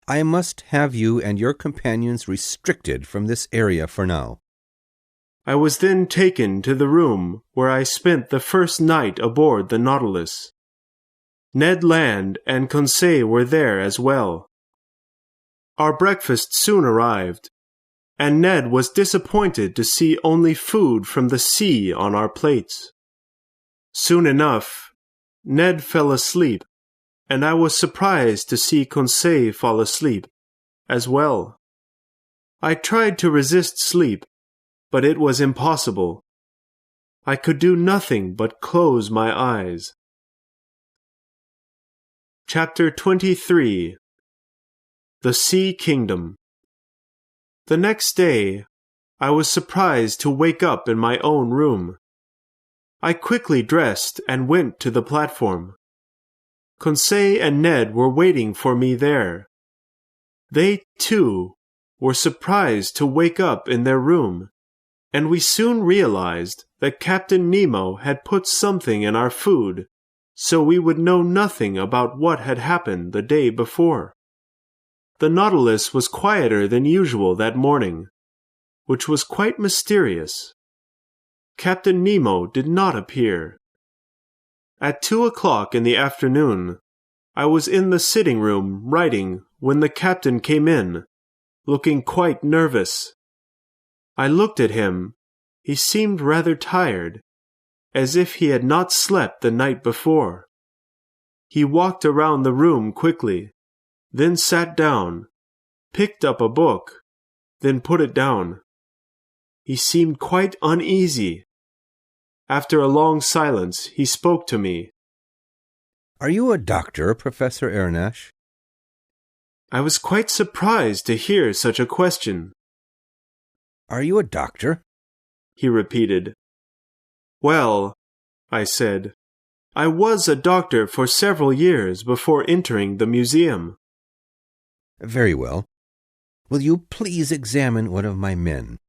I must have you and your companions restricted from this area for now. I was then taken to the room where I spent the first night aboard the Nautilus. Ned Land and Conseil were there as well. Our breakfast soon arrived, and Ned was disappointed to see only food from the sea on our plates. Soon enough, Ned fell asleep, and I was surprised to see Conseil fall asleep as well. I tried to resist sleep, but it was impossible. I could do nothing but close my eyes. Chapter 23. The Sea Kingdom. The next day, I was surprised to wake up in my own room. I quickly dressed and went to the platform. Conseil and Ned were waiting for me there. They, too, were surprised to wake up in their room, and we soon realized that Captain Nemo had put something in our food, so we would know nothing about what had happened the day before. The Nautilus was quieter than usual that morning, which was quite mysterious. Captain Nemo did not appear. At 2 o'clock in the afternoon, I was in the sitting room writing when the captain came in, looking quite nervous. I looked at him. He seemed rather tired, as if he had not slept the night before. He walked around the room quickly, then sat down, picked up a book, then put it down. He seemed quite uneasy. After a long silence, he spoke to me. Are you a doctor, Professor Aronnax? I was quite surprised to hear such a question. Are you a doctor? He repeated. Well, I said, I was a doctor for several years before entering the museum. Very well. Will you please examine one of my men?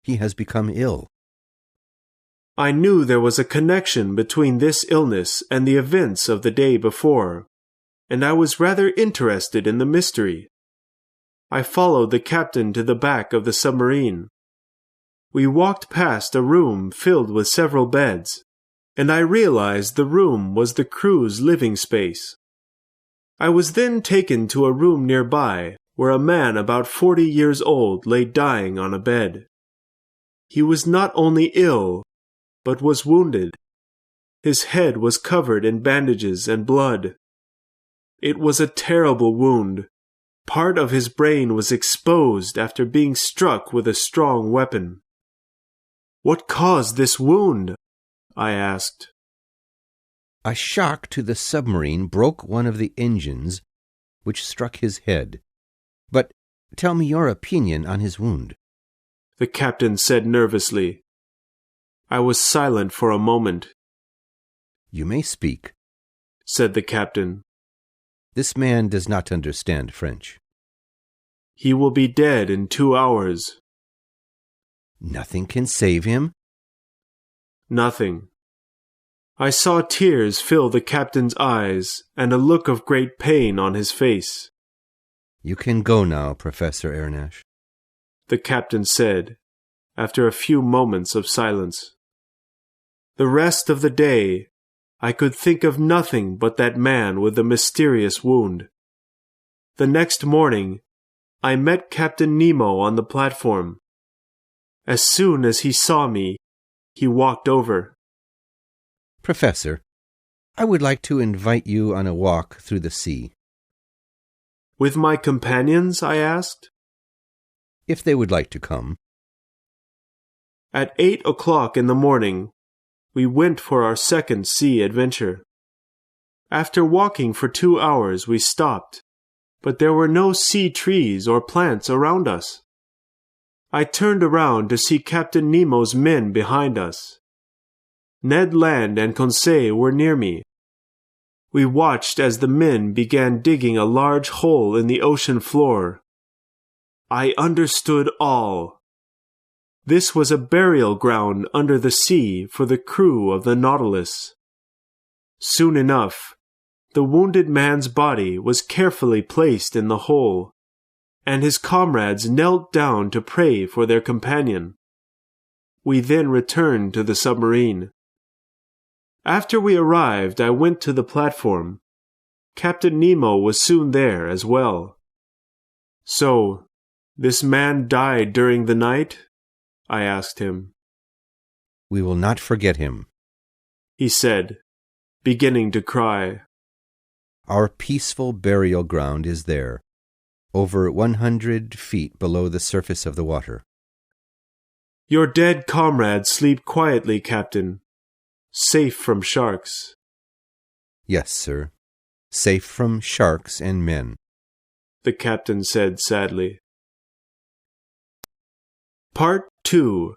He has become ill. I knew there was a connection between this illness and the events of the day before, and I was rather interested in the mystery. I followed the captain to the back of the submarine. We walked past a room filled with several beds, and I realized the room was the crew's living space. I was then taken to a room nearby where a man about 40 years old lay dying on a bed. He was not only ill, but was wounded. His head was covered in bandages and blood. It was a terrible wound, Part of his brain was exposed after being struck with a strong weapon. "What caused this wound?" I asked. A shock to the submarine broke one of the engines, which struck his head. But tell me your opinion on his wound. The captain said nervously. I was silent for a moment. You may speak, said the captain. This man does not understand French. He will be dead in 2 hours. Nothing can save him? Nothing. I saw tears fill the captain's eyes and a look of great pain on his face. You can go now, Professor Aronnax, the captain said, after a few moments of silence. The rest of the day, I could think of nothing but that man with the mysterious wound. The next morning, I met Captain Nemo on the platform. As soon as he saw me, he walked over. Professor, I would like to invite you on a walk through the sea. With my companions? I asked. If they would like to come. At 8 o'clock in the morning, we went for our second sea adventure. After walking for 2 hours, we stopped, but there were no sea trees or plants around us. I turned around to see Captain Nemo's men behind us. Ned Land and Conseil were near me. We watched as the men began digging a large hole in the ocean floor. I understood all. This was a burial ground under the sea for the crew of the Nautilus. Soon enough, the wounded man's body was carefully placed in the hole, and his comrades knelt down to pray for their companion. We then returned to the submarine. After we arrived, I went to the platform. Captain Nemo was soon there as well. So, this man died during the night? I asked him. We will not forget him, he said, beginning to cry. Our peaceful burial ground is there, over 100 feet below the surface of the water. Your dead comrades sleep quietly, Captain, safe from sharks. Yes, sir, safe from sharks and men, the captain said sadly. Part 2.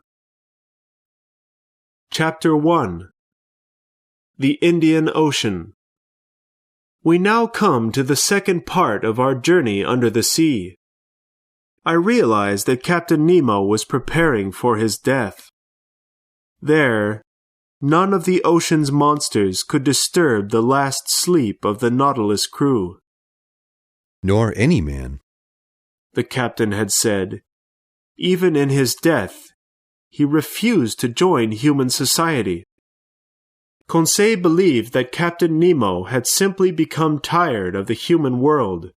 Chapter 1. The Indian Ocean. We now come to the second part of our journey under the sea. I realized that Captain Nemo was preparing for his death. There, none of the ocean's monsters could disturb the last sleep of the Nautilus crew. Nor any man, the captain had said. Even in his death, he refused to join human society. Conseil believed that Captain Nemo had simply become tired of the human world,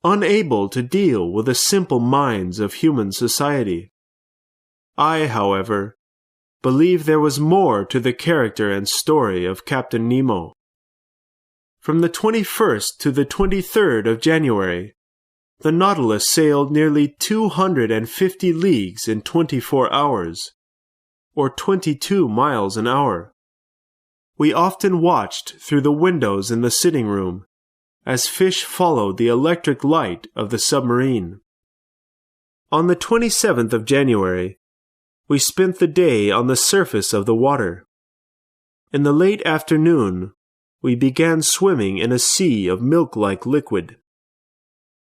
unable to deal with the simple minds of human society. I, however, believe there was more to the character and story of Captain Nemo. From the 21st to the 23rd of January, the Nautilus sailed nearly 250 leagues in 24 hours, or 22 miles an hour. We often watched through the windows in the sitting room as fish followed the electric light of the submarine. On the 27th of January, we spent the day on the surface of the water. In the late afternoon, we began swimming in a sea of milk-like liquid.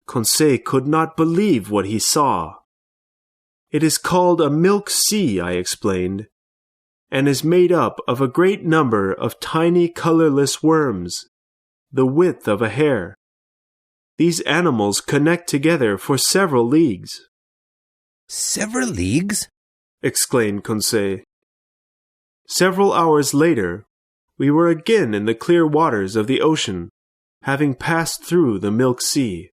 Conseil could not believe what he saw. It is called a milk sea, I explained, and is made up of a great number of tiny colorless worms, the width of a hair. These animals connect together for several leagues. Several leagues? Exclaimed Conseil. Several hours later, we were again in the clear waters of the ocean, having passed through the milk sea.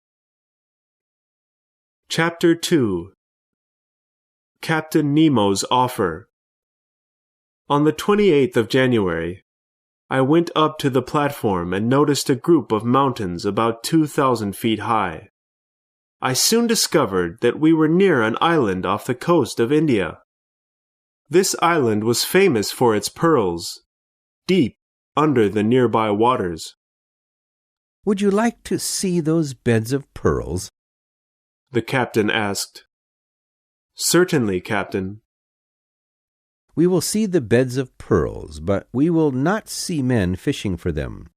Chapter 2. Captain Nemo's Offer. On the 28th of January, I went up to the platform and noticed a group of mountains about 2,000 feet high. I soon discovered that we were near an island off the coast of India. This island was famous for its pearls, deep under the nearby waters. "Would you like to see those beds of pearls?" the captain asked. "Certainly, Captain." "We will see the beds of pearls, but we will not see men fishing for them,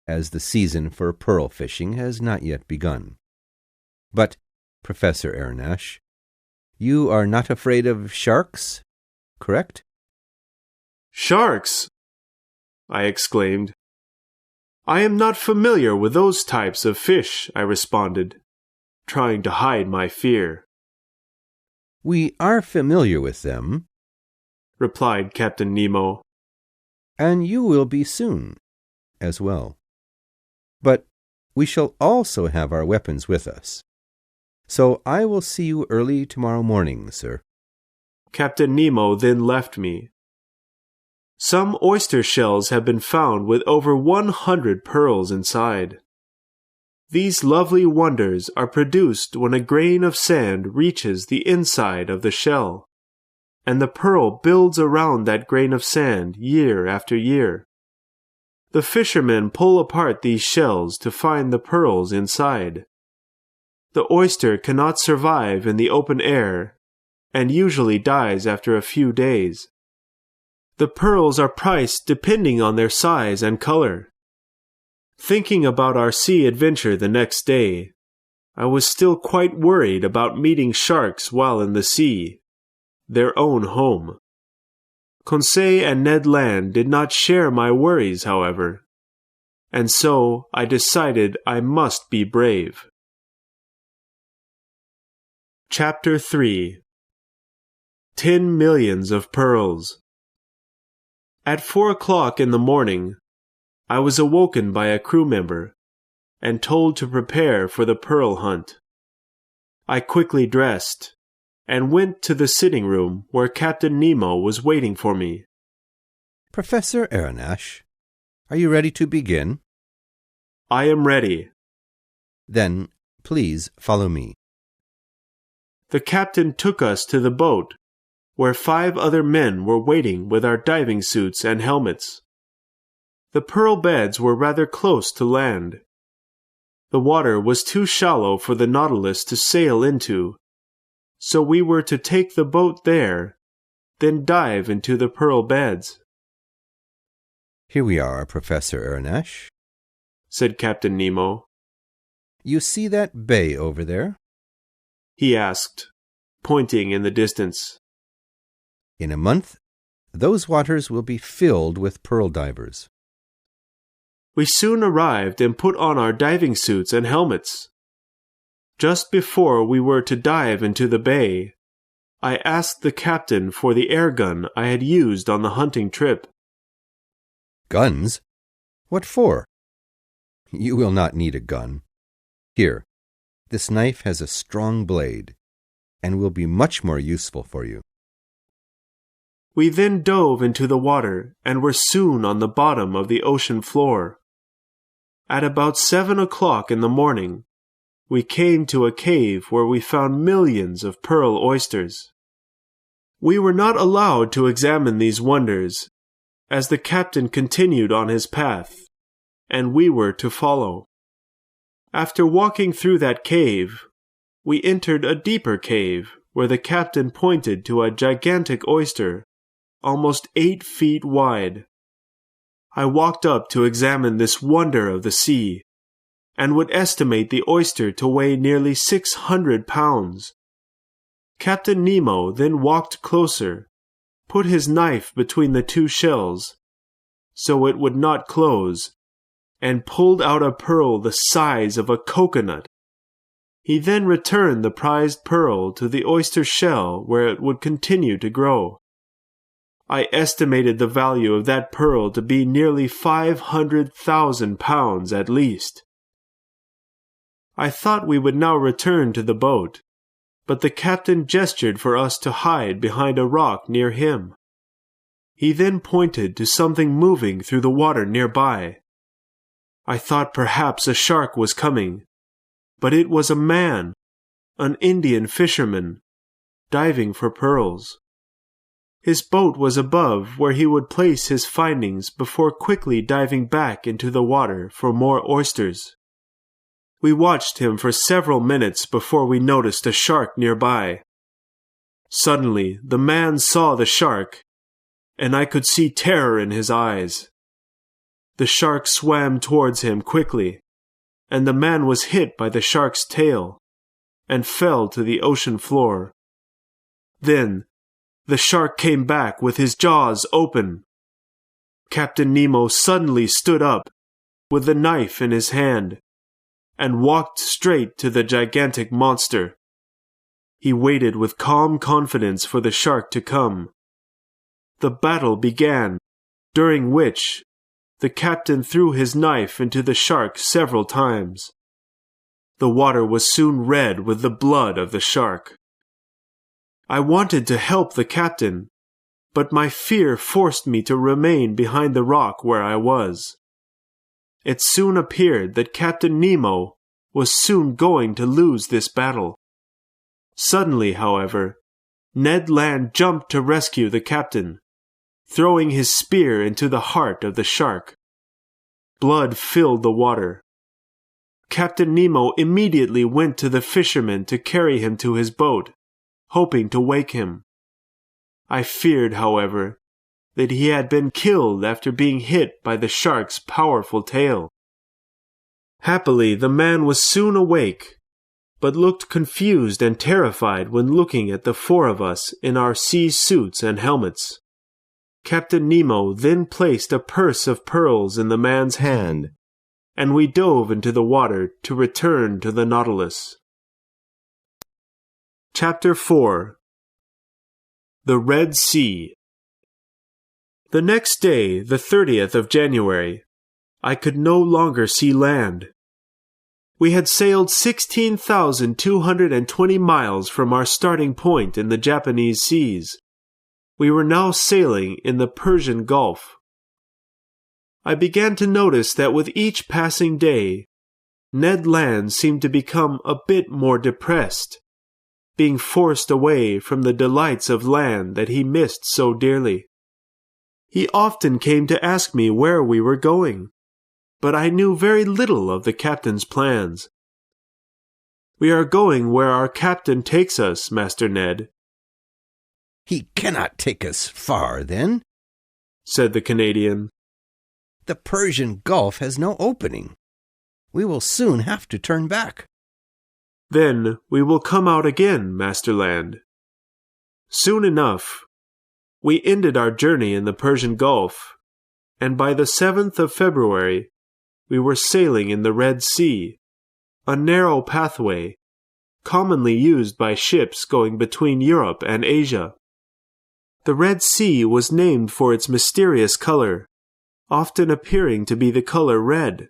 as the season for pearl fishing has not yet begun. But, Professor Aronnax, you are not afraid of sharks, correct?" "Sharks!" I exclaimed. "I am not familiar with those types of fish," I responded, trying to hide my fear. "We are familiar with them," replied Captain Nemo. "and you will be soon, as well. But we shall also have our weapons with us. So I will see you early tomorrow morning, sir." Captain Nemo then left me. Some oyster shells have been found with over 100 pearls inside. These lovely wonders are produced when a grain of sand reaches the inside of the shell, and the pearl builds around that grain of sand year after year. The fishermen pull apart these shells to find the pearls inside. The oyster cannot survive in the open air and usually dies after a few days. The pearls are priced depending on their size and color. Thinking about our sea adventure the next day, I was still quite worried about meeting sharks while in the sea, their own home. Conseil and Ned Land did not share my worries, however, and so I decided I must be brave. Chapter 3. 10 Millions of Pearls. At 4 o'clock in the morning, I was awoken by a crew member and told to prepare for the pearl hunt. I quickly dressed and went to the sitting room where Captain Nemo was waiting for me. "Professor Aronnax, are you ready to begin?" "I am ready." "Then please follow me." The captain took us to the boat, where 5 other men were waiting with our diving suits and helmets. The pearl beds were rather close to land. The water was too shallow for the Nautilus to sail into, so we were to take the boat there, then dive into the pearl beds. "Here we are, Professor Aronnax," said Captain Nemo. "You see that bay over there?" he asked, pointing in the distance. "In a month, those waters will be filled with pearl divers." We soon arrived and put on our diving suits and helmets. Just before we were to dive into the bay, I asked the captain for the air gun I had used on the hunting trip. "Guns? What for?" "You will not need a gun. Here, this knife has a strong blade, and will be much more useful for you." We then dove into the water and were soon on the bottom of the ocean floor. At about 7 o'clock in the morning, we came to a cave where we found millions of pearl oysters. We were not allowed to examine these wonders, as the captain continued on his path, and we were to follow. After walking through that cave, we entered a deeper cave where the captain pointed to a gigantic oyster, almost 8 feet wide. I walked up to examine this wonder of the sea, and would estimate the oyster to weigh nearly 600 pounds. Captain Nemo then walked closer, put his knife between the 2 shells, so it would not close, and pulled out a pearl the size of a coconut. He then returned the prized pearl to the oyster shell where it would continue to grow. I estimated the value of that pearl to be nearly 500,000 pounds at least. I thought we would now return to the boat, but the captain gestured for us to hide behind a rock near him. He then pointed to something moving through the water nearby. I thought perhaps a shark was coming, but it was a man, an Indian fisherman, diving for pearls. His boat was above where he would place his findings before quickly diving back into the water for more oysters. We watched him for several minutes before we noticed a shark nearby. Suddenly, the man saw the shark, and I could see terror in his eyes. The shark swam towards him quickly, and the man was hit by the shark's tail and fell to the ocean floor. Then, the shark came back with his jaws open. Captain Nemo suddenly stood up, with the knife in his hand, and walked straight to the gigantic monster. He waited with calm confidence for the shark to come. The battle began, during which the captain threw his knife into the shark several times. The water was soon red with the blood of the shark. I wanted to help the captain, but my fear forced me to remain behind the rock where I was. It soon appeared that Captain Nemo was soon going to lose this battle. Suddenly, however, Ned Land jumped to rescue the captain, throwing his spear into the heart of the shark. Blood filled the water. Captain Nemo immediately went to the fisherman to carry him to his boat, hoping to wake him. I feared, however, that he had been killed after being hit by the shark's powerful tail. Happily, the man was soon awake, but looked confused and terrified when looking at the four of us in our sea suits and helmets. Captain Nemo then placed a purse of pearls in the man's hand, and we dove into the water to return to the Nautilus. Chapter 4. The Red Sea. The next day, the 30th of January, I could no longer see land. We had sailed 16,220 miles from our starting point in the Japanese seas. We were now sailing in the Persian Gulf. I began to notice that with each passing day, Ned Land seemed to become a bit more depressed, being forced away from the delights of land that he missed so dearly. He often came to ask me where we were going, but I knew very little of the captain's plans. "We are going where our captain takes us, Master Ned." "He cannot take us far, then," said the Canadian. "The Persian Gulf has no opening. We will soon have to turn back." "Then we will come out again, Master Land." Soon enough, we ended our journey in the Persian Gulf, and by the 7th of February, we were sailing in the Red Sea, a narrow pathway, commonly used by ships going between Europe and Asia. The Red Sea was named for its mysterious color, often appearing to be the color red.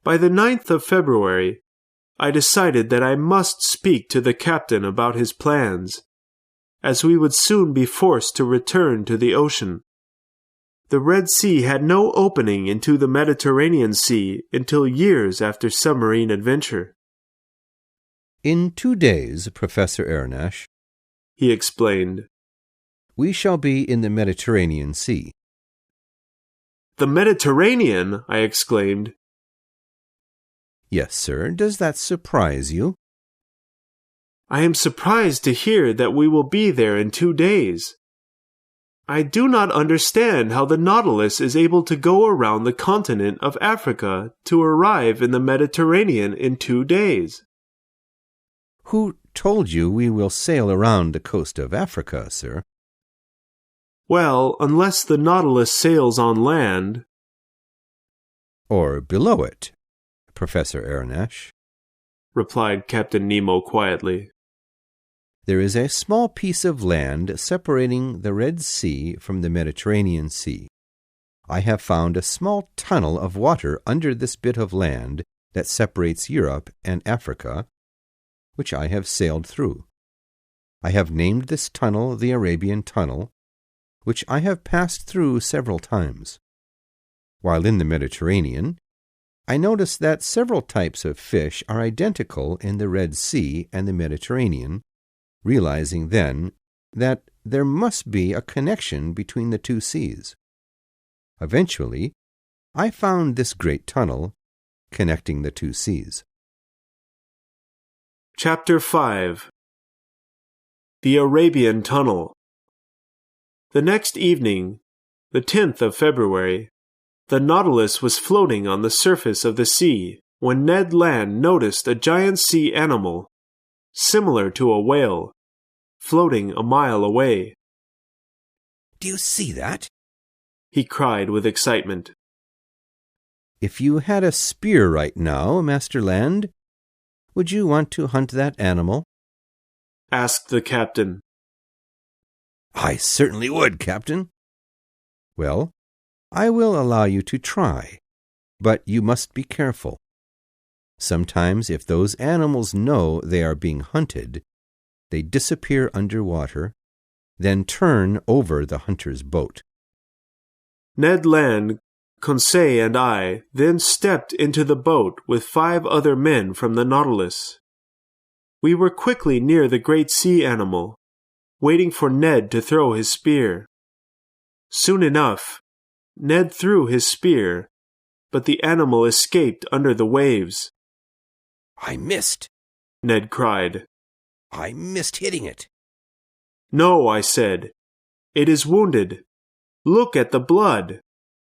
By the 9th of February, I decided that I must speak to the captain about his plans, as we would soon be forced to return to the ocean. The Red Sea had no opening into the Mediterranean Sea until years after submarine adventure. "In 2 days, Professor Aronnax," he explained, "we shall be in the Mediterranean Sea." "The Mediterranean!" I exclaimed. "Yes, sir. Does that surprise you?" "I am surprised to hear that we will be there in 2 days. I do not understand how the Nautilus is able to go around the continent of Africa to arrive in the Mediterranean in 2 days." "Who told you we will sail around the coast of Africa, sir?" "Well, unless the Nautilus sails on land." "Or below it, Professor Aronnax," replied Captain Nemo quietly. "There is a small piece of land separating the Red Sea from the Mediterranean Sea. I have found a small tunnel of water under this bit of land that separates Europe and Africa, which I have sailed through. I have named this tunnel the Arabian Tunnel, which I have passed through several times. While in the Mediterranean, I noticed that several types of fish are identical in the Red Sea and the Mediterranean, realizing then that there must be a connection between the two seas. Eventually, I found this great tunnel connecting the two seas. Chapter 5 The Arabian Tunnel. The next evening, the 10th of February, the Nautilus was floating on the surface of the sea when Ned Land noticed a giant sea animal, similar to a whale, floating a mile away. "Do you see that?" he cried with excitement. If you had a spear right now, Master Land, would you want to hunt that animal? Asked the captain. "I certainly would, Captain." Well, I will allow you to try, but you must be careful. Sometimes if those animals know they are being hunted, they disappear underwater, then turn over the hunter's boat. Ned Land, Conseil, and I then stepped into the boat with 5 other men from the Nautilus. We were quickly near the great sea animal, waiting for Ned to throw his spear. Soon enough, Ned threw his spear, but the animal escaped under the waves. "I missed," Ned cried. "I missed hitting it." "No," I said. "It is wounded. Look at the blood.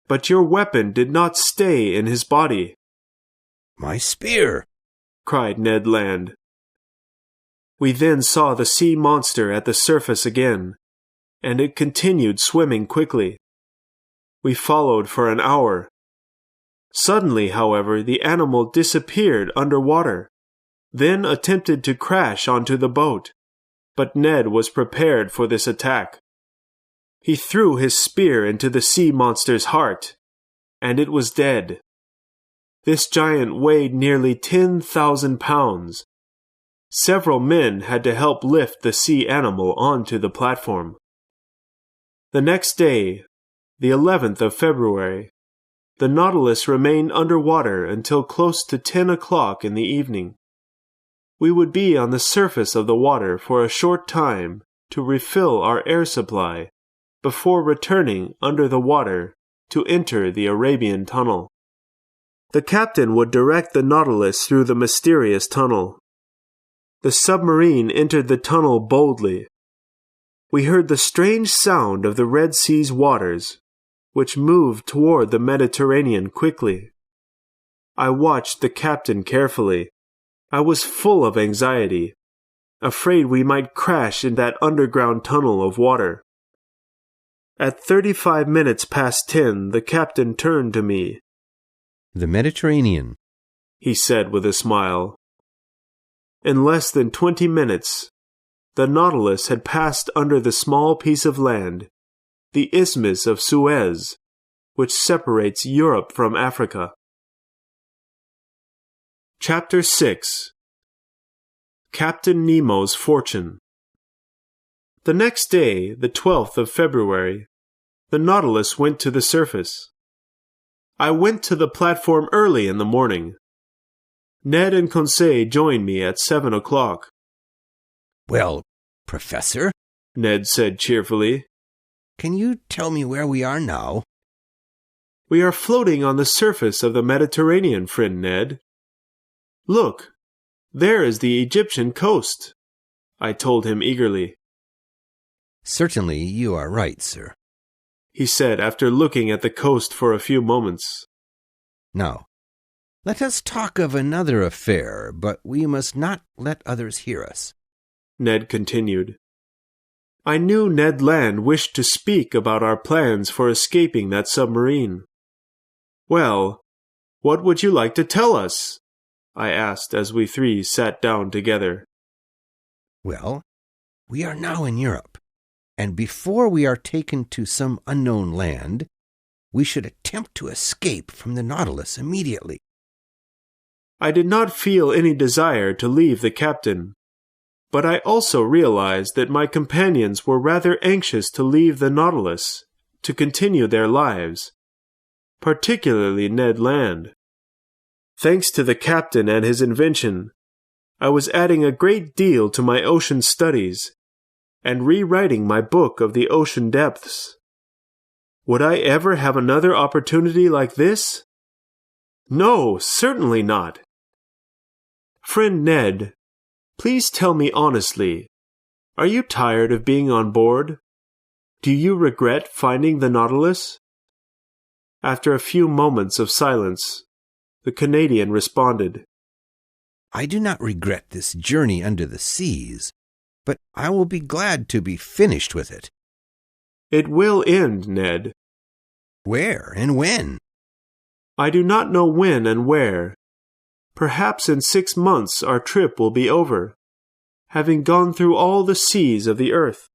But your weapon did not stay in his body." "My spear!" cried Ned Land. We then saw the sea monster at the surface again, and it continued swimming quickly. We followed for an hour. Suddenly, however, the animal disappeared underwater, then attempted to crash onto the boat, but Ned was prepared for this attack. He threw his spear into the sea monster's heart, and it was dead. This giant weighed nearly 10,000 pounds. Several men had to help lift the sea animal onto the platform. The next day, the 11th of February, the Nautilus remained underwater until close to 10 o'clock in the evening. We would be on the surface of the water for a short time to refill our air supply before returning under the water to enter the Arabian Tunnel. The captain would direct the Nautilus through the mysterious tunnel. The submarine entered the tunnel boldly. We heard the strange sound of the Red Sea's waters, which moved toward the Mediterranean quickly. I watched the captain carefully. I was full of anxiety, afraid we might crash in that underground tunnel of water. At 35 minutes past 10, the captain turned to me. "The Mediterranean," he said with a smile. In less than 20 minutes, the Nautilus had passed under the small piece of land, the Isthmus of Suez, which separates Europe from Africa. Chapter 6 Captain Nemo's Fortune. The next day, the 12th of February, the Nautilus went to the surface. I went to the platform early in the morning. Ned and Conseil joined me at 7 o'clock. "Well, Professor," Ned said cheerfully, "can you tell me where we are now?" "We are floating on the surface of the Mediterranean, friend Ned. Look, there is the Egyptian coast," I told him eagerly. "Certainly you are right, sir," he said after looking at the coast for a few moments. "Now, let us talk of another affair, but we must not let others hear us," Ned continued. I knew Ned Land wished to speak about our plans for escaping that submarine. "Well, what would you like to tell us?" I asked as we 3 sat down together. "Well, we are now in Europe, and before we are taken to some unknown land, we should attempt to escape from the Nautilus immediately." I did not feel any desire to leave the captain, but I also realized that my companions were rather anxious to leave the Nautilus to continue their lives, particularly Ned Land. Thanks to the captain and his invention, I was adding a great deal to my ocean studies and rewriting my book of the ocean depths. Would I ever have another opportunity like this? No, certainly not. Friend Ned, please tell me honestly, are you tired of being on board? Do you regret finding the Nautilus? After a few moments of silence, the Canadian responded, I do not regret this journey under the seas, but I will be glad to be finished with it. It will end, Ned. Where and when? I do not know when and where. Perhaps in 6 months our trip will be over, having gone through all the seas of the earth.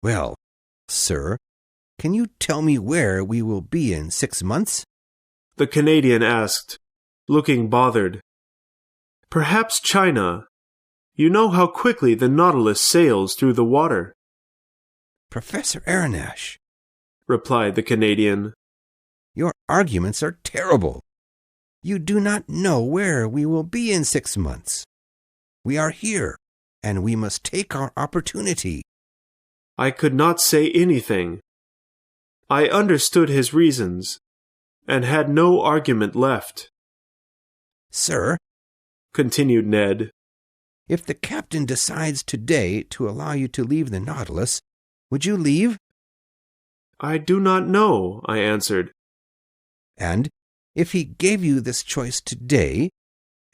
Well, sir, can you tell me where we will be in 6 months? The Canadian asked, looking bothered. Perhaps China. You know how quickly the Nautilus sails through the water. Professor Aronnax, replied the Canadian, your arguments are terrible. You do not know where we will be in 6 months. We are here, and we must take our opportunity. I could not say anything. I understood his reasons, and had no argument left. Sir, continued Ned, if the captain decides today to allow you to leave the Nautilus, would you leave? I do not know, I answered. And if he gave you this choice today,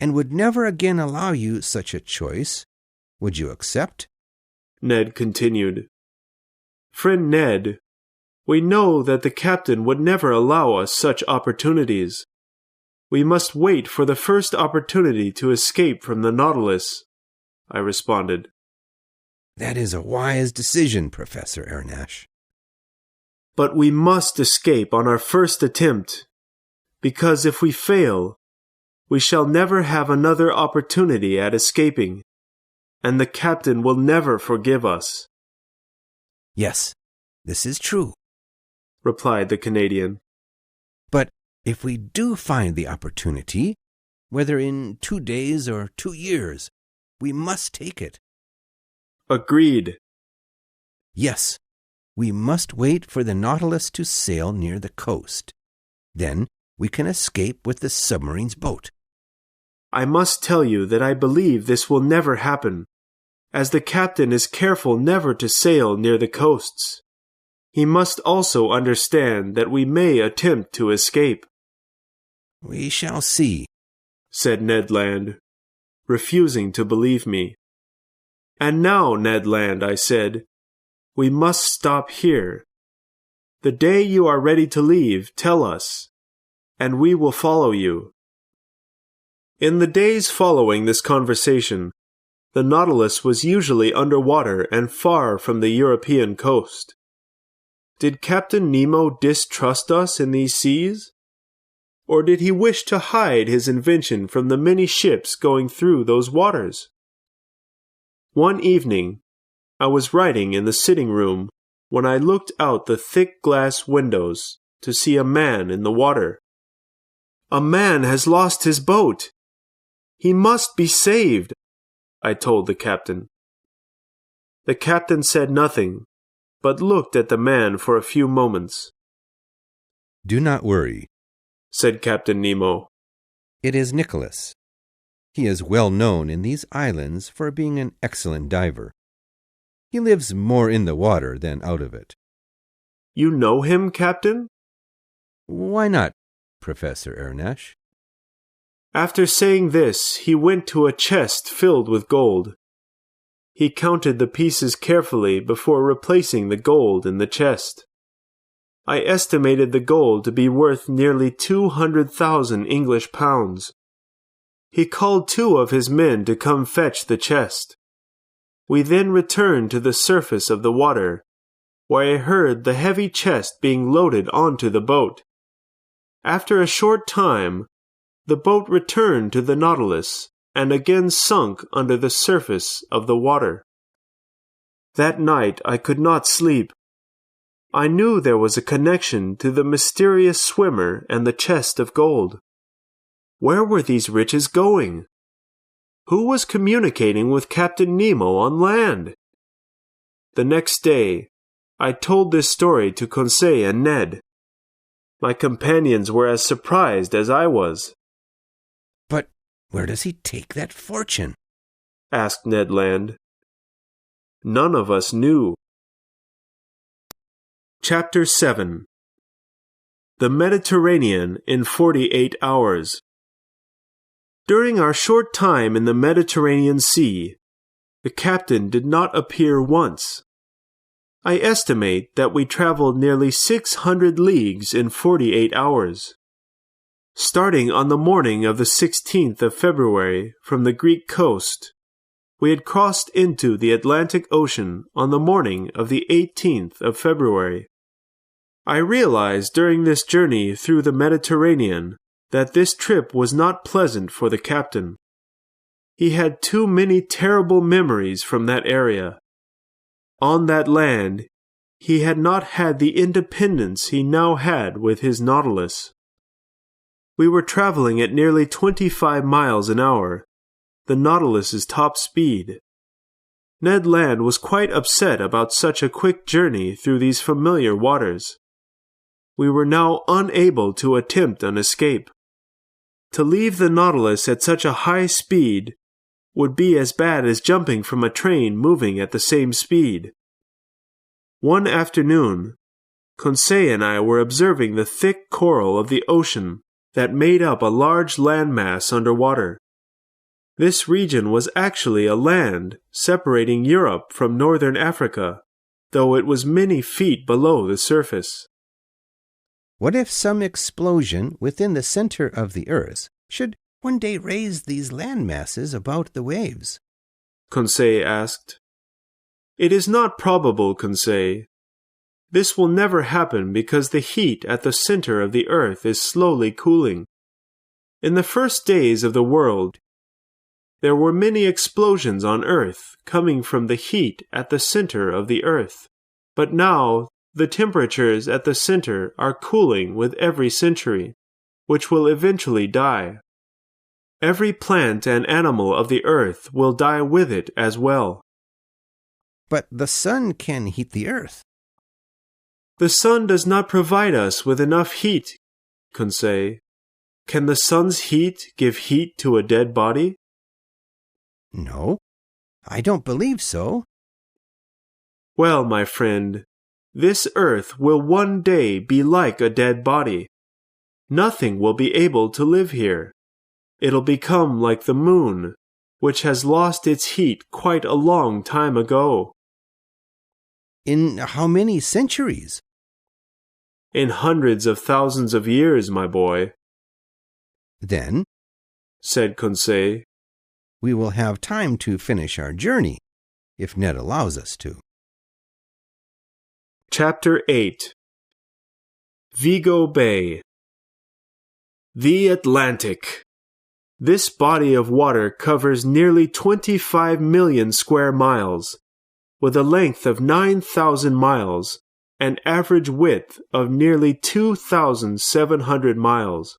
and would never again allow you such a choice, would you accept? Ned continued. Friend Ned, we know that the captain would never allow us such opportunities. We must wait for the first opportunity to escape from the Nautilus, I responded. That is a wise decision, Professor Aronnax. But we must escape on our first attempt, because if we fail, we shall never have another opportunity at escaping, and the captain will never forgive us. Yes, this is true, replied the Canadian. But if we do find the opportunity, whether in 2 days or 2 years, we must take it. Agreed. Yes, we must wait for the Nautilus to sail near the coast. Then we can escape with the submarine's boat. I must tell you that I believe this will never happen, as the captain is careful never to sail near the coasts. He must also understand that we may attempt to escape. We shall see, said Ned Land, refusing to believe me. And now, Ned Land, I said, we must stop here. The day you are ready to leave, tell us, and we will follow you. In the days following this conversation, the Nautilus was usually underwater and far from the European coast. Did Captain Nemo distrust us in these seas? Or did he wish to hide his invention from the many ships going through those waters? One evening, I was writing in the sitting room when I looked out the thick glass windows to see a man in the water. A man has lost his boat. He must be saved, I told the captain. The captain said nothing, but looked at the man for a few moments. Do not worry, said Captain Nemo. It is Nicholas. He is well known in these islands for being an excellent diver. He lives more in the water than out of it. You know him, Captain? Why not, Professor Aronnax? After saying this, he went to a chest filled with gold. He counted the pieces carefully before replacing the gold in the chest. I estimated the gold to be worth nearly 200,000 English pounds. He called 2 of his men to come fetch the chest. We then returned to the surface of the water, where I heard the heavy chest being loaded onto the boat. After a short time, the boat returned to the Nautilus and again sunk under the surface of the water. That night I could not sleep. I knew there was a connection to the mysterious swimmer and the chest of gold. Where were these riches going? Who was communicating with Captain Nemo on land? The next day, I told this story to Conseil and Ned. My companions were as surprised as I was. But where does he take that fortune? Asked Ned Land. None of us knew. Chapter 7. The Mediterranean in 48 Hours. During our short time in the Mediterranean Sea, the captain did not appear once. I estimate that we traveled nearly 600 leagues in 48 hours. Starting on the morning of the 16th of February from the Greek coast, we had crossed into the Atlantic Ocean on the morning of the 18th of February. I realized during this journey through the Mediterranean that this trip was not pleasant for the captain. He had too many terrible memories from that area. On that land, he had not had the independence he now had with his Nautilus. We were traveling at nearly 25 miles an hour, the Nautilus's top speed. Ned Land was quite upset about such a quick journey through these familiar waters. We were now unable to attempt an escape. To leave the Nautilus at such a high speed would be as bad as jumping from a train moving at the same speed. One afternoon, Conseil and I were observing the thick coral of the ocean that made up a large landmass underwater. This region was actually a land separating Europe from northern Africa, though it was many feet below the surface. What if some explosion within the center of the earth should one day raise these land masses about the waves? Conseil asked. It is not probable, Conseil. This will never happen because the heat at the center of the earth is slowly cooling. In the first days of the world, there were many explosions on earth coming from the heat at the center of the earth. But now, the temperatures at the center are cooling with every century, which will eventually die. Every plant and animal of the earth will die with it as well. But the sun can heat the earth. The sun does not provide us with enough heat, Conseil. Can the sun's heat give heat to a dead body? No, I don't believe so. Well, my friend, this earth will one day be like a dead body. Nothing will be able to live here. It'll become like the moon, which has lost its heat quite a long time ago. In how many centuries? In hundreds of thousands of years, my boy. Then, said Conseil, we will have time to finish our journey, if Ned allows us to. Chapter 8. Vigo Bay. The Atlantic. This body of water covers nearly 25 million square miles, with a length of 9,000 miles and average width of nearly 2,700 miles.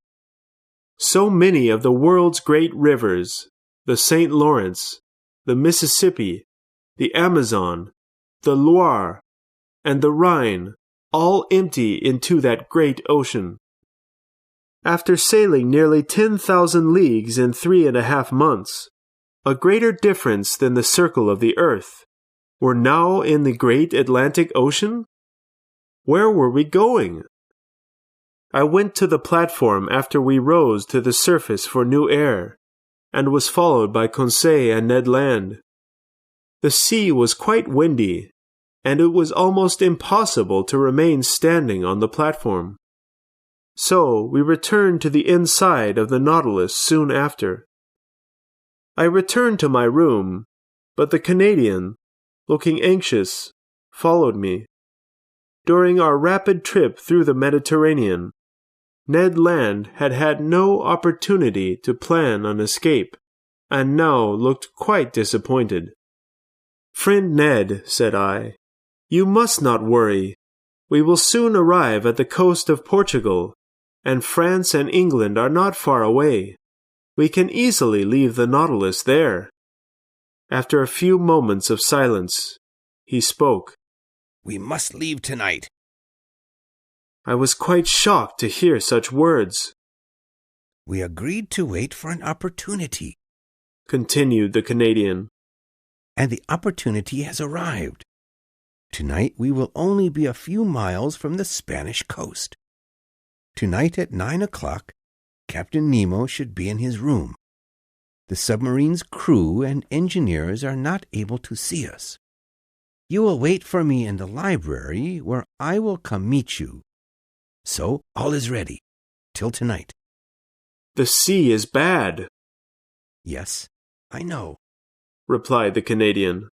So many of the world's great rivers, the St. Lawrence, the Mississippi, the Amazon, the Loire, and the Rhine, all empty into that great ocean. After sailing nearly 10,000 leagues in 3.5 months, a greater difference than the circle of the earth, we're now in the great Atlantic Ocean? Where were we going? I went to the platform after we rose to the surface for new air, and was followed by Conseil and Ned Land. The sea was quite windy, and it was almost impossible to remain standing on the platform. So we returned to the inside of the Nautilus soon after. I returned to my room, but the Canadian, looking anxious, followed me. During our rapid trip through the Mediterranean, Ned Land had had no opportunity to plan an escape, and now looked quite disappointed. "Friend Ned," said I, "you must not worry. We will soon arrive at the coast of Portugal, and France and England are not far away. We can easily leave the Nautilus there." After a few moments of silence, he spoke. "We must leave tonight." I was quite shocked to hear such words. "We agreed to wait for an opportunity," continued the Canadian. "and the opportunity has arrived. Tonight we will only be a few miles from the Spanish coast. Tonight at 9 o'clock, Captain Nemo should be in his room. The submarine's crew and engineers are not able to see us. You will wait for me in the library, where I will come meet you. So all is ready. Till tonight." "The sea is bad," "Yes, I know. replied the Canadian.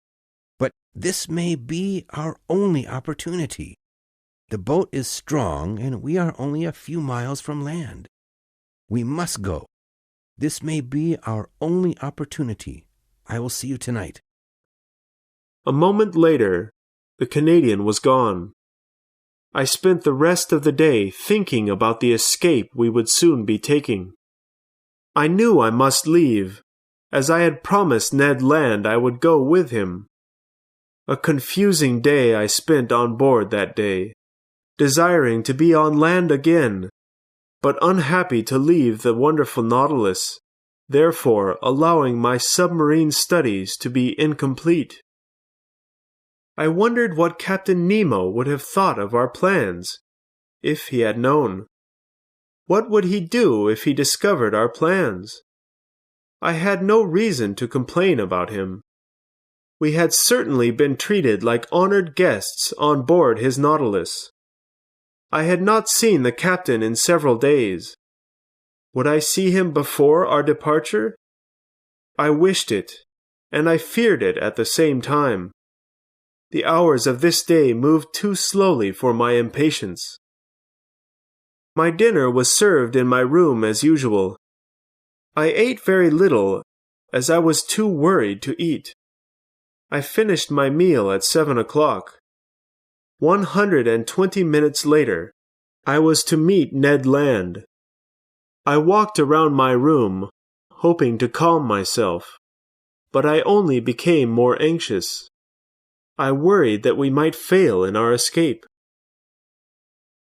But this may be our only opportunity. The boat is strong, and we are only a few miles from land. We must go. This may be our only opportunity. I will see you tonight." A moment later, the Canadian was gone. I spent the rest of the day thinking about the escape we would soon be taking. I knew I must leave, as I had promised Ned Land I would go with him. A confusing day I spent on board that day, desiring to be on land again, but unhappy to leave the wonderful Nautilus, therefore allowing my submarine studies to be incomplete. I wondered what Captain Nemo would have thought of our plans, if he had known. What would he do if he discovered our plans? I had no reason to complain about him. We had certainly been treated like honored guests on board his Nautilus. I had not seen the captain in several days. Would I see him before our departure? I wished it, and I feared it at the same time. The hours of this day moved too slowly for my impatience. My dinner was served in my room as usual. I ate very little, as I was too worried to eat. I finished my meal at 7 o'clock. 120 minutes later, I was to meet Ned Land. I walked around my room, hoping to calm myself, but I only became more anxious. I worried that we might fail in our escape.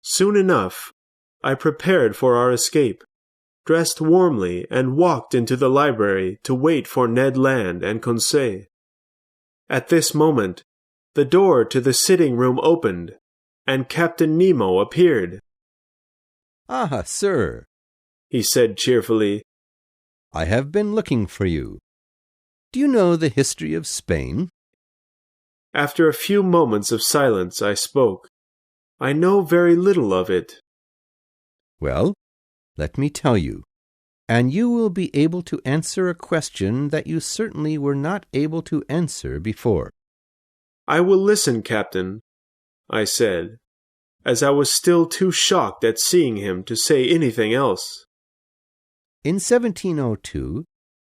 Soon enough, I prepared for our escape, dressed warmly, and walked into the library to wait for Ned Land and Conseil. At this moment, the door to the sitting room opened, and Captain Nemo appeared. "Ah, sir," he said cheerfully. "I have been looking for you. Do you know the history of Spain?" After a few moments of silence, I spoke. "I know very little of it." "Well, let me tell you, and you will be able to answer a question that you certainly were not able to answer before." "I will listen, Captain," I said, as I was still too shocked at seeing him to say anything else. In 1702,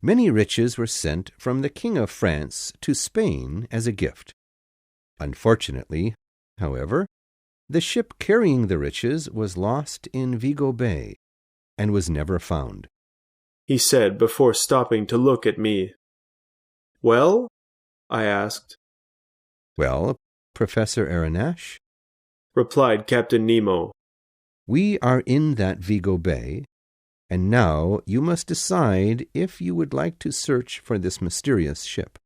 many riches were sent from the King of France to Spain as a gift. Unfortunately, however, the ship carrying the riches was lost in Vigo Bay and was never found. He said before stopping to look at me. "Well?" I asked. "Well, Professor Aronnax," replied Captain Nemo, "we are in that Vigo Bay, and now you must decide if you would like to search for this mysterious ship."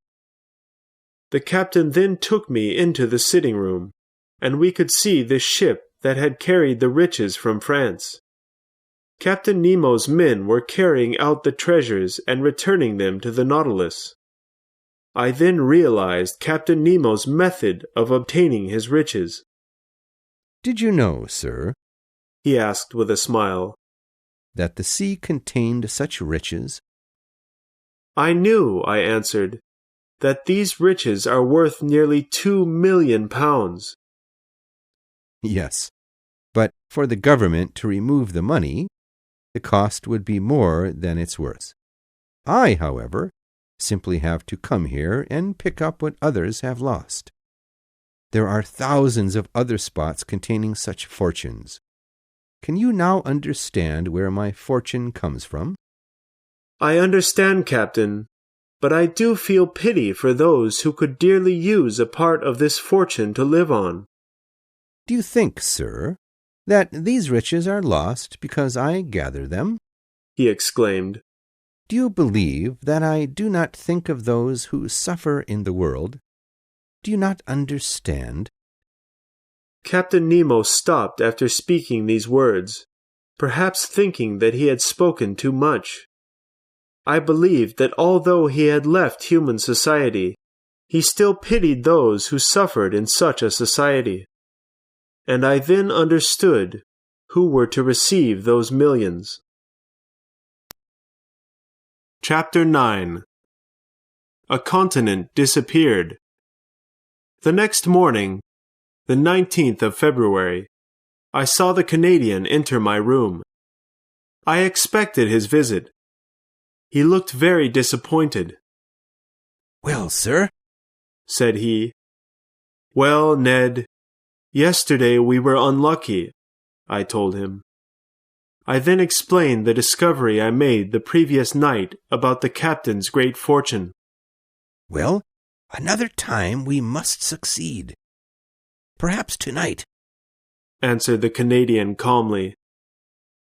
The captain then took me into the sitting room, and we could see the ship that had carried the riches from France. Captain Nemo's men were carrying out the treasures and returning them to the Nautilus. I then realized Captain Nemo's method of obtaining his riches. "Did you know, sir," he asked with a smile, "that the sea contained such riches?" "I knew," I answered, "that these riches are worth nearly 2 million pounds. "Yes, but for the government to remove the money, the cost would be more than it's worth. I, however, simply have to come here and pick up what others have lost. There are thousands of other spots containing such fortunes. Can you now understand where my fortune comes from?" I understand, Captain, but I do feel pity for those who could dearly use a part of this fortune to live on. Do you think, sir, that these riches are lost because I gather them? He exclaimed. Do you believe that I do not think of those who suffer in the world? Do you not understand? Captain Nemo stopped after speaking these words, perhaps thinking that he had spoken too much. I believed that although he had left human society, he still pitied those who suffered in such a society. And I then understood who were to receive those millions. Chapter 9. A continent disappeared. The next morning, the 19th of February, I saw the Canadian enter my room. I expected his visit. He looked very disappointed. "Well, sir," said he. "Well, Ned, yesterday we were unlucky," I told him. I then explained the discovery I made the previous night about the captain's great fortune. "Well, another time we must succeed. Perhaps tonight," answered the Canadian calmly.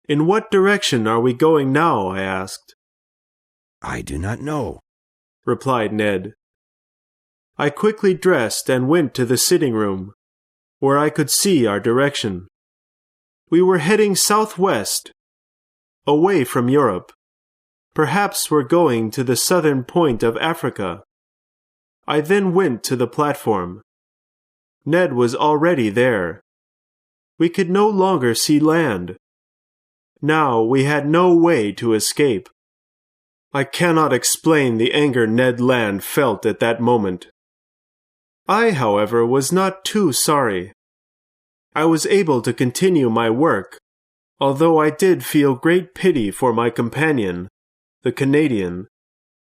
"In what direction are we going now?" I asked. "I do not know," replied Ned. I quickly dressed and went to the sitting room, where I could see our direction. We were heading southwest, away from Europe. Perhaps we're going to the southern point of Africa. I then went to the platform. Ned was already there. We could no longer see land. Now we had no way to escape. I cannot explain the anger Ned Land felt at that moment. I, however, was not too sorry. I was able to continue my work, although I did feel great pity for my companion, the Canadian,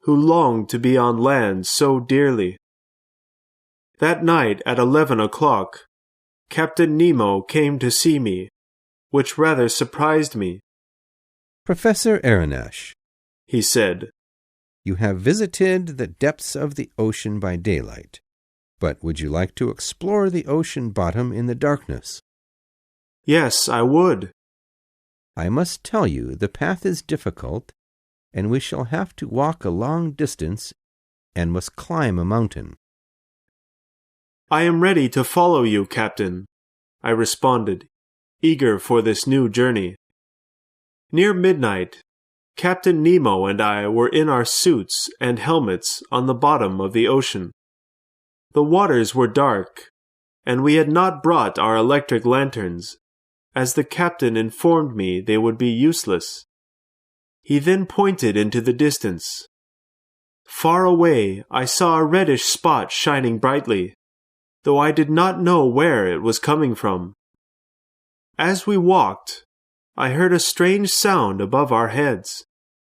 who longed to be on land so dearly. That night at 11 o'clock, Captain Nemo came to see me, which rather surprised me. "Professor Aronnax," he said, "you have visited the depths of the ocean by daylight, but would you like to explore the ocean bottom in the darkness?" "Yes, I would." "I must tell you the path is difficult, and we shall have to walk a long distance and must climb a mountain." "I am ready to follow you, Captain," I responded, eager for this new journey. Near midnight, Captain Nemo and I were in our suits and helmets on the bottom of the ocean. The waters were dark, and we had not brought our electric lanterns, as the captain informed me they would be useless. He then pointed into the distance. Far away, I saw a reddish spot shining brightly, though I did not know where it was coming from. As we walked, I heard a strange sound above our heads,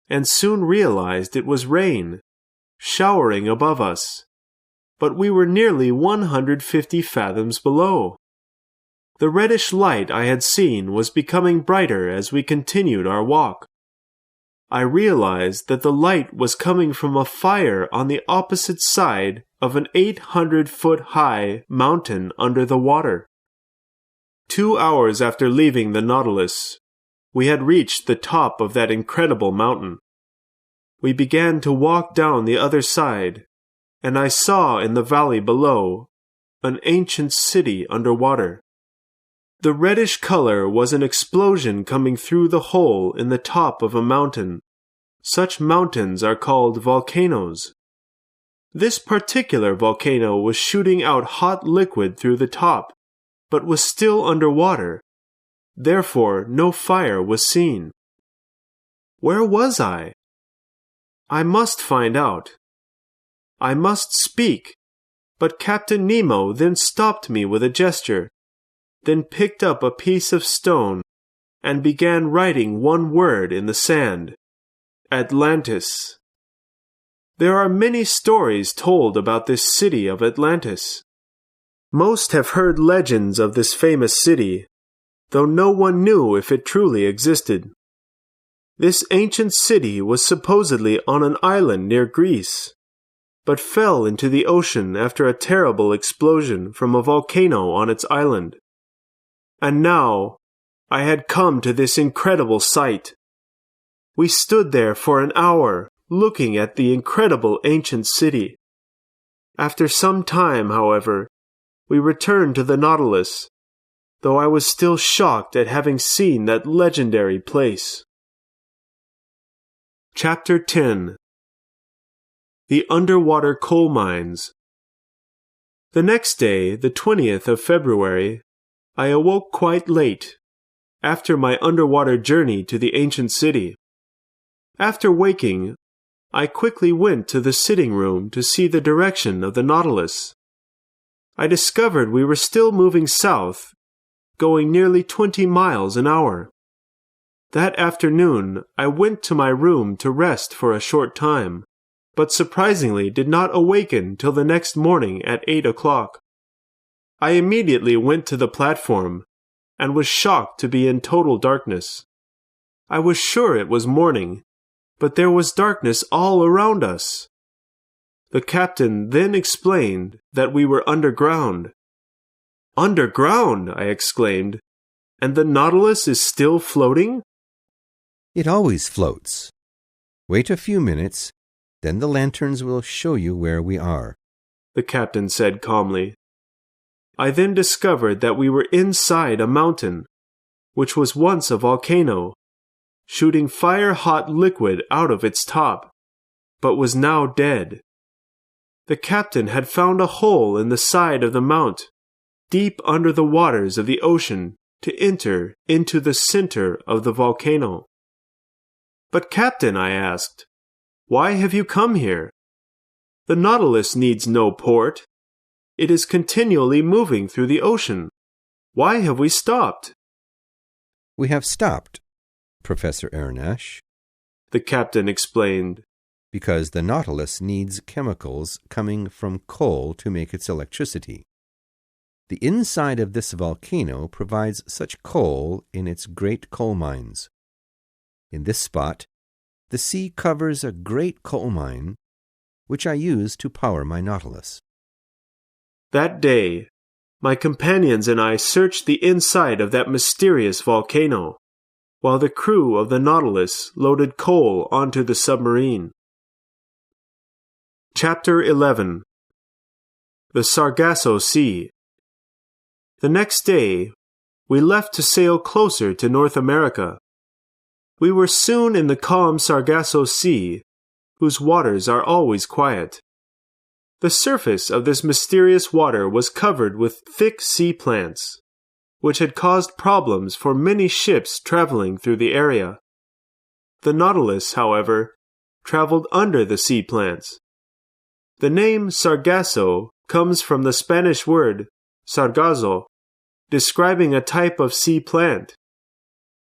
and soon realized it was rain, showering above us, but we were nearly 150 fathoms below. The reddish light I had seen was becoming brighter as we continued our walk. I realized that the light was coming from a fire on the opposite side of an 800-foot-high mountain under the water. 2 hours after leaving the Nautilus, we had reached the top of that incredible mountain. We began to walk down the other side, and I saw in the valley below an ancient city underwater. The reddish color was an explosion coming through the hole in the top of a mountain. Such mountains are called volcanoes. This particular volcano was shooting out hot liquid through the top, but was still underwater. Therefore, no fire was seen. Where was I? I must find out. I must speak, but Captain Nemo then stopped me with a gesture, then picked up a piece of stone and began writing one word in the sand: Atlantis. There are many stories told about this city of Atlantis. Most have heard legends of this famous city, though no one knew if it truly existed. This ancient city was supposedly on an island near Greece, but fell into the ocean after a terrible explosion from a volcano on its island. And now, I had come to this incredible sight. We stood there for an hour, looking at the incredible ancient city. After some time, however, we returned to the Nautilus, though I was still shocked at having seen that legendary place. Chapter 10. The Underwater Coal Mines. The next day, the 20th of February, I awoke quite late, after my underwater journey to the ancient city. After waking, I quickly went to the sitting room to see the direction of the Nautilus. I discovered we were still moving south, going nearly 20 miles an hour. That afternoon, I went to my room to rest for a short time, but surprisingly did not awaken till the next morning at 8 o'clock. I immediately went to the platform, and was shocked to be in total darkness. I was sure it was morning, but there was darkness all around us. The captain then explained that we were underground. "Underground!" I exclaimed. "And the Nautilus is still floating?" It always floats. Wait a few minutes, then the lanterns will show you where we are," the captain said calmly. I then discovered that we were inside a mountain, which was once a volcano, shooting fire-hot liquid out of its top, but was now dead. The captain had found a hole in the side of the mount, deep under the waters of the ocean, to enter into the center of the volcano. "But Captain," I asked, "why have you come here? The Nautilus needs no port. It is continually moving through the ocean. Why have we stopped?" "We have stopped, Professor Aronnax," the captain explained, "because the Nautilus needs chemicals coming from coal to make its electricity. The inside of this volcano provides such coal in its great coal mines. In this spot, the sea covers a great coal mine, which I use to power my Nautilus." That day, my companions and I searched the inside of that mysterious volcano, while the crew of the Nautilus loaded coal onto the submarine. Chapter 11. The Sargasso Sea. The next day, we left to sail closer to North America. We were soon in the calm Sargasso Sea, whose waters are always quiet. The surface of this mysterious water was covered with thick sea plants, which had caused problems for many ships traveling through the area. The Nautilus, however, traveled under the sea plants. The name Sargasso comes from the Spanish word sargazo, describing a type of sea plant.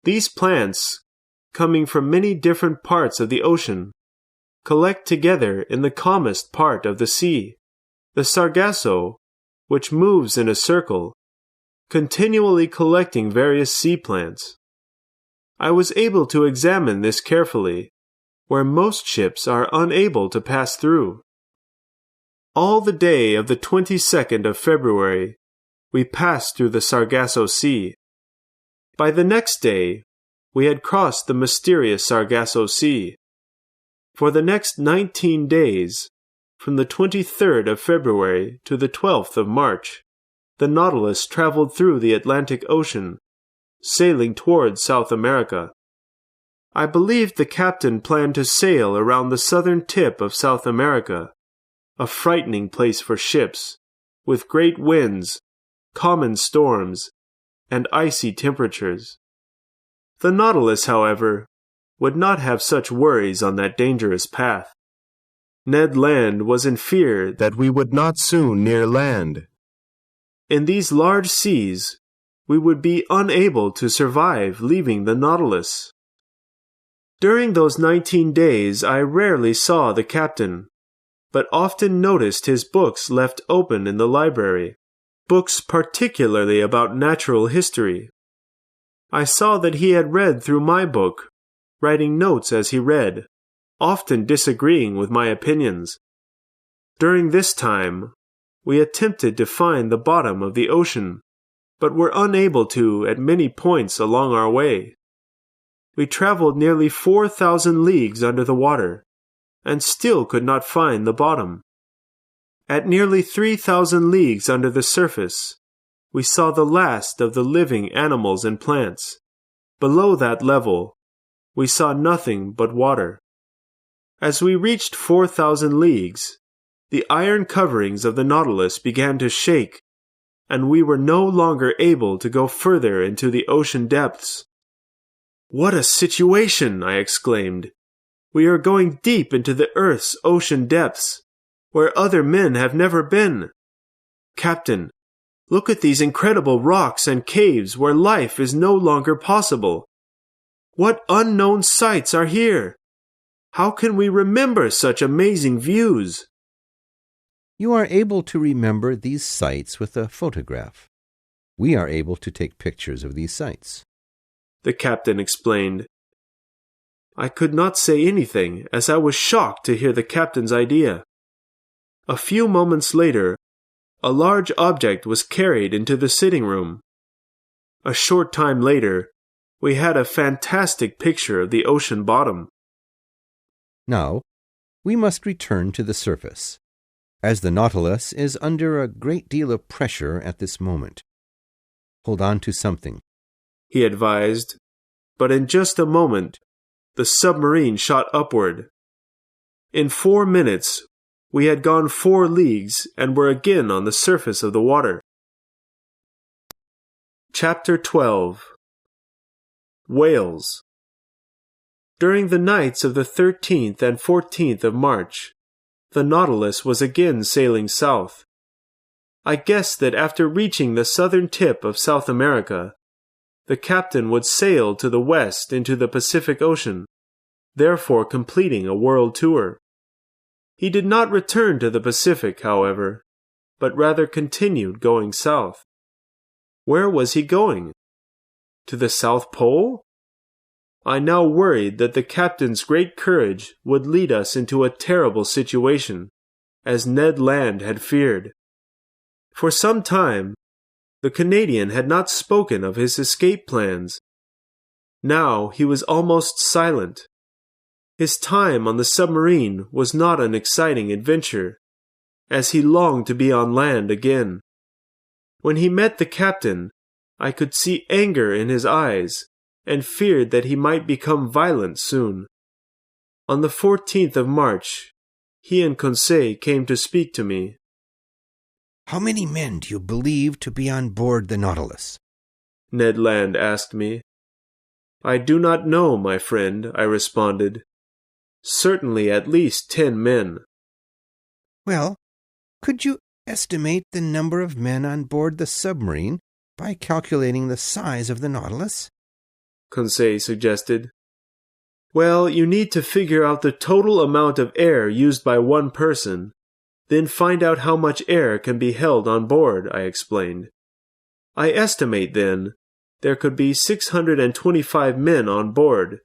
These plants, coming from many different parts of the ocean, collect together in the calmest part of the sea, the Sargasso, which moves in a circle, continually collecting various sea plants. I was able to examine this carefully, where most ships are unable to pass through. All the day of the 22nd of February, we passed through the Sargasso Sea. By the next day, we had crossed the mysterious Sargasso Sea. For the next 19 days, from the 23rd of February to the 12th of March, the Nautilus traveled through the Atlantic Ocean, sailing towards South America. I believed the captain planned to sail around the southern tip of South America, a frightening place for ships, with great winds, common storms, and icy temperatures. The Nautilus, however, would not have such worries on that dangerous path. Ned Land was in fear that we would not soon near land. In these large seas, we would be unable to survive leaving the Nautilus. During those 19 days, I rarely saw the captain, but often noticed his books left open in the library, books particularly about natural history. I saw that he had read through my book, writing notes as he read, often disagreeing with my opinions. During this time, we attempted to find the bottom of the ocean, but were unable to at many points along our way. We traveled nearly 4,000 leagues under the water, and still could not find the bottom. At nearly 3,000 leagues under the surface, we saw the last of the living animals and plants. Below that level, we saw nothing but water. As we reached 4,000 leagues, the iron coverings of the Nautilus began to shake, and we were no longer able to go further into the ocean depths. "What a situation!" I exclaimed. "We are going deep into the Earth's ocean depths, where other men have never been. Captain, look at these incredible rocks and caves where life is no longer possible. What unknown sights are here? How can we remember such amazing views?" You are able to remember these sights with a photograph. We are able to take pictures of these sights, the captain explained. I could not say anything, as I was shocked to hear the captain's idea. A few moments later, a large object was carried into the sitting room. A short time later, we had a fantastic picture of the ocean bottom. Now, we must return to the surface, as the Nautilus is under a great deal of pressure at this moment. Hold on to something, he advised, but in just a moment, the submarine shot upward. In 4 minutes, we had gone 4 leagues and were again on the surface of the water. Chapter 12. Whales. During the nights of the 13th and 14th of March, the Nautilus was again sailing south. I guessed that after reaching the southern tip of South America, the captain would sail to the west into the Pacific Ocean, therefore completing a world tour. He did not return to the Pacific, however, but rather continued going south. Where was he going? To the South Pole? I now worried that the captain's great courage would lead us into a terrible situation, as Ned Land had feared. For some time, the Canadian had not spoken of his escape plans. Now he was almost silent. His time on the submarine was not an exciting adventure, as he longed to be on land again. When he met the captain, I could see anger in his eyes, and feared that he might become violent soon. On the 14th of March, he and Conseil came to speak to me. "How many men do you believe to be on board the Nautilus?" Ned Land asked me. "I do not know, my friend," I responded. "Certainly at least 10 men. "Well, could you estimate the number of men on board the submarine by calculating the size of the Nautilus?" Conseil suggested. "Well, you need to figure out the total amount of air used by one person, then find out how much air can be held on board," I explained. "I estimate, then, there could be 625 men on board,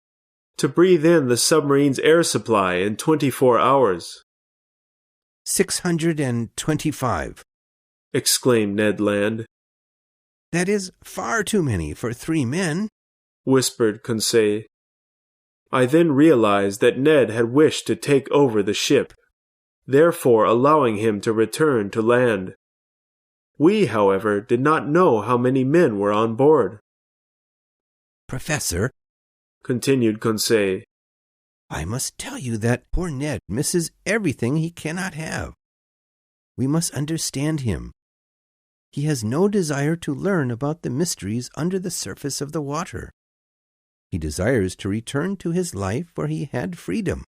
to breathe in the submarine's air supply in 24 hours. 625, exclaimed Ned Land. "That is far too many for 3 men. Whispered Conseil. I then realized that Ned had wished to take over the ship, therefore allowing him to return to land. We, however, did not know how many men were on board. "Professor," continued Conseil, "I must tell you that poor Ned misses everything he cannot have. We must understand him. He has no desire to learn about the mysteries under the surface of the water. He desires to return to his life where he had freedom."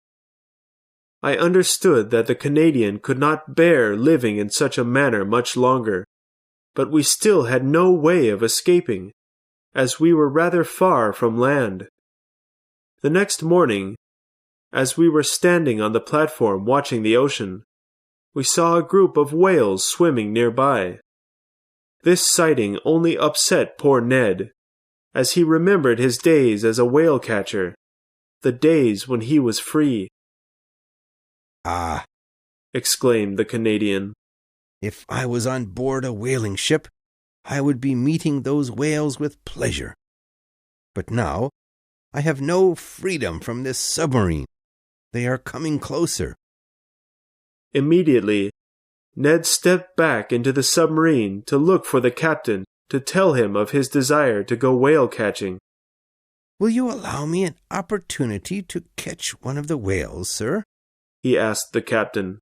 I understood that the Canadian could not bear living in such a manner much longer, but we still had no way of escaping, as we were rather far from land. The next morning, as we were standing on the platform watching the ocean, we saw a group of whales swimming nearby. This sighting only upset poor Ned, as he remembered his days as a whale catcher. the days when he was free." "Ah," exclaimed the Canadian. "if I was on board a whaling ship, I would be meeting those whales with pleasure. But now I have no freedom from this submarine. They are coming closer." Immediately, Ned stepped back into the submarine to look for the captain to tell him of his desire to go whale catching. "Will you allow me an opportunity to catch one of the whales, sir?" he asked the captain.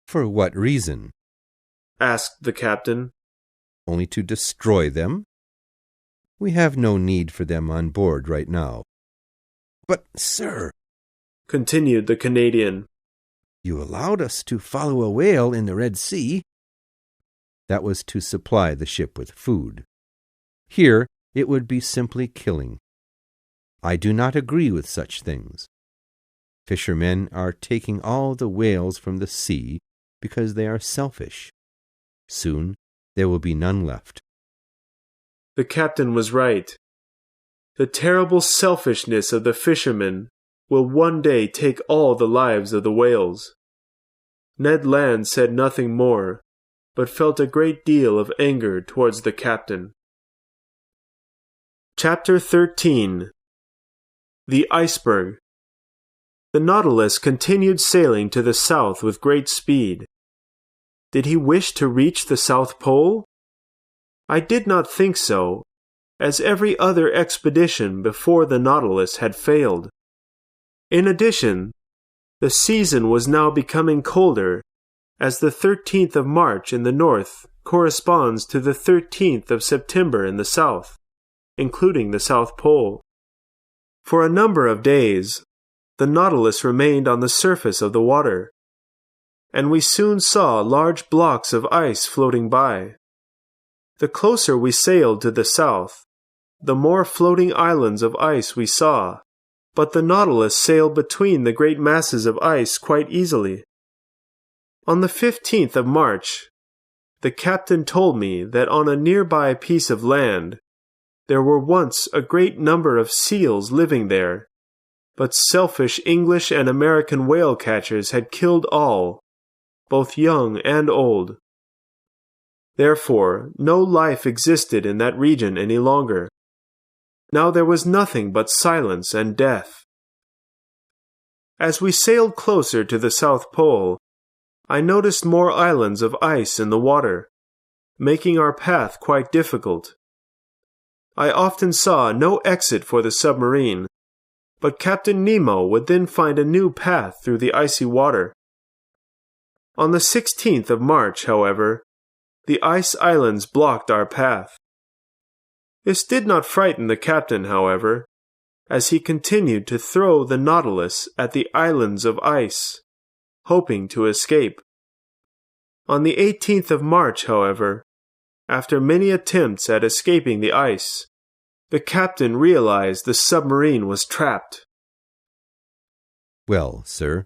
"For what reason? Asked the captain. Only to destroy them? We have no need for them on board right now." "But, sir," continued the Canadian, "you allowed us to follow a whale in the Red Sea." That was to supply the ship with food. Here it would be simply killing. I do not agree with such things. Fishermen are taking all the whales from the sea because they are selfish. Soon there will be none left. The captain was right. The terrible selfishness of the fishermen will one day take all the lives of the whales. Ned Land said nothing more, but felt a great deal of anger towards the captain. Chapter 13. The Iceberg. The Nautilus continued sailing to the south with great speed. Did he wish to reach the South Pole? I did not think so, as every other expedition before the Nautilus had failed. In addition, the season was now becoming colder, as the 13th of March in the north corresponds to the 13th of September in the south, including the South Pole. For a number of days, the Nautilus remained on the surface of the water, and we soon saw large blocks of ice floating by. The closer we sailed to the south, the more floating islands of ice we saw, but the Nautilus sailed between the great masses of ice quite easily. On the 15th of March, the captain told me that on a nearby piece of land, there were once a great number of seals living there, but selfish English and American whale catchers had killed all, both young and old. Therefore, no life existed in that region any longer. Now there was nothing but silence and death. As we sailed closer to the South Pole, I noticed more islands of ice in the water, making our path quite difficult. I often saw no exit for the submarine, but Captain Nemo would then find a new path through the icy water. On the 16th of March, however, the ice islands blocked our path. This did not frighten the captain, however, as he continued to throw the Nautilus at the islands of ice, hoping to escape. On the 18th of March, however, after many attempts at escaping the ice, the captain realized the submarine was trapped. "Well, sir,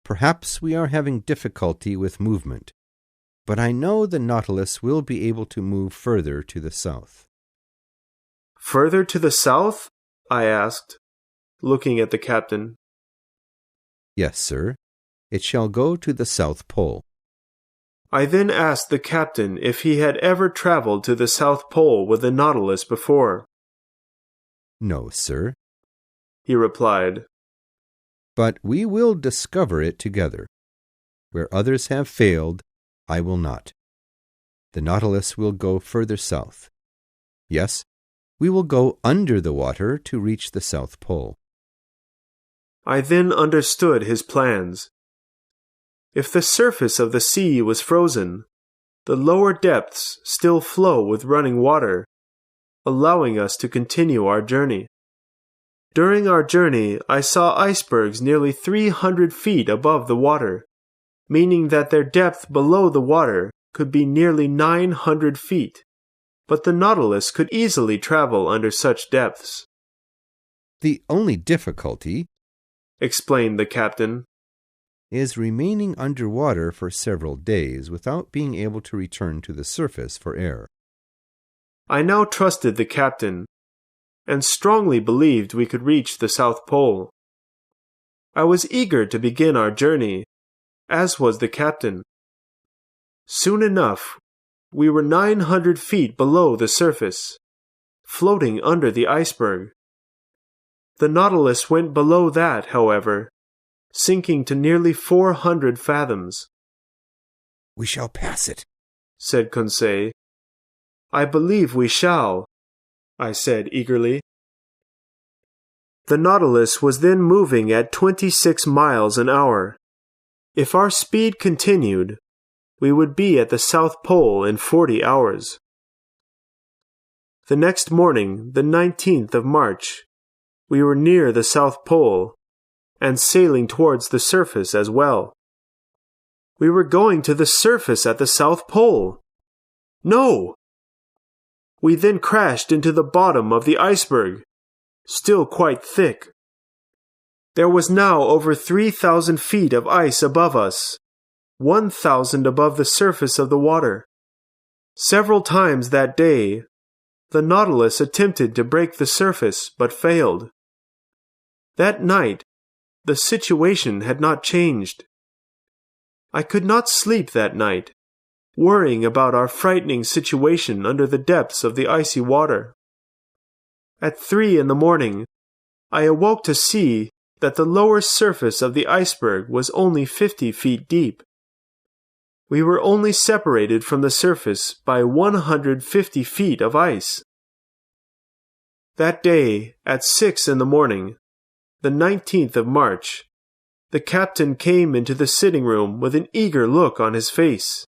perhaps we are having difficulty with movement, but I know the Nautilus will be able to move further to the south." "Further to the south?" I asked, looking at the captain. "Yes, sir. It shall go to the South Pole." I then asked the captain if he had ever traveled to the South Pole with the Nautilus before. "No, sir," he replied. "but we will discover it together. Where others have failed, I will not. The Nautilus will go further south. Yes, we will go under the water to reach the South Pole." I then understood his plans. If the surface of the sea was frozen, the lower depths still flow with running water, allowing us to continue our journey. During our journey, I saw icebergs nearly 300 feet above the water, meaning that their depth below the water could be nearly 900 feet, but the Nautilus could easily travel under such depths. "The only difficulty," explained the captain, "is remaining underwater for several days without being able to return to the surface for air." I now trusted the captain, and strongly believed we could reach the South Pole. I was eager to begin our journey, as was the captain. Soon enough, we were 900 feet below the surface, floating under the iceberg. The Nautilus went below that, however, sinking to nearly 400 fathoms. "We shall pass it," said Conseil. "I believe we shall," I said eagerly. The Nautilus was then moving at 26 miles an hour. If our speed continued, we would be at the South Pole in 40 hours. The next morning, the 19th of March, we were near the South Pole, and sailing towards the surface as well. We were going to the surface at the South Pole. No! We then crashed into the bottom of the iceberg, still quite thick. There was now over 3,000 feet of ice above us, 1,000 above the surface of the water. Several times that day, the Nautilus attempted to break the surface but failed. That night, the situation had not changed. I could not sleep that night, worrying about our frightening situation under the depths of the icy water. At 3 in the morning, I awoke to see that the lower surface of the iceberg was only 50 feet deep. We were only separated from the surface by 150 feet of ice. That day, at 6 in the morning, the 19th of March, the captain came into the sitting room with an eager look on his face.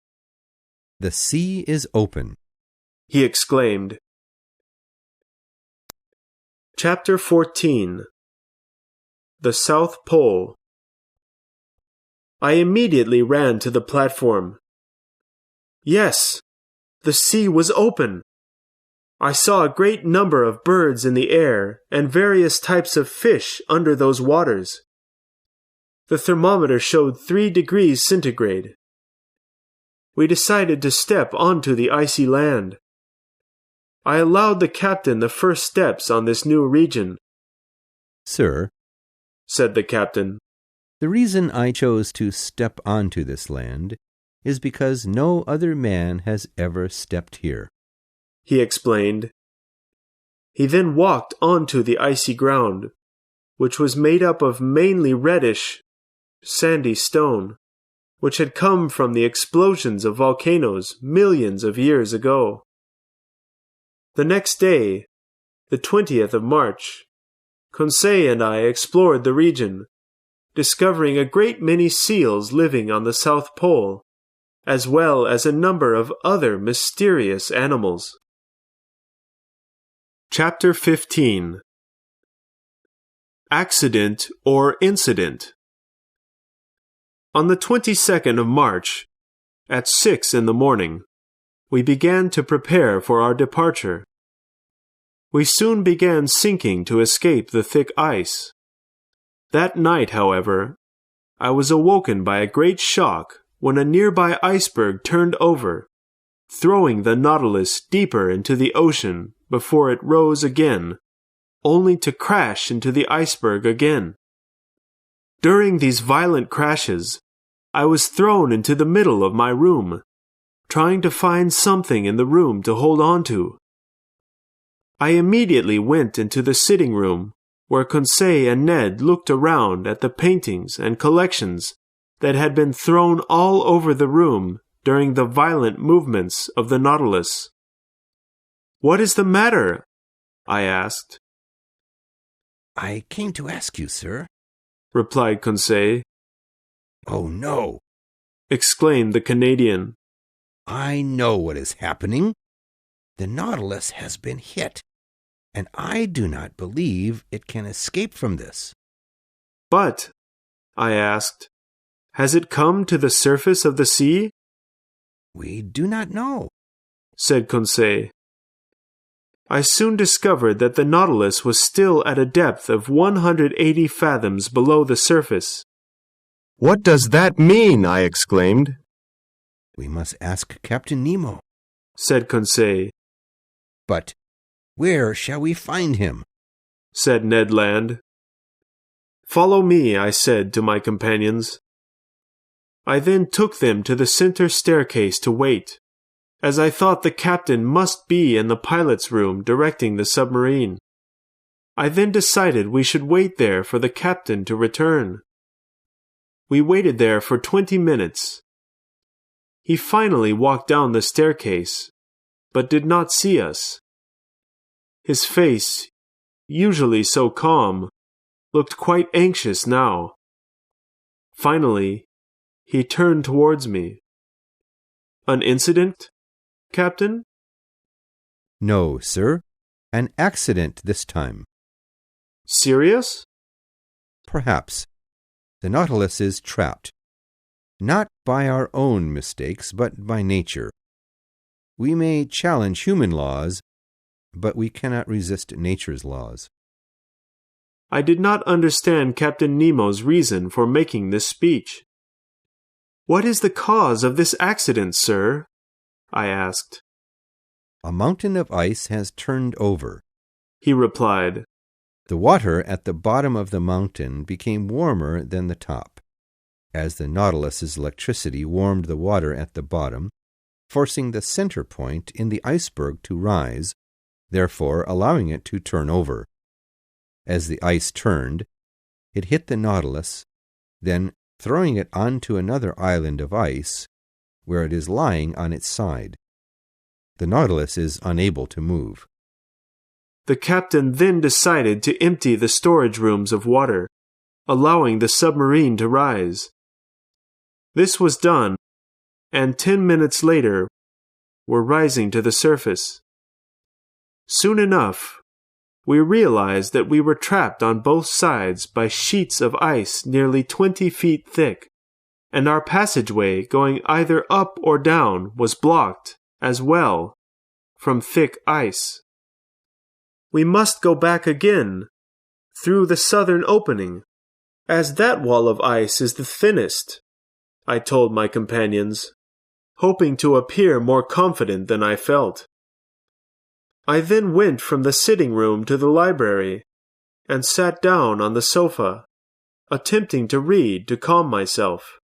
"The sea is open," he exclaimed. Chapter 14. The South Pole. I immediately ran to the platform. Yes, the sea was open. I saw a great number of birds in the air and various types of fish under those waters. The thermometer showed 3 degrees centigrade. We decided to step onto the icy land. I allowed the captain the first steps on this new region. "Sir," said the captain, "the reason I chose to step onto this land is because no other man has ever stepped here," he explained. He then walked onto the icy ground, which was made up of mainly reddish, sandy stone, which had come from the explosions of volcanoes millions of years ago. The next day, the 20th of March, Conseil and I explored the region, discovering a great many seals living on the South Pole, as well as a number of other mysterious animals. Chapter 15. Accident or Incident. On the 22nd of March, at 6 in the morning, we began to prepare for our departure. We soon began sinking to escape the thick ice. That night, however, I was awoken by a great shock when a nearby iceberg turned over, throwing the Nautilus deeper into the ocean before it rose again, only to crash into the iceberg again. During these violent crashes, I was thrown into the middle of my room, trying to find something in the room to hold on to. I immediately went into the sitting room, where Conseil and Ned looked around at the paintings and collections that had been thrown all over the room during the violent movements of the Nautilus. "What is the matter?" I asked. "I came to ask you, sir," replied Conseil. "Oh, no," exclaimed the Canadian. "I know what is happening. The Nautilus has been hit, and I do not believe it can escape from this." "But," I asked, "has it come to the surface of the sea?" "We do not know," said Conseil. I soon discovered that the Nautilus was still at a depth of 180 fathoms below the surface. "What does that mean?" I exclaimed. "We must ask Captain Nemo," said Conseil. "But Where shall we find him? said Ned Land. Follow me, I said to my companions. I then took them to the center staircase to wait, as I thought the captain must be in the pilot's room directing the submarine. I then decided we should wait there for the captain to return. We waited there for 20 minutes. He finally walked down the staircase, but did not see us. His face, usually so calm, looked quite anxious now. Finally, he turned towards me. An incident, Captain? No, sir. An accident this time. Serious? Perhaps. The Nautilus is trapped. Not by our own mistakes, but by nature. We may challenge human laws, but we cannot resist nature's laws. I did not understand Captain Nemo's reason for making this speech. What is the cause of this accident, sir? I asked. A mountain of ice has turned over, he replied. The water at the bottom of the mountain became warmer than the top, as the Nautilus's electricity warmed the water at the bottom, forcing the center point in the iceberg to rise, therefore allowing it to turn over. As the ice turned, it hit the Nautilus, then throwing it onto another island of ice, where it is lying on its side. The Nautilus is unable to move. The captain then decided to empty the storage rooms of water, allowing the submarine to rise. This was done, and 10 minutes later, we're rising to the surface. Soon enough, we realized that we were trapped on both sides by sheets of ice nearly 20 feet thick, and our passageway going either up or down was blocked, as well, from thick ice. We must go back again, through the southern opening, as that wall of ice is the thinnest, I told my companions, hoping to appear more confident than I felt. I then went from the sitting room to the library, and sat down on the sofa, attempting to read to calm myself.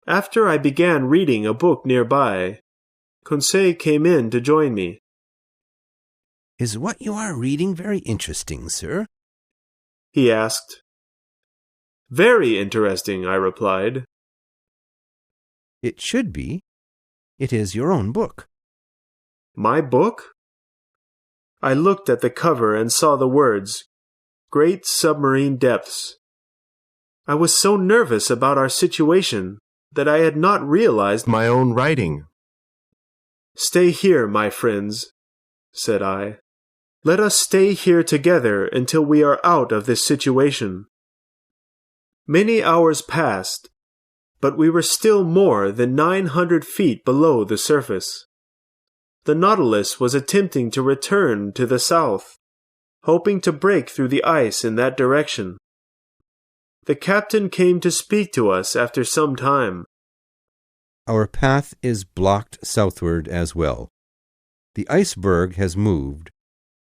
After I began reading a book nearby, Conseil came in to join me. Is what you are reading very interesting, sir? He asked. Very interesting, I replied. It should be. It is your own book. My book? I looked at the cover and saw the words, Great Submarine Depths. I was so nervous about our situation that I had not realized my own writing. Stay here, my friends, said I. Let us stay here together until we are out of this situation. Many hours passed, but we were still more than 900 feet below the surface. The Nautilus was attempting to return to the south, hoping to break through the ice in that direction. The captain came to speak to us after some time. Our path is blocked southward as well. The iceberg has moved,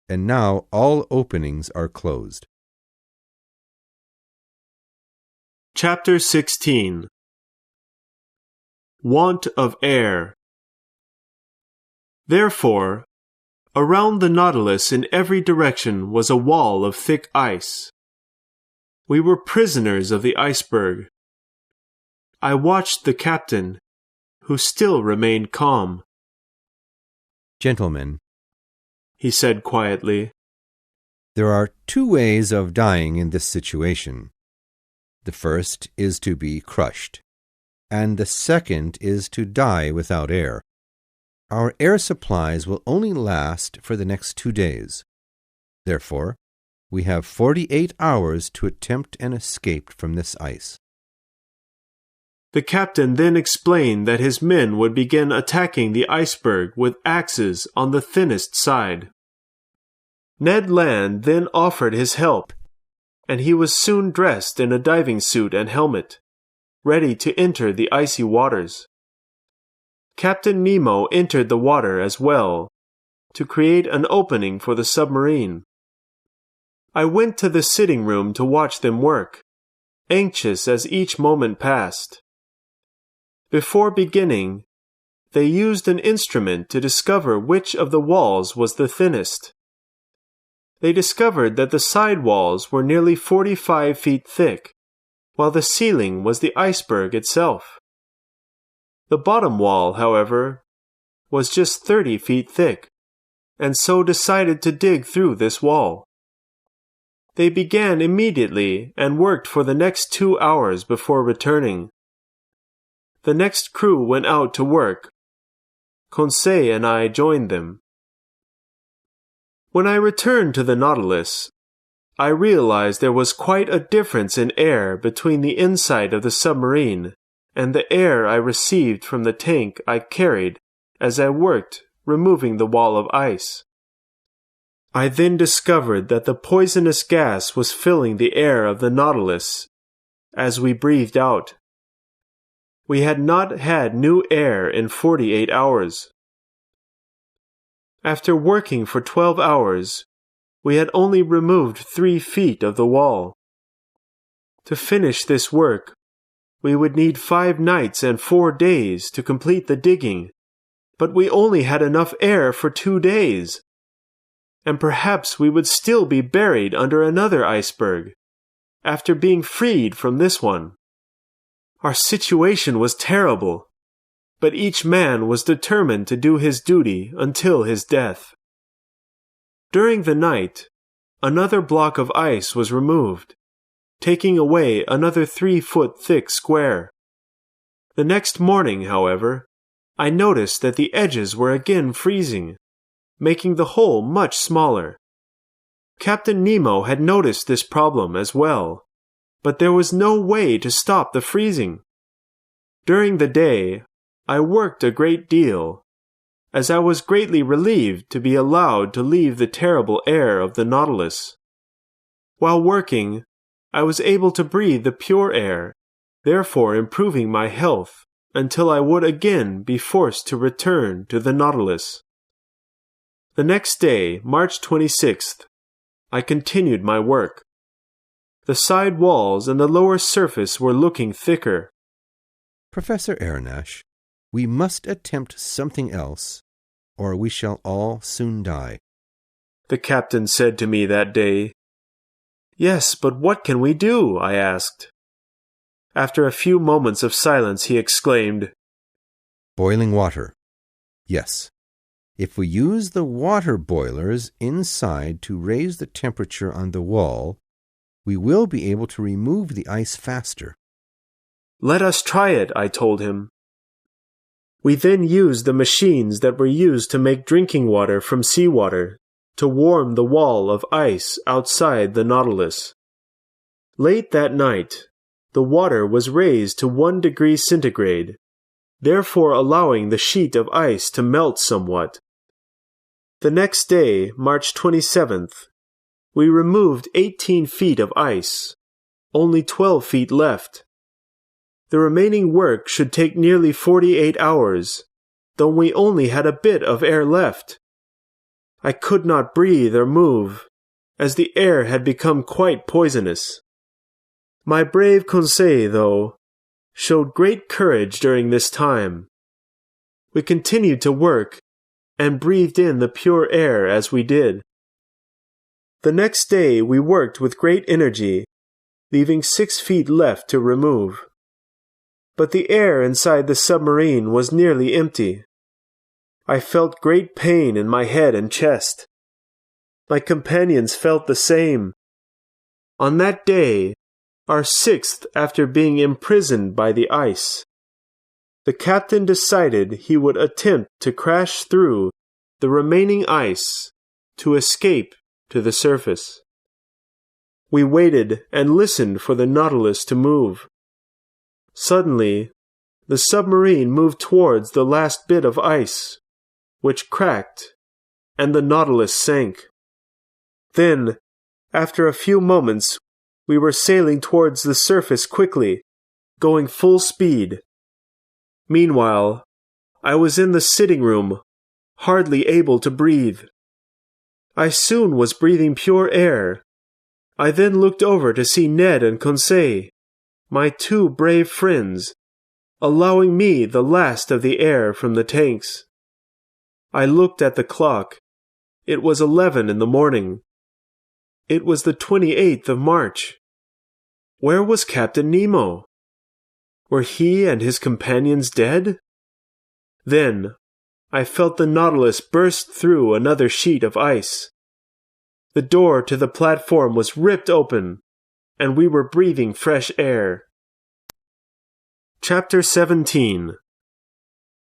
and now all openings are closed. Chapter 16. Want of air. Therefore, around the Nautilus in every direction was a wall of thick ice. We were prisoners of the iceberg. I watched the captain, who still remained calm. Gentlemen, he said quietly, there are two ways of dying in this situation. The first is to be crushed, and the second is to die without air. Our air supplies will only last for the next 2 days. Therefore, we have 48 hours to attempt an escape from this ice. The captain then explained that his men would begin attacking the iceberg with axes on the thinnest side. Ned Land then offered his help, and he was soon dressed in a diving suit and helmet, ready to enter the icy waters. Captain Nemo entered the water as well, to create an opening for the submarine. I went to the sitting room to watch them work, anxious as each moment passed. Before beginning, they used an instrument to discover which of the walls was the thinnest. They discovered that the side walls were nearly 45 feet thick, while the ceiling was the iceberg itself. The bottom wall, however, was just 30 feet thick, and so decided to dig through this wall. They began immediately and worked for the next 2 hours before returning. The next crew went out to work. Conseil and I joined them. When I returned to the Nautilus, I realized there was quite a difference in air between the inside of the submarine and the air I received from the tank I carried as I worked removing the wall of ice. I then discovered that the poisonous gas was filling the air of the Nautilus as we breathed out. We had not had new air in 48 hours. After working for 12 hours, we had only removed 3 feet of the wall. To finish this work, we would need 5 nights and 4 days to complete the digging, but we only had enough air for 2 days. And perhaps we would still be buried under another iceberg, after being freed from this one. Our situation was terrible, but each man was determined to do his duty until his death. During the night, another block of ice was removed, taking away another 3-foot thick square. The next morning, however, I noticed that the edges were again freezing, making the hole much smaller. Captain Nemo had noticed this problem as well, but there was no way to stop the freezing. During the day, I worked a great deal, as I was greatly relieved to be allowed to leave the terrible air of the Nautilus. While working, I was able to breathe the pure air, therefore improving my health until I would again be forced to return to the Nautilus. The next day, March 26th, I continued my work. The side walls and the lower surface were looking thicker. Professor Aronnax, we must attempt something else, or we shall all soon die, the captain said to me that day. Yes, but what can we do? I asked. After a few moments of silence, he exclaimed, Boiling water. Yes. If we use the water boilers inside to raise the temperature on the wall, we will be able to remove the ice faster. Let us try it, I told him. We then used the machines that were used to make drinking water from seawater to warm the wall of ice outside the Nautilus. Late that night, the water was raised to 1 degree centigrade, therefore allowing the sheet of ice to melt somewhat. The next day, March 27th, we removed 18 feet of ice, only 12 feet left. The remaining work should take nearly 48 hours, though we only had a bit of air left. I could not breathe or move, as the air had become quite poisonous. My brave Conseil, though, showed great courage during this time. We continued to work and breathed in the pure air as we did. The next day we worked with great energy, leaving 6 feet left to remove. But the air inside the submarine was nearly empty. I felt great pain in my head and chest. My companions felt the same. On that day, our 6th after being imprisoned by the ice, the captain decided he would attempt to crash through the remaining ice to escape to the surface. We waited and listened for the Nautilus to move. Suddenly, the submarine moved towards the last bit of ice, which cracked, and the Nautilus sank. Then, after a few moments, we were sailing towards the surface quickly, going full speed. Meanwhile, I was in the sitting room, hardly able to breathe. I soon was breathing pure air. I then looked over to see Ned and Conseil, my two brave friends, allowing me the last of the air from the tanks. I looked at the clock. It was 11 in the morning. It was the 28th of March. Where was Captain Nemo? Were he and his companions dead? Then I felt the Nautilus burst through another sheet of ice. The door to the platform was ripped open, and we were breathing fresh air. Chapter 17.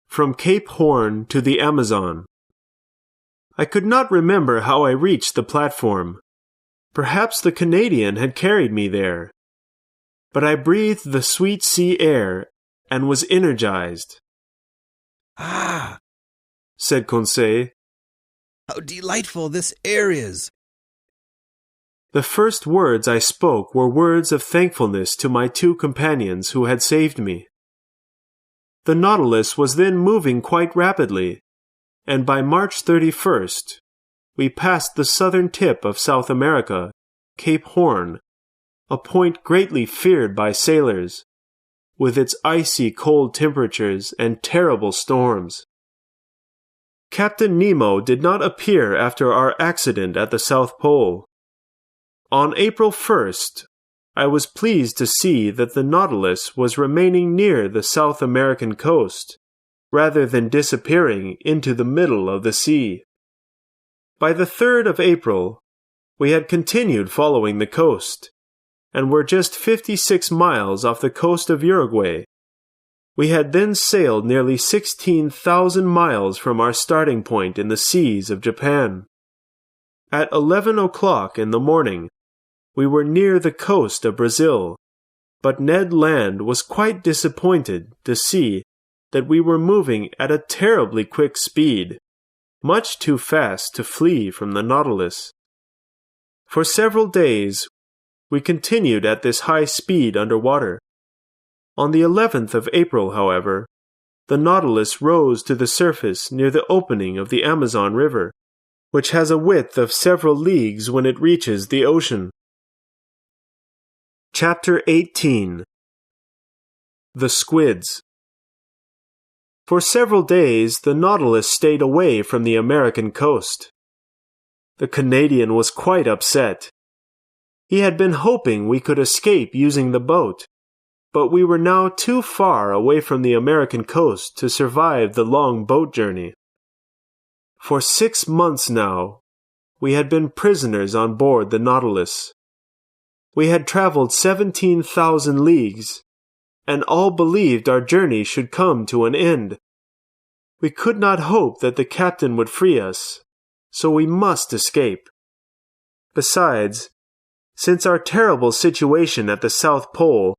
From Cape Horn to the Amazon. I could not remember how I reached the platform. Perhaps the Canadian had carried me there. But I breathed the sweet sea air and was energized. "Ah," said Conseil. "how delightful this air is!" The first words I spoke were words of thankfulness to my two companions who had saved me. The Nautilus was then moving quite rapidly, and by March 31st, we passed the southern tip of South America, Cape Horn, a point greatly feared by sailors, with its icy cold temperatures and terrible storms. Captain Nemo did not appear after our accident at the South Pole. On April 1st, I was pleased to see that the Nautilus was remaining near the South American coast, rather than disappearing into the middle of the sea. By the 3rd of April, we had continued following the coast, and were just 56 miles off the coast of Uruguay. We had then sailed nearly 16,000 miles from our starting point in the seas of Japan. At 11 o'clock in the morning, we were near the coast of Brazil, but Ned Land was quite disappointed to see that we were moving at a terribly quick speed, much too fast to flee from the Nautilus. For several days, we continued at this high speed underwater. On the 11th of April, however, the Nautilus rose to the surface near the opening of the Amazon River, which has a width of several leagues when it reaches the ocean. Chapter 18. The Squids. For several days, the Nautilus stayed away from the American coast. The Canadian was quite upset. He had been hoping we could escape using the boat, but we were now too far away from the American coast to survive the long boat journey. For 6 months now, we had been prisoners on board the Nautilus. We had traveled 17,000 leagues, and all believed our journey should come to an end. We could not hope that the captain would free us, so we must escape. Besides, since our terrible situation at the South Pole,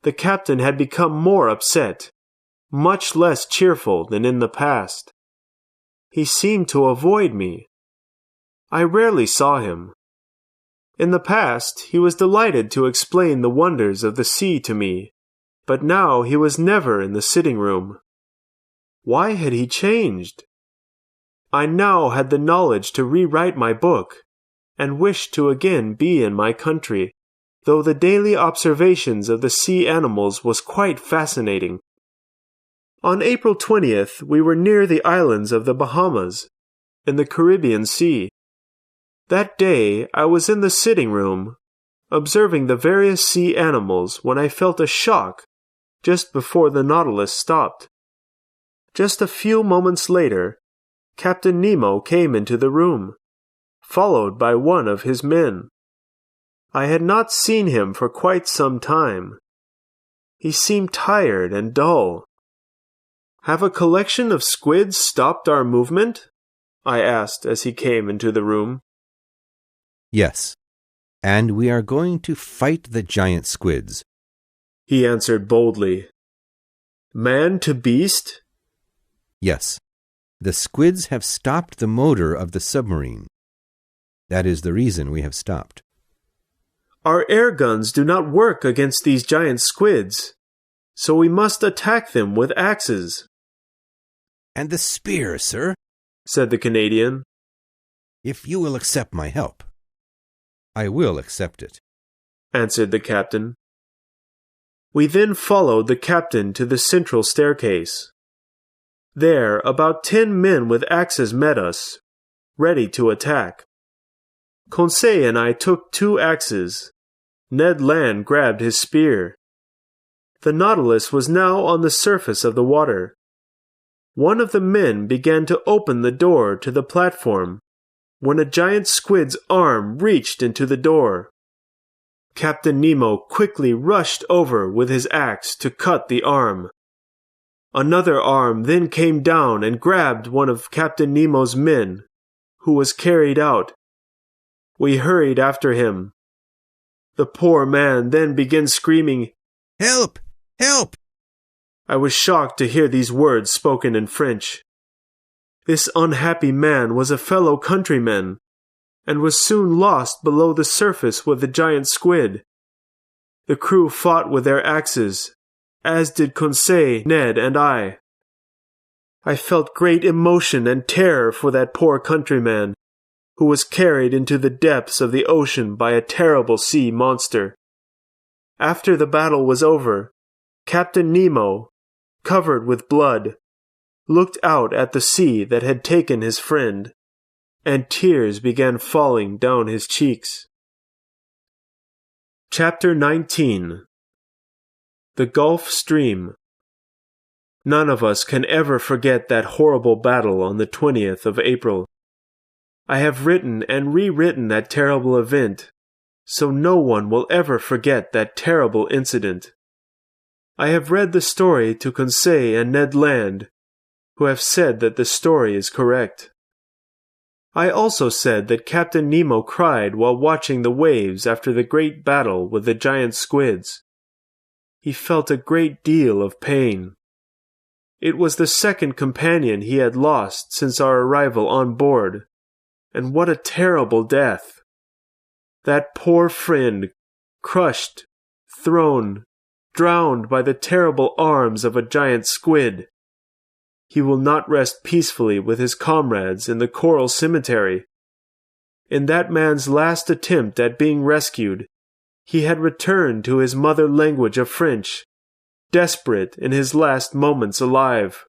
the captain had become more upset, much less cheerful than in the past. He seemed to avoid me. I rarely saw him. In the past, he was delighted to explain the wonders of the sea to me, but now he was never in the sitting room. Why had he changed? I now had the knowledge to rewrite my book, and wished to again be in my country, though the daily observations of the sea animals was quite fascinating. On April 20th, we were near the islands of the Bahamas, in the Caribbean Sea. That day, I was in the sitting room, observing the various sea animals when I felt a shock just before the Nautilus stopped. Just a few moments later, Captain Nemo came into the room, followed by one of his men. I had not seen him for quite some time. He seemed tired and dull. "Have a collection of squids stopped our movement?" I asked as he came into the room. "Yes, and we are going to fight the giant squids," he answered boldly. "Man to beast?" "Yes, the squids have stopped the motor of the submarine. That is the reason we have stopped." "Our air guns do not work against these giant squids, so we must attack them with axes." "And the spear, sir?" said the Canadian. "If you will accept my help." "I will accept it," answered the captain. We then followed the captain to the central staircase. There, about 10 men with axes met us, ready to attack. Conseil and I took 2 axes. Ned Land grabbed his spear. The Nautilus was now on the surface of the water. One of the men began to open the door to the platform when a giant squid's arm reached into the door. Captain Nemo quickly rushed over with his axe to cut the arm. Another arm then came down and grabbed one of Captain Nemo's men, who was carried out. We hurried after him. The poor man then began screaming, "Help! Help!" I was shocked to hear these words spoken in French. This unhappy man was a fellow countryman, and was soon lost below the surface with the giant squid. The crew fought with their axes, as did Conseil, Ned, and I. I felt great emotion and terror for that poor countryman, who was carried into the depths of the ocean by a terrible sea monster. After the battle was over, Captain Nemo, covered with blood, looked out at the sea that had taken his friend, and tears began falling down his cheeks. Chapter 19. The Gulf Stream. None of us can ever forget that horrible battle on the 20th of April. I have written and rewritten that terrible event, so no one will ever forget that terrible incident. I have read the story to Conseil and Ned Land, who have said that the story is correct. I also said that Captain Nemo cried while watching the waves after the great battle with the giant squids. He felt a great deal of pain. It was the second companion he had lost since our arrival on board, and what a terrible death! That poor friend, crushed, thrown, drowned by the terrible arms of a giant squid. He will not rest peacefully with his comrades in the coral cemetery. In that man's last attempt at being rescued, he had returned to his mother language of French, desperate in his last moments alive.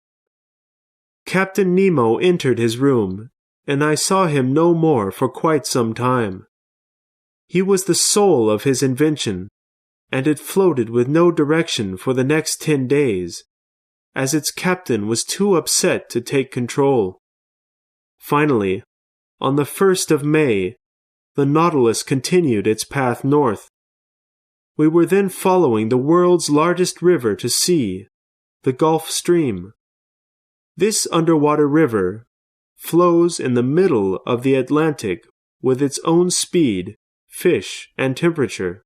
Captain Nemo entered his room, and I saw him no more for quite some time. He was the soul of his invention, and it floated with no direction for the next 10 days, as its captain was too upset to take control. Finally, on the 1st of May, the Nautilus continued its path north. We were then following the world's largest river to sea, the Gulf Stream. This underwater river flows in the middle of the Atlantic with its own speed, fish, and temperature.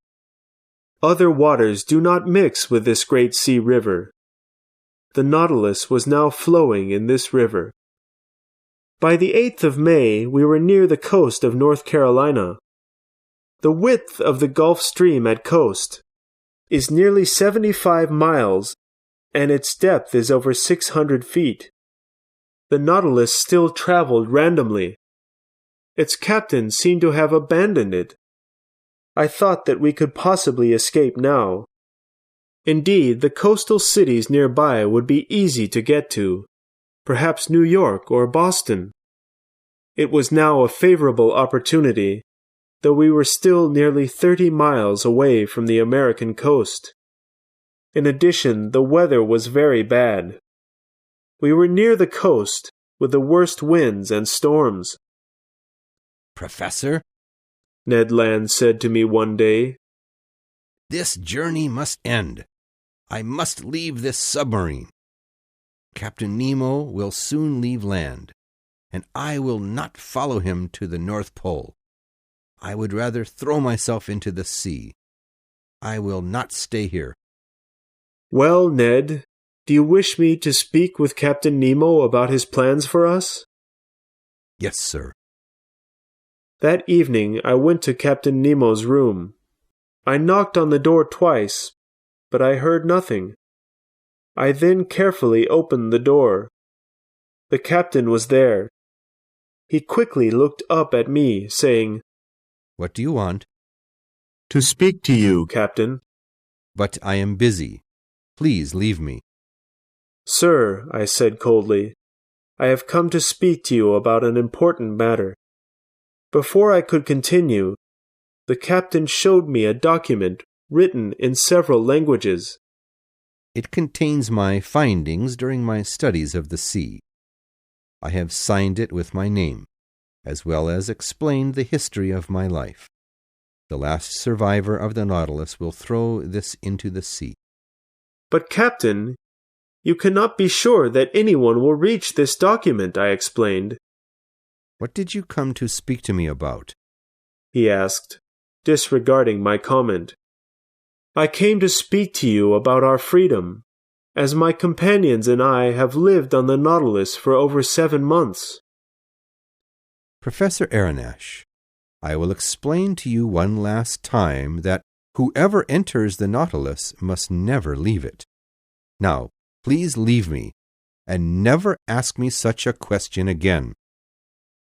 Other waters do not mix with this great sea river. The Nautilus was now flowing in this river. By the 8th of May, we were near the coast of North Carolina. The width of the Gulf Stream at coast is nearly 75 miles, and its depth is over 600 feet. The Nautilus still traveled randomly. Its captain seemed to have abandoned it. I thought that we could possibly escape now. Indeed, the coastal cities nearby would be easy to get to, perhaps New York or Boston. It was now a favorable opportunity, though we were still nearly 30 miles away from the American coast. In addition, the weather was very bad. We were near the coast, with the worst winds and storms. "Professor," Ned Land said to me one day, "this journey must end. I must leave this submarine. Captain Nemo will soon leave land, and I will not follow him to the North Pole. I would rather throw myself into the sea. I will not stay here." "Well, Ned, do you wish me to speak with Captain Nemo about his plans for us?" "Yes, sir." That evening I went to Captain Nemo's room. I knocked on the door twice, but I heard nothing. I then carefully opened the door. The captain was there, He quickly looked up at me, saying, "What do you want?" "To speak to you, Captain." "But I am busy. Please leave me." "Sir," I said coldly, "I have come to speak to you about an important matter." Before I could continue, the captain showed me a document written in several languages. "It contains my findings during my studies of the sea. I have signed it with my name, as well as explained the history of my life. The last survivor of the Nautilus will throw this into the sea." "But, Captain, you cannot be sure that anyone will reach this document," I explained. "What did you come to speak to me about?" he asked, disregarding my comment. "I came to speak to you about our freedom, as my companions and I have lived on the Nautilus for over 7 months. "Professor Aronnax, I will explain to you one last time that whoever enters the Nautilus must never leave it. Now, please leave me, and never ask me such a question again."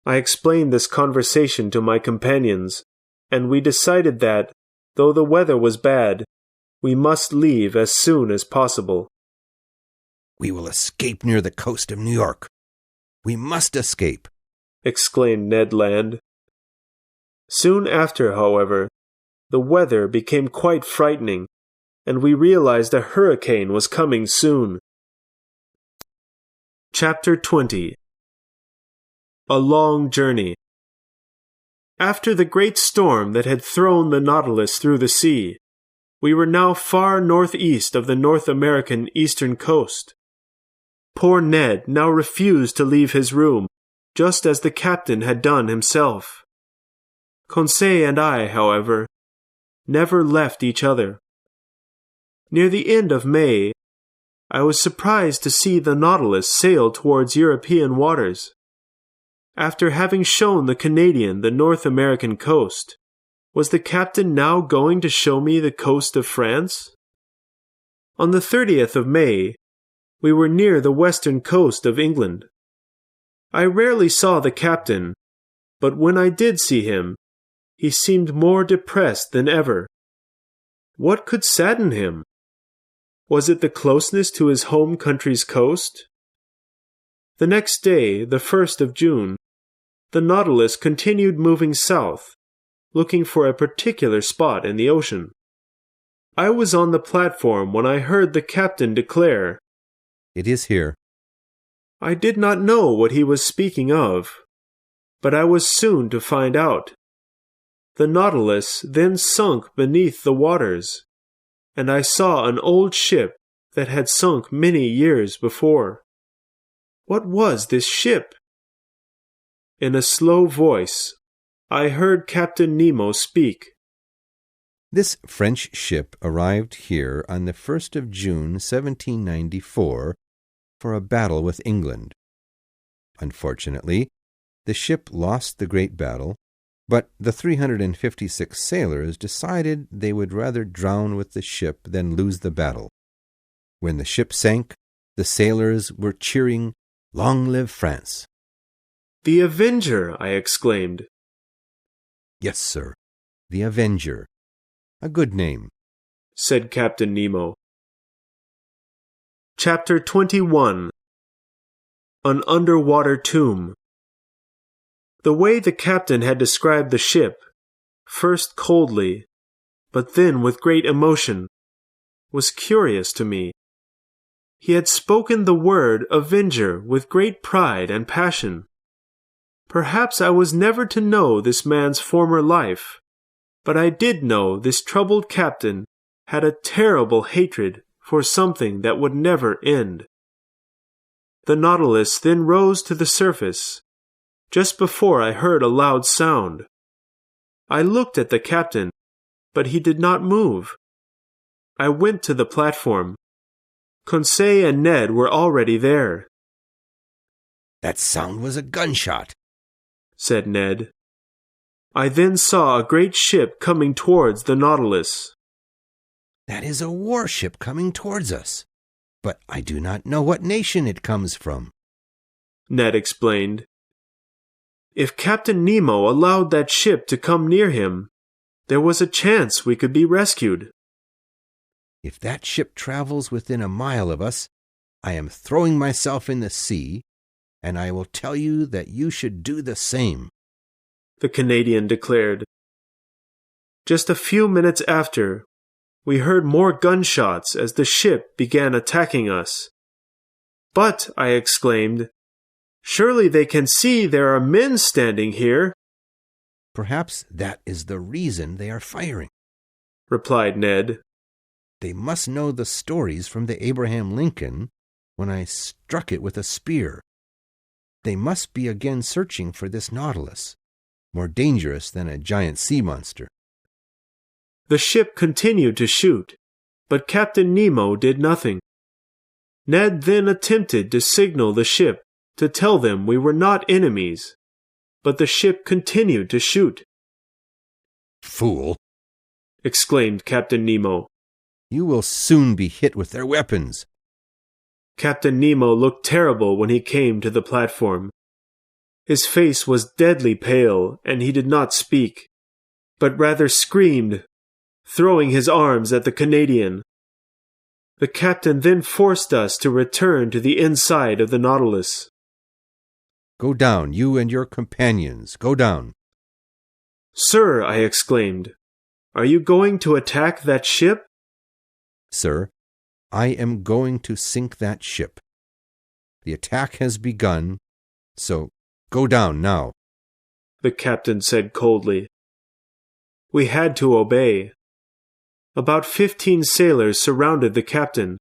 I explained this conversation to my companions, and we decided that, though the weather was bad, we must leave as soon as possible. "We will escape near the coast of New York. We must escape," exclaimed Ned Land. Soon after, however, the weather became quite frightening, and we realized a hurricane was coming soon. Chapter 20. A Long Journey. After the great storm that had thrown the Nautilus through the sea, we were now far northeast of the North American eastern coast. Poor Ned now refused to leave his room, just as the captain had done himself. Conseil and I, however, never left each other. Near the end of May, I was surprised to see the Nautilus sail towards European waters. After having shown the Canadian the North American coast, was the captain now going to show me the coast of France? On the 30th of May, we were near the western coast of England. I rarely saw the captain, but when I did see him, he seemed more depressed than ever. What could sadden him? Was it the closeness to his home country's coast? The next day, the 1st of June, the Nautilus continued moving south, looking for a particular spot in the ocean. I was on the platform when I heard the captain declare, "It is here." I did not know what he was speaking of, but I was soon to find out. The Nautilus then sunk beneath the waters, and I saw an old ship that had sunk many years before. What was this ship? In a slow voice, I heard Captain Nemo speak. "This French ship arrived here on the 1st of June, 1794, for a battle with England. Unfortunately, the ship lost the great battle, but the 356 sailors decided they would rather drown with the ship than lose the battle. When the ship sank, the sailors were cheering, 'Long live France!'" The Avenger, I exclaimed. "Yes, sir, the Avenger. A good name," said Captain Nemo. Chapter 21. An Underwater Tomb. The way the captain had described the ship, first coldly, but then with great emotion, was curious to me. He had spoken the word Avenger with great pride and passion. Perhaps I was never to know this man's former life, but I did know this troubled captain had a terrible hatred for something that would never end. The Nautilus then rose to the surface, just before I heard a loud sound. I looked at the captain, but he did not move. I went to the platform. Conseil and Ned were already there. "That sound was a gunshot," said Ned. I then saw a great ship coming towards the Nautilus. "That is a warship coming towards us, but I do not know what nation it comes from," Ned explained. If Captain Nemo allowed that ship to come near him, there was a chance we could be rescued. If that ship travels within a mile of us, I am throwing myself in the sea, and I will tell you that you should do the same," the Canadian declared. Just a few minutes after, we heard more gunshots as the ship began attacking us. "But," I exclaimed, "surely they can see there are men standing here." "Perhaps that is the reason they are firing," replied Ned. "They must know the stories from the Abraham Lincoln when I struck it with a spear. They must be again searching for this Nautilus, more dangerous than a giant sea monster." The ship continued to shoot, but Captain Nemo did nothing. Ned then attempted to signal the ship to tell them we were not enemies, but the ship continued to shoot. "Fool!" exclaimed Captain Nemo. "You will soon be hit with their weapons." Captain Nemo looked terrible when he came to the platform. His face was deadly pale, and he did not speak, but rather screamed, throwing his arms at the Canadian. The captain then forced us to return to the inside of the Nautilus. "Go down, you and your companions, go down." "Sir," I exclaimed, "are you going to attack that ship?" "Sir, I am going to sink that ship. The attack has begun, so go down now," the captain said coldly. We had to obey. About 15 sailors surrounded the captain,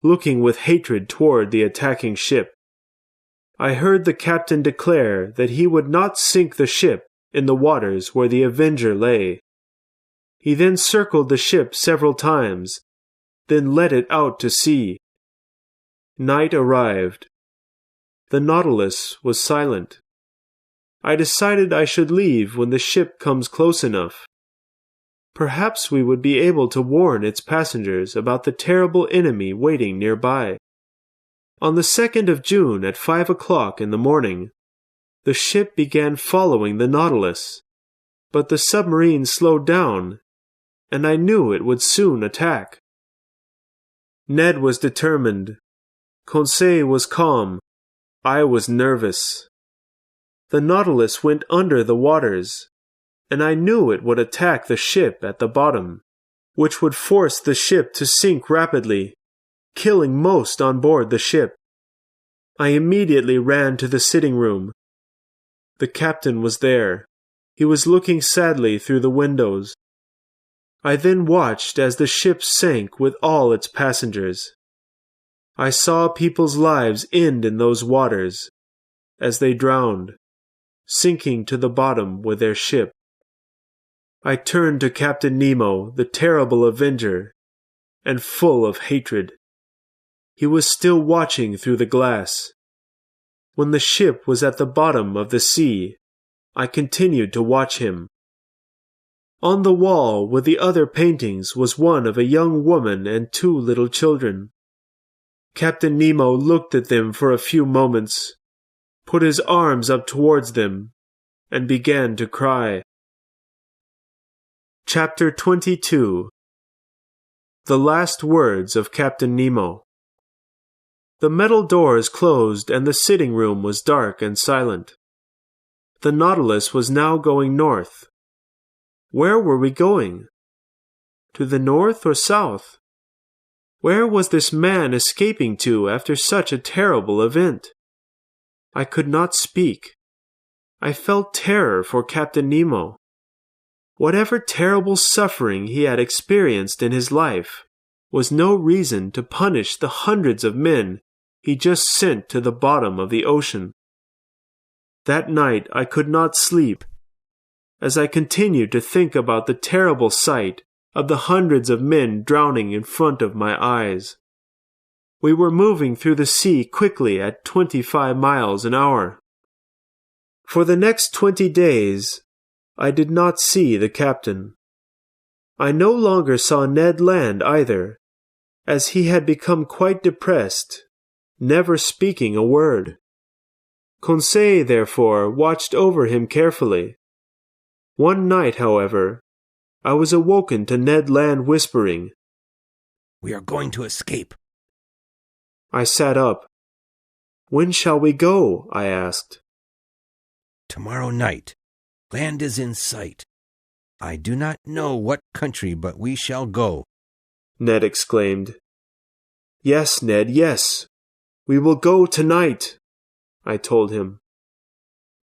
looking with hatred toward the attacking ship. I heard the captain declare that he would not sink the ship in the waters where the Avenger lay. He then circled the ship several times, then led it out to sea. Night arrived. The Nautilus was silent. I decided I should leave when the ship comes close enough. Perhaps we would be able to warn its passengers about the terrible enemy waiting nearby. On the 2nd of June at 5 o'clock in the morning, the ship began following the Nautilus, but the submarine slowed down, and I knew it would soon attack. Ned was determined. Conseil was calm. I was nervous. The Nautilus went under the waters, and I knew it would attack the ship at the bottom, which would force the ship to sink rapidly, killing most on board the ship. I immediately ran to the sitting room. The captain was there. He was looking sadly through the windows. I then watched as the ship sank with all its passengers. I saw people's lives end in those waters, as they drowned, sinking to the bottom with their ship. I turned to Captain Nemo, the terrible Avenger, and full of hatred. He was still watching through the glass. When the ship was at the bottom of the sea, I continued to watch him. On the wall with the other paintings was one of a young woman and 2 little children. Captain Nemo looked at them for a few moments, put his arms up towards them, and began to cry. Chapter 22. The Last Words of Captain Nemo. The metal doors closed and the sitting room was dark and silent. The Nautilus was now going north. Where were we going? To the north or south? Where was this man escaping to after such a terrible event? I could not speak. I felt terror for Captain Nemo. Whatever terrible suffering he had experienced in his life was no reason to punish the hundreds of men he just sent to the bottom of the ocean. That night I could not sleep, as I continued to think about the terrible sight of the hundreds of men drowning in front of my eyes. We were moving through the sea quickly at 25 miles an hour. For the next 20 days, I did not see the captain. I no longer saw Ned Land either, as he had become quite depressed, never speaking a word. Conseil, therefore, watched over him carefully. One night, however, I was awoken to Ned Land whispering, "We are going to escape." I sat up. "When shall we go?" I asked. "Tomorrow night. Land is in sight. I do not know what country, but we shall go," Ned exclaimed. "Yes, Ned, yes. We will go tonight," I told him.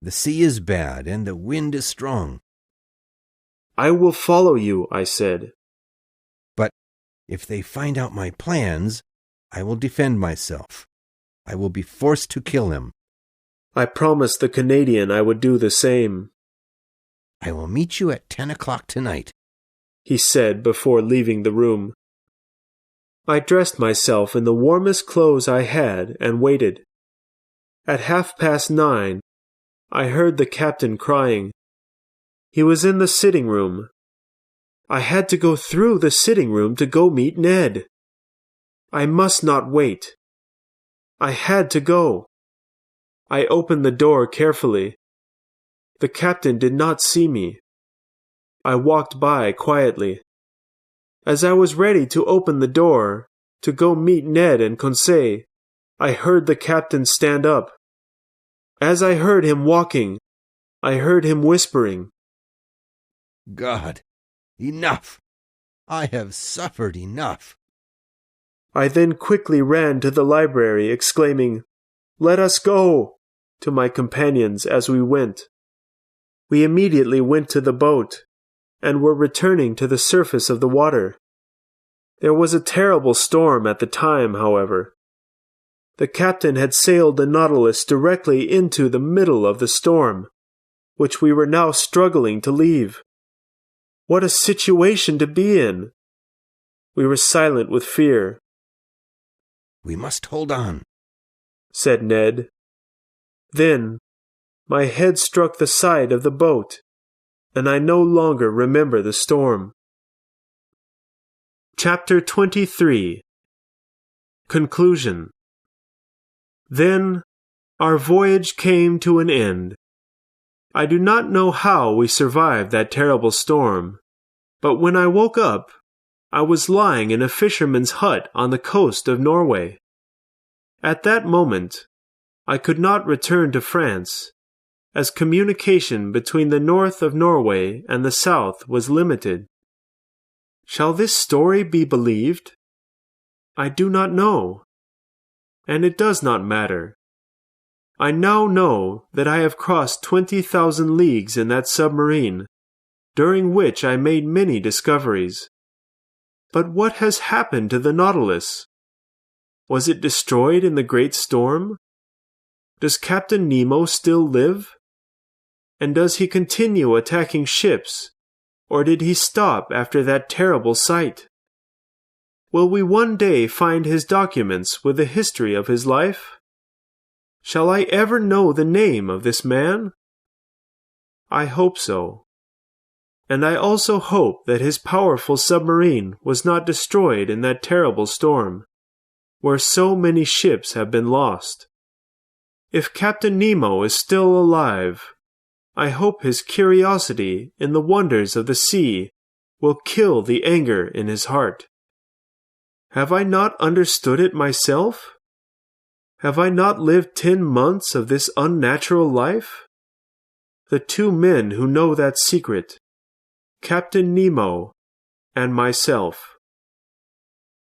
"The sea is bad and the wind is strong." "I will follow you," I said. "But if they find out my plans, I will defend myself. I will be forced to kill them." I promised the Canadian I would do the same. "I will meet you at 10 o'clock tonight," he said before leaving the room. I dressed myself in the warmest clothes I had and waited. At 9:30, I heard the captain crying. He was in the sitting room. I had to go through the sitting room to go meet Ned. I must not wait. I had to go. I opened the door carefully. The captain did not see me. I walked by quietly. As I was ready to open the door to go meet Ned and Conseil, I heard the captain stand up. As I heard him walking, I heard him whispering, "God, enough! I have suffered enough." I then quickly ran to the library, exclaiming, "Let us go!" to my companions as we went. We immediately went to the boat, and were returning to the surface of the water. There was a terrible storm at the time, however. The captain had sailed the Nautilus directly into the middle of the storm, which we were now struggling to leave. What a situation to be in! We were silent with fear. "We must hold on," said Ned. Then, my head struck the side of the boat, and I no longer remember the storm. Chapter 23. Conclusion. Then, our voyage came to an end. I do not know how we survived that terrible storm, but when I woke up, I was lying in a fisherman's hut on the coast of Norway. At that moment, I could not return to France, as communication between the north of Norway and the south was limited. Shall this story be believed? I do not know, and it does not matter. I now know that I have crossed 20,000 leagues in that submarine, during which I made many discoveries. But what has happened to the Nautilus? Was it destroyed in the great storm? Does Captain Nemo still live? And does he continue attacking ships, or did he stop after that terrible sight? Will we one day find his documents with the history of his life? Shall I ever know the name of this man? I hope so. And I also hope that his powerful submarine was not destroyed in that terrible storm, where so many ships have been lost. If Captain Nemo is still alive, I hope his curiosity in the wonders of the sea will kill the anger in his heart. Have I not understood it myself? Have I not lived 10 months of this unnatural life? The 2 men who know that secret, Captain Nemo and myself.